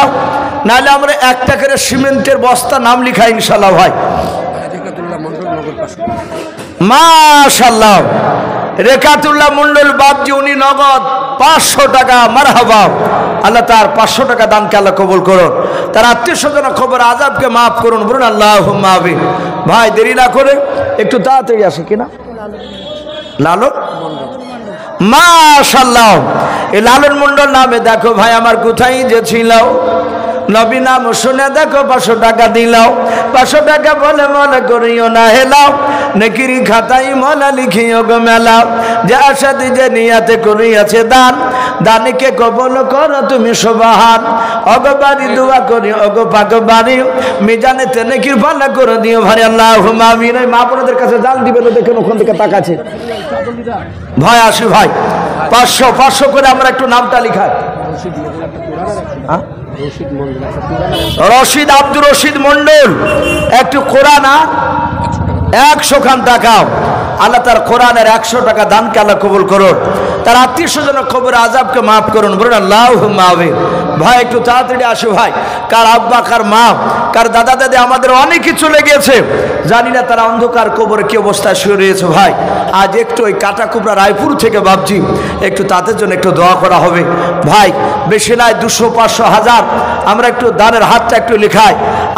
নাহলে আমরা 1 টাকার সিমেন্টের বস্তা নাম লিখাই ইনশাল্লাহ ভাই। মাশাআল্লাহ, রেখাতুল্লাহ মন্ডল বাপজি উনি নগদ 500 টাকা, মারহাবা। আল্লাহ তার 500 টাকা দানকে আল্লাহ কবুল করুন, তার আত্মীয় স্বজন খবর আযাবকে মাফ করুন, বলুন আল্লাহুম্মা আমিন। ভাই দেরি না করে একটু তাড়াতাড়ি আসে কিনা লালন, মাশাআল্লাহ। এই লালন মন্ডল নামে দেখো ভাই আমার কোথায় যে ছিল, নবী নাম শুনে দেখো 500 টাকা দিলাও, 500 টাকা বলে মনে করিও না হেলাও, নেকির খাতায় মলা লিখিও গো মেলাও, যার সাথে যে নিয়াতে করিয়াছে দান, দানকে কবুল করো তুমি সুবহান। ওগো বাড়ি দোয়া করি, ওগো পাক বাড়ি মিজানেতে নেকির পাল্লা করে দিও ভাই, আল্লাহুম্মা আমিন। এই মা বোনদের কাছে জাল দিবেন, দেখেন ওখান থেকে তাকাচ্ছে ভাই। আসি ভাই, 500 করে আমরা একটু নামটা লিখাই। রশিদ, আব্দুর রশিদ মন্ডল, একটু কোরআন 100 খান টাকা, আল্লাহ তার কোরআনের 100 টাকা দানকে আল্লাহ কবুল করুন, তার আত্মীয় স্বজন খবর আযাবকে মাফ করুন, বলুন আল্লাহুম্মা আমিন। ভাই একটু তাড়াতাড়ি আসো ভাই, কার আব্বা কার মা কার দাদা দাদি আমাদের অনেকে চলে গিয়েছে, জানি না তারা অন্ধকার কবরে কি অবস্থায় শুয়ে রয়েছে ভাই। আজ একটু ওই কাটাকুবরা রায়পুর থেকে ভাবছি একটু তাদের জন্য একটু দোয়া করা হবে ভাই। বেশি নয় 200, 500, 1000 আমরা একটু দানের হাতটা একটু লেখাই,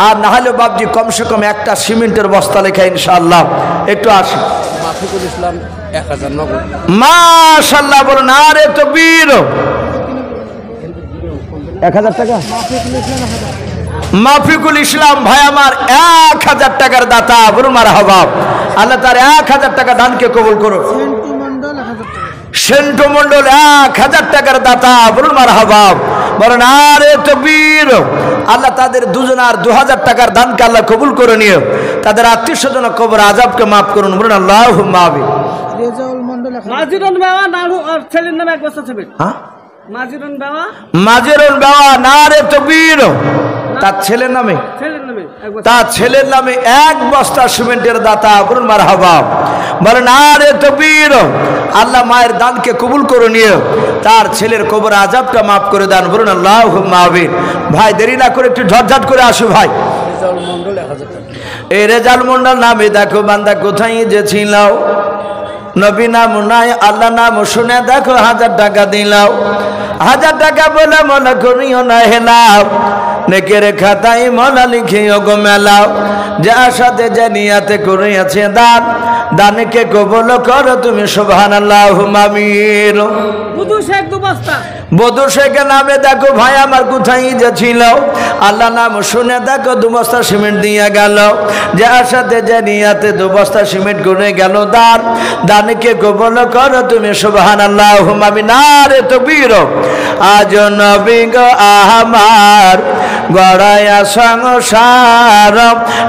আর না হলে বাবজি কমসে কম একটা সিমেন্টের বস্তা লেখা ইনশাআল্লাহ। একটু আসি। মাফিকুল ইসলাম 1000 নগদ, মাশাআল্লাহ বলুন আরে তাকবীর। 1000 টাকা মাফিকুল ইসলাম ভাই আমার 1000 টাকার দাতা, বলুন মারহাবা। আল্লাহ তার 1000 টাকা দানকে কবুল করুন। সেন্টু মন্ডল 1000 টাকার দাতা, বলুন মারহাবা। বলেন আরে তাকবীর। আল্লাহ তাদের দুজনার 2000 টাকার দানকে আল্লাহ কবুল করে নিয়ে তাদের আত্মীয় স্বজন কবর আযাবকে মাফ করুন, বলুন আল্লাহুম্মা আমিন। রেজাউল মন্ডল মাজিরুন বাবা নারু আর ছেলের নামে 1 বস্তা ছেবে। হ্যাঁ মাজিরুন বাবা, মাজিরুন বাবা নারে তাকবীর। তার ছেলের নামে, তার ছেলের নামে 1 বস্তা সিমেন্টের দাতা, বলুন মারহাবা। বলেন আরে তাকবীর। আল্লাহ মায়ের দানকে কবুল করে নিয়ে তার ছেলের কবর আযাবটা মাফ করে দেন, বলুন আল্লাহুম্মা আমিন। ভাই দেরি না করে একটু ঝটঝট করে আসো ভাই। রেজাউল মন্ডল 1000 টাকা। এই রেজাউল মন্ডল নামে দেখো বান্দা কোথায় যে ছিল, নবী নাম নাই আল্লাহ নাম শুনে দেখো 1000 টাকা দিলাও, 1000 টাকা বলে মনে করিও না হেলাও, নেকের খাতায় মলা লিখিও গো মেলাও, যার সাথে যে নিয়াতে করিয়াছে দান, দানকে কবুল করো তুমি সুবহানাল্লাহুম্মা আমিন। বুদু শেখ 2 বস্তা, বদু শেখের নামে দেখো ভাই আমার কোথায় যে ছিল, আল্লাহ নাম শুনে দেখো 2 বস্তা সিমেন্ট দিয়ে গেল, যার সাথে যে নিয়াতে 2 বস্তা সিমেন্ট করে গেল দান, দানকে কবুল করো তুমি সুবহানাল্লাহুম্মা আমিন। নারে তাকবীর। আজ নবী গো আমার গড়ায়া সংসার,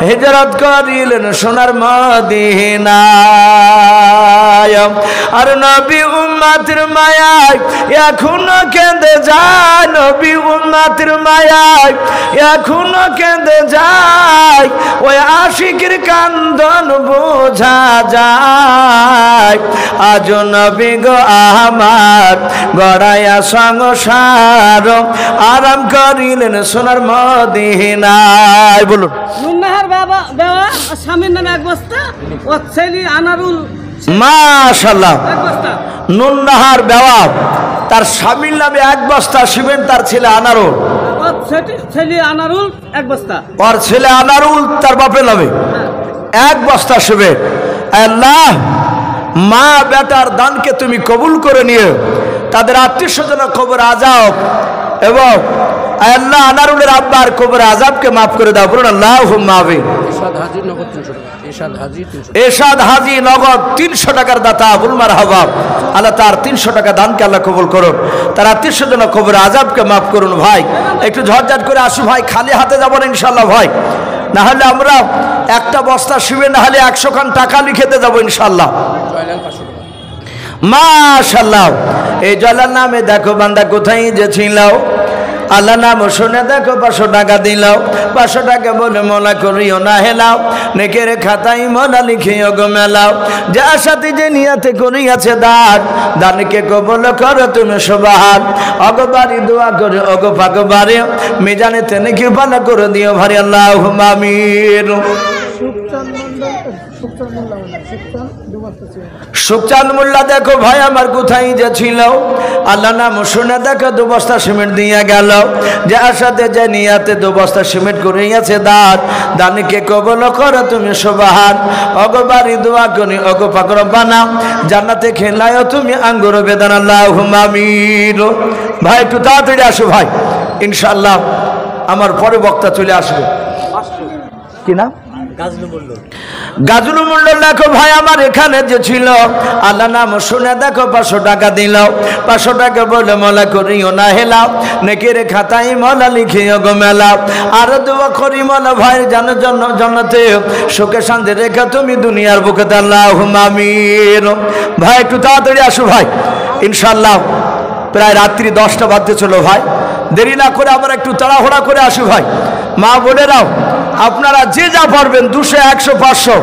হিজরত করিলেন সোনার মদিনায়, আর নবী উম্মতের মায়ায় এখনো কেঁদে যায়, নবী উম্মতের মায়ায় এখনো কেঁদে যায়, ওই আশিকের কান্দন বোঝা যায়। আজ নবী গো আমার গড়ায়া সংসার, আরাম করিলেন সোনার মদিনায়, বলুন। নুননাহার বাবা বাবা স্বামীর নামে 1 বস্তা, ও ছেলে আনারুল, মাশাআল্লাহ। 1 বস্তা নুননাহার বাবা তার স্বামীর নামে 1 বস্তা সিমেন্ট, তার ছেলে আনারুল, ওর ছেলে আনারুল 1 বস্তা, ওর ছেলে আনারুল তার বাপের নামে 1 বস্তা সিমেন্ট। আল্লাহ মা বেটার দানকে তুমি কবুল করে নিয়ে তাদের আত্মীয় স্বজনের কবর আযাব এবং আল্লাহ আনারুলের আব্বার কবর আযাবকে মাফ করে দাও, বলুন আল্লাহুম্মা আমিন। এরশাদ হাজী নগদ 300 টাকার দাতা, বলুন মারহাবা। আল্লাহ তার 300 টাকা দানকে আল্লাহ কবুল করুন, তার আত্মীয় স্বজনের কবর আযাবকে মাফ করুন। ভাই একটু ঝটঝট করে আসু ভাই, খালি হাতে যাবো না ইনশাআল্লাহ ভাই, না হলে আমরা একটা বস্তা শিবে না হলে 100 খান টাকা লিখেতে যাবো ইনশাআল্লাহ। মাশাআল্লাহ। এই জলার নামে দেখো বান্দা কোথায় যে ছিল, আল্লাহ নাম শুনে দেখো 500 টাকা দিলাও, 500 টাকা বলে মোলা করিও না হেলাও, নেকের খাতাই মোলা লিখিও গো মেলাও, যার সাথে যে নিয়াতে করিয়াছে দান, দানকে কবুল করো তুমি সুবহান। অগবারি দোয়া করে অগ পাকবারে মিজানে তেনে কি ভালো করে দিও ভারি, আল্লাহুম্মা আমিন। সুখচাঁদ মোল্লা দেখো ভাই আমার কোথায় যে ছিল, আল্লাহ নাম শুনে দেখো 2 বস্তা সিমেন্ট দিয়ে গেল, যার সাথে যে নিয়াতে 2 বস্তা সিমেন্ট করিয়াছে দান, দানকে কবুল করো তুমি সুবহান। অগবারি দোয়া করি অগ পাক রব্বানা, জান্নাতে খেলায়ও তুমি আঙ্গুর বেদান, আল্লাহুম্মা আমিন। ভাই একটু তাড়াতাড়ি আসো ভাই ইনশাআল্লাহ, আমার পরে বক্তা চলে আসবে। কি না গাজুল মন্ডল দেখো ভাই আমার এখানে যে ছিল, আল্লাহ নাম শুনে দেখো 500 টাকা দিল, 500 টাকা বলে মোলা করিও না হেলাও, নেকের খাতাই মোলা লিখিও গো মেলাও, আর দোয়া করি মোলা ভাই জানো জন্নতে সুখে শান্তি রেখে তুমি দুনিয়ার বুকে, আল্লাহুম্মা আমিন। ভাই একটু তাড়াতাড়ি আসো ভাই ইনশাআল্লাহ, প্রায় রাত্রি 10টা বাজতে চলো ভাই, দেরি না করে আমরা একটু তাড়াহুড়া করে আসি ভাই। মা বোনেরাও আপনারা যে যা পারবেন 200 100 500,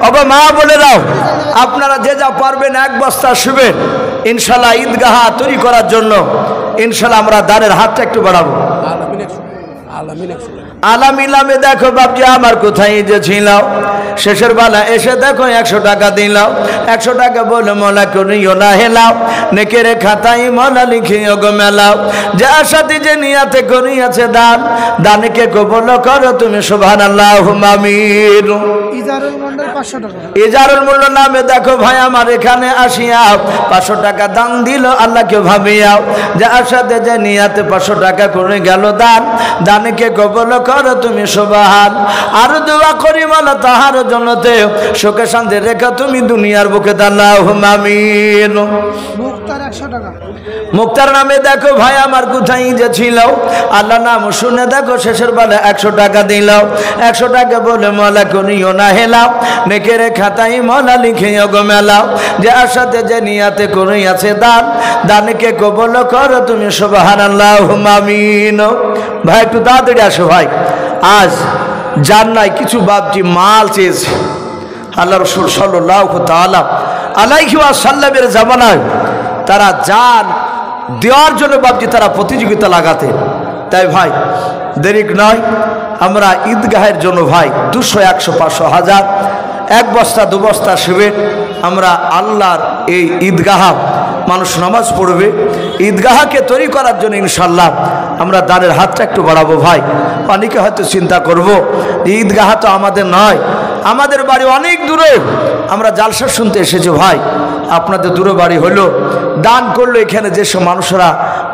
অবা মা বোনেরাও আপনারা যে যা পারবেন 1 বস্তা শুবেন ইনশাআল্লাহ ঈদগাহ তৈরি করার জন্য ইনশাআল্লাহ আমরা দানের হাতটা একটু বাড়াবো। আলামিলামে দেখো বাপজি আমার কোথায় যে ছিল, শেষের বেলা এসে দেখো 100 টাকা দিলাও, 100 টাকা বলে মোলা করিও না হেলাও, নেকের খাতাই মোলা লিখিও গো মেলাও, যার সাথে যে নিয়াতে করিয়াছে দান, দানকে কবুল করো তুমি সুবহান, আল্লাহুম্মা আমিন। ইজারুল মন্ডল নামে দেখো ভাই আমার এখানে আসিয়া 500 টাকা দান দিল আল্লাহকে ভাবিয়া, যার সাথে যে নিয়াতে 500 টাকা করে গেল দান, দানকে কবুল করো তুমি সুবহান। আর দোয়া করি মালা তাহার জন্নতে সুখে শান্তি রেখা তুমি দুনিয়ার বুকে, আল্লাহুম্মা আমিন। মুক্তার নামে দেখো ভাই আমার কোথায় যে ছিল, আল্লাহ নাম শুনে দেখো শেষের বেলা 100 টাকা দিল, 100 টাকা বলে মোলা করিও না হেলাও, নেকের খাতাই মোলা লিখিও গো মেলাও, যার সাথে যে নিয়াতে করিয়াছে দান, দানকে কবুল করো তুমি সুবহান, আল্লাহুম্মা আমিন। ভাই একটু তাড়াতাড়ি আসো ভাই, আজ জান্নায় কিছু বাপজি মাল চেয়েছে, আল্লাহ রাসূল সাল্লাল্লাহু তাআলা আলাইহি ওয়াসাল্লামের জামানায় তারা জান দেওয়ার জন্য বাপজি তারা প্রতিযোগিতা লাগাতে। তাই ভাই দেরি নয়, আমরা ঈদগাহের জন্য ভাই 200 100 500 1000 1 বস্তা 2 বস্তা শিবের আমরা আল্লাহর এই ঈদগাহ মানুষ নামাজ পড়বে, ঈদগাহকে তৈরি করার জন্য ইনশাআল্লাহ আমরা দানের হাতটা একটু বাড়াবো ভাই। অনেকে হয়তো চিন্তা করব যে ঈদগাহ তো আমাদের নয়, আমাদের বাড়ি অনেক দূরে, আমরা জালসা শুনতে এসেছি ভাই, আপনাদের দূরে বাড়ি হলো, দান করলো এখানে যেসব মানুষরা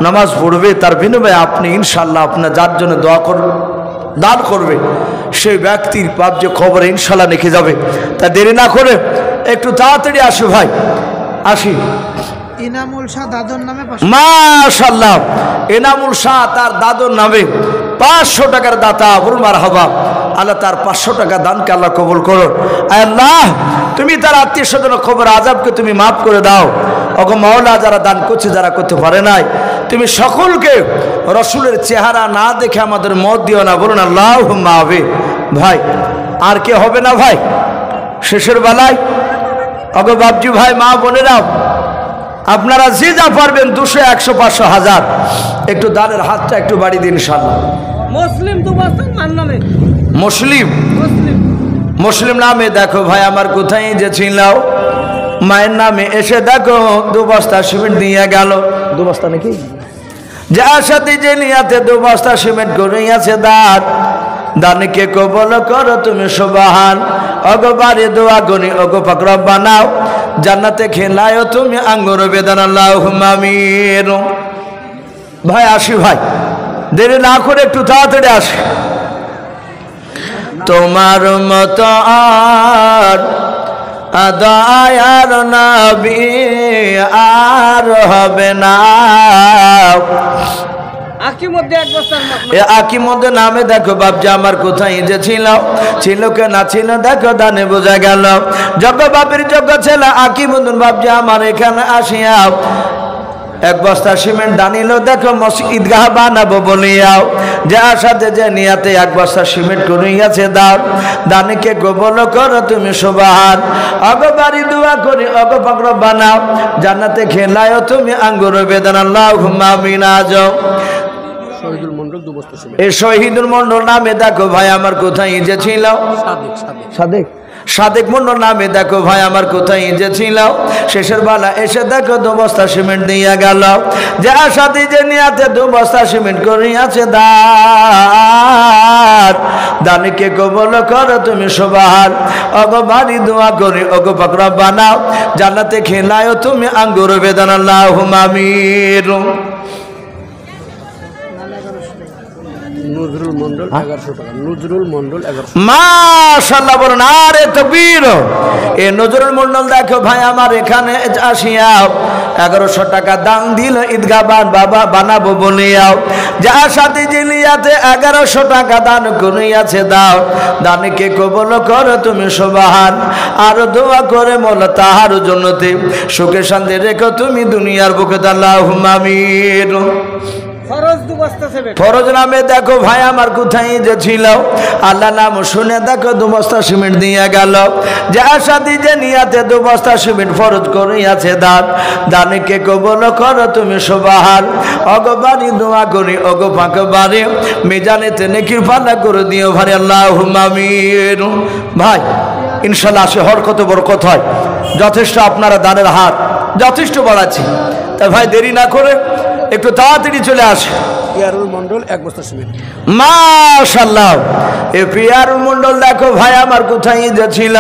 নামাজ পড়বে তার বিনিময়ে আপনি ইনশাআল্লাহ আপনার যার জন্য দোয়া করবেন দান করবে, সেই ব্যক্তির পাপ যে খবর ইনশাআল্লাহ লিখে যাবে। তা দেরি না করে একটু তাড়াতাড়ি আসি ভাই, আসি। ইনামুল শাহ দাদুর নামে মাশাআল্লাহ, ইনামুল শাহ তার দাদুর নামে 500 টাকার দাতা, বলুন মারহাবা। আল্লাহ তার 500 টাকা দানকে আল্লাহ কবুল করো। আল্লাহ তুমি তার আত্মীয় স্বজনের খবর আযাবকে তুমি মাফ করে দাও। ওগো মাওলা যারা দান করছে যারা করতে পারে নাই, তুমি সকলকে রসুলের চেহারা না দেখে আমাদের মত দিও না, বলুন আল্লাহুম্মা আমিন। ভাই আর কে হবে না ভাই শেষের বেলায়? ওগো বাপজি ভাই মা বোনেরা আপনারা যে যা পারবেন 200 100 500 1000 একটু দানের হাতটা একটু বাড়ি দিন ইনশাআল্লাহ। মুসলিম তো বলছেন মান নামে মুসলিম মুসলিম নামে দেখো ভাই আমার কোথায় যে ছিল, মায়ের নামে এসে দেখো 2 বস্তা সিমেন্ট দিয়ে গেল, 2 বস্তা নাকি, যার সাথে যে নিয়াতে 2 বস্তা সিমেন্ট করিয়াছে দান, দানকে কবুল করো তুমি সুবহান। ওগো বাড়ি দোয়া গনি ওগো পাক রব্বানা, জান্নাতে খেলায় তুমি আঙ্গুর বেদানা আল্লাহুম্মা আমিন। ভাই আসি ভাই, দেরি না করে একটু তাড়াতাড়ি আসি। তোমার মতো আর দয়ার নবী আর হবে না। আকিমধ্যে নামে দেখো বাপজি আমার কোথায় যে ছিল কে না ছিল দেখো দানে বোঝা গেল। যজ্ঞ বাপের যজ্ঞ ছেলে আকিমুদ্দিন বাপজি আমার এখানে আসিয়া এক বস্তা সিমেন্ট দানিল দেখো ঈদগাহ বানাবো বলিয়াও, যে আশাতে যে নিয়াতে এক বস্তা সিমেন্ট করিয়াছে দাও, দানিকে কবুল করো তুমি সুবহান। অগো বাড়ি দোয়া করি অগো পাকড় বানাও, জান্নাতে খেলায় তুমি আঙ্গুর বেদানা আল্লাহুম্মা আমিন। আজও এই শহীদুল মন্ডল নামে দেখো ভাই আমার কোথায় যে ছিল, সাদেক মন্ডল নামে দেখো ভাই আমার কোথায় যে ছিল, শেষের বেলা এসে দেখো 2 বস্তা সিমেন্ট দিয়া গেল, যে আশাতে যে নিয়াতে 2 বস্তা সিমেন্ট করিয়াছে দানিকে কবুল করো তুমি সুবহান। অগো বাড়ি দোয়া করি অগো পাকড়া বানাও, জান্নাতে খেলায় তুমি আঙ্গুর বেদানা আল্লাহুম্মা আমিন। নজরুল মন্ডল 1100 টাকা। নজরুল মন্ডল 1100 মাশাআল্লাহ বলেন আরে তাকবীর। এই নজরুল মন্ডল দেখো ভাই আমার এখানে আসিয়া 1100 টাকা দান দিল ঈদগাহ বাবা বানাবো বলিয়াও, যার সাথে জিলিয়াতে 1100 টাকা দান করিয়াছে দাও, দানকে কবুল করো তুমি সুবহান। আর দোয়া করে মোলা তাহার জন্নতে সুখে শান্তি রেখো তুমি দুনিয়ার বুকে আল্লাহুম্মা আমিন। ফরজ নামে দেখো ভাই আমার কোথায় যে ছিল, আল্লাহ নাম শুনে দেখো 2 বস্তা সিমেন্ট দিয়ে গেল, যার সাথে যে নিয়াতে 2 বস্তা সিমেন্ট ফরজ করিয়াছে দানকে কবুল করো তুমি সুবহান। অগো বাড়ি দোয়া করি অগো পাক বাড়ি মিজানেতে নেকির পাল্লা করে দিও ভাই আল্লাহুম্মা আমিন। ভাই ইনশাআল্লাহ আসে হর কত বরকত হয়, যথেষ্ট আপনারা দানের হাত যথেষ্ট বাড়াচ্ছি, তাই ভাই দেরি না করে একটু তাড়াতাড়ি চলে আসে। পিয়ারুল মন্ডল 1 বস্তা সিমেন্ট মাশাআল্লাহ। এই পিয়ারুল মন্ডল দেখো ভাই আমার কোথায় যে ছিল,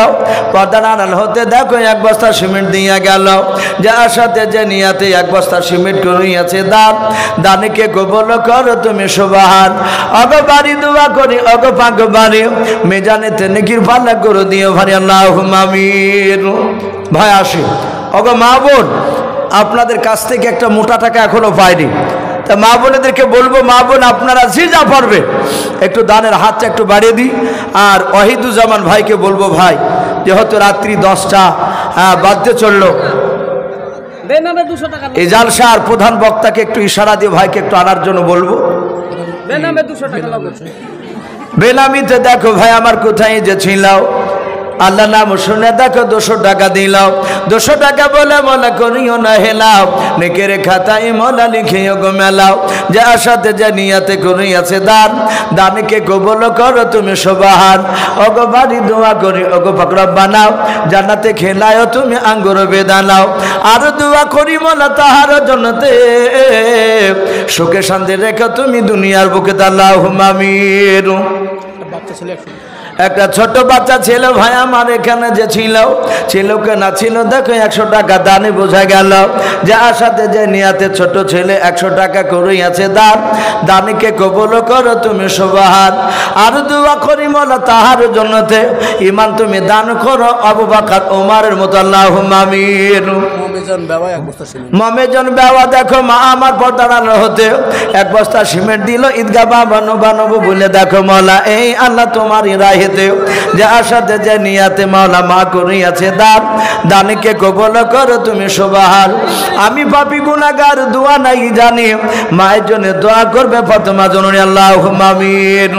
পর্দার আড়াল হতে দেখো 1 বস্তা সিমেন্ট দিয়া গেল, যার সাথে যে নিয়াতে 1 বস্তা সিমেন্ট করিয়াছে দানকে কবুল করো তুমি সুবহান। অগো বাড়ি দোয়া করি অগো পাক বাড়ি মিজানেতে নেকির পাল্লা করে দিও ভাই আল্লাহুম্মা আমিন। ভাই আসি অগো মা বোন, আপনাদের কাছ থেকে একটা মোটা টাকা এখনো পাইনি, তা মা বোনেদেরকে বলবো মা বোন আপনারা যে যা পারবে একটু দানের হাতটা একটু বাড়িয়ে দিই। আর ওয়াহিদুজ্জামান ভাইকে বলবো ভাই যেহেতু রাত্রি 10টা বাজতে চললো, এই জালসার প্রধান বক্তাকে একটু ইশারা দিয়ে ভাইকে একটু আনার জন্য বলবো। বেনামিতে দেখো ভাই আমার কোথায় যে ছিল, আল্লাহ নাম শুনে দেখো 200 টাকা দিলাও, 200 টাকা বলে মোলা করিও না হেলাও, নেকের খাতায় মোলা লিখিও গো মেলাও, যে আশাতে যে নিয়াতে করিয়াছে দানকে কবুল করো তুমি সুবহান। অগো বাড়ি দোয়া করি অগো পাকড়া বানাও, জান্নাতে খেলায় তুমি আঙ্গুর বেদানাও, আর দোয়া করি মোলা তাহার জন্নতে সুখে শান্তি রেখো তুমি দুনিয়ার বুকে আল্লাহুম্মা আমিন। বাচ্চা ছেলে একটা ছোট বাচ্চা ছিল ভাই আমার এখানে যে ছিল কে না ছিল দেখো 100 টাকা দানে বোঝা গেল, যে আশাতে যে নিয়াতে ছোট ছেলে 100 টাকা করিয়াছে দানকে কবুল করো তুমি সুবহান। আর দোয়া করি মোলা তাহার জন্নতে ঈমান তুমি দান করো আবু বকর ওমরের মতো আল্লাহুম্মা আমিন। মমেজন বাবা দেখো মা আমার পর্দার হতে 1 বস্তা সিমেন্ট দিল ঈদগাহ বানাবো বলে দেখো মোলা এই আল্লাহ তোমার রাহে যে আশাতে যে নিয়াতে মাওলা মা করিয়াছে দানকে কবুল করো তুমি সুবহান। আমি পাপী গুনাহগার দোয়া নাই জানি, মায়ের জন্য দোয়া করবে ফাতেমা জননী আল্লাহুম্মা আমিন।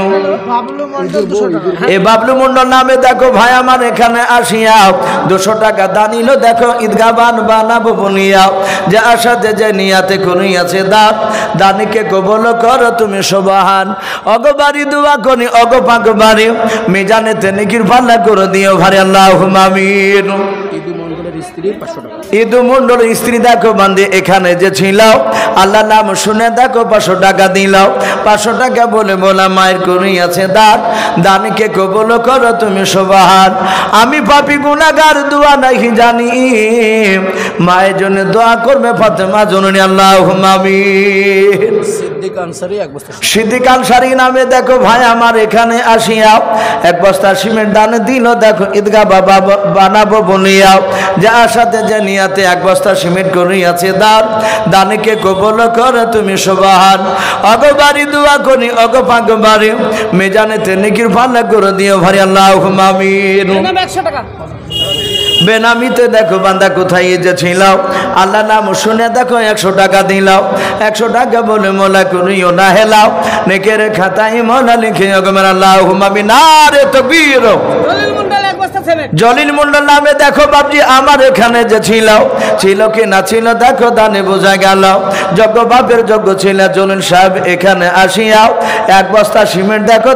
এই বাবলু মন্ডল নামে দেখো ভাই আমার এখানে আসিয়া 200 টাকা দানিল দেখো ঈদগাহ বানাবো বলিয়া, যে আশাতে যে নিয়াতে করিয়াছে দানকে কবুল করো তুমি সুবহান। অগো বাড়ি দোয়া করি অগো পাক বাড়ি মিজানেতে নেকির পাল্লা করে দিও ভাই আল্লাহুম্মা আমিন। স্ত্রীর 500 টাকা। ইদু মন্ডল স্ত্রী দেখো বান্ধে এখানে যে ছিল আল্লাহ নাম শুনে দেখো 500 টাকা দিলাও। 500 টাকা বলে বলা মায়ের করিয়াছে দান, দানকে কবুল করো তুমি সুবহান। আমি পাপী গুনাহগার দোয়া নাহি জানি, মায়ের জন্য দোয়া করবে ফাতেমা জননী আল্লাহুম্মা আমিন। সিদ্দিক আনসারী 1 বস্তা। সিদ্দিক আনসারী নামে দেখো ভাই আমার এখানে আসিয়া 1 বস্তা সিমেন্ট দান দিল। দেখো ঈদগাহ বাবা বানাবো বলিয়াও যার সাথে যে নিয়াতে 1 বস্তা সিমেন্ট করিয়াছে দান, দানকে কবুল করে তুমি সুবহান। অগবারি দোয়া করি অগপাগবারি মেজানেতে নেকির ভালো করে দিও ভাই আল্লাহুম্মা আমিন। 100 টাকা। বেনামিতে দেখো বান্দা কোথায় যে ছিল আল্লাহ নাম শুনে দেখো 100 টাকা দিলাও। 100 টাকা বলে মোলা করিও না হেলাও, নেকের খাতায় মোলা লিখে ওগমের আল্লাহুম্মা আমিন। নারে তাকবীর। জলিল মন্ডল 1 বস্তা সিমেন্ট। জলিল মন্ডল নামে দেখো বাপজি আমার এখানে যে ছিল কি না ছিল দেখো দানে বোঝা গেল। যোগ্য বাপের যোগ্য ছিল জলিল সাহেব এখানে আসিয়া 1 বস্তা সিমেন্ট দেখো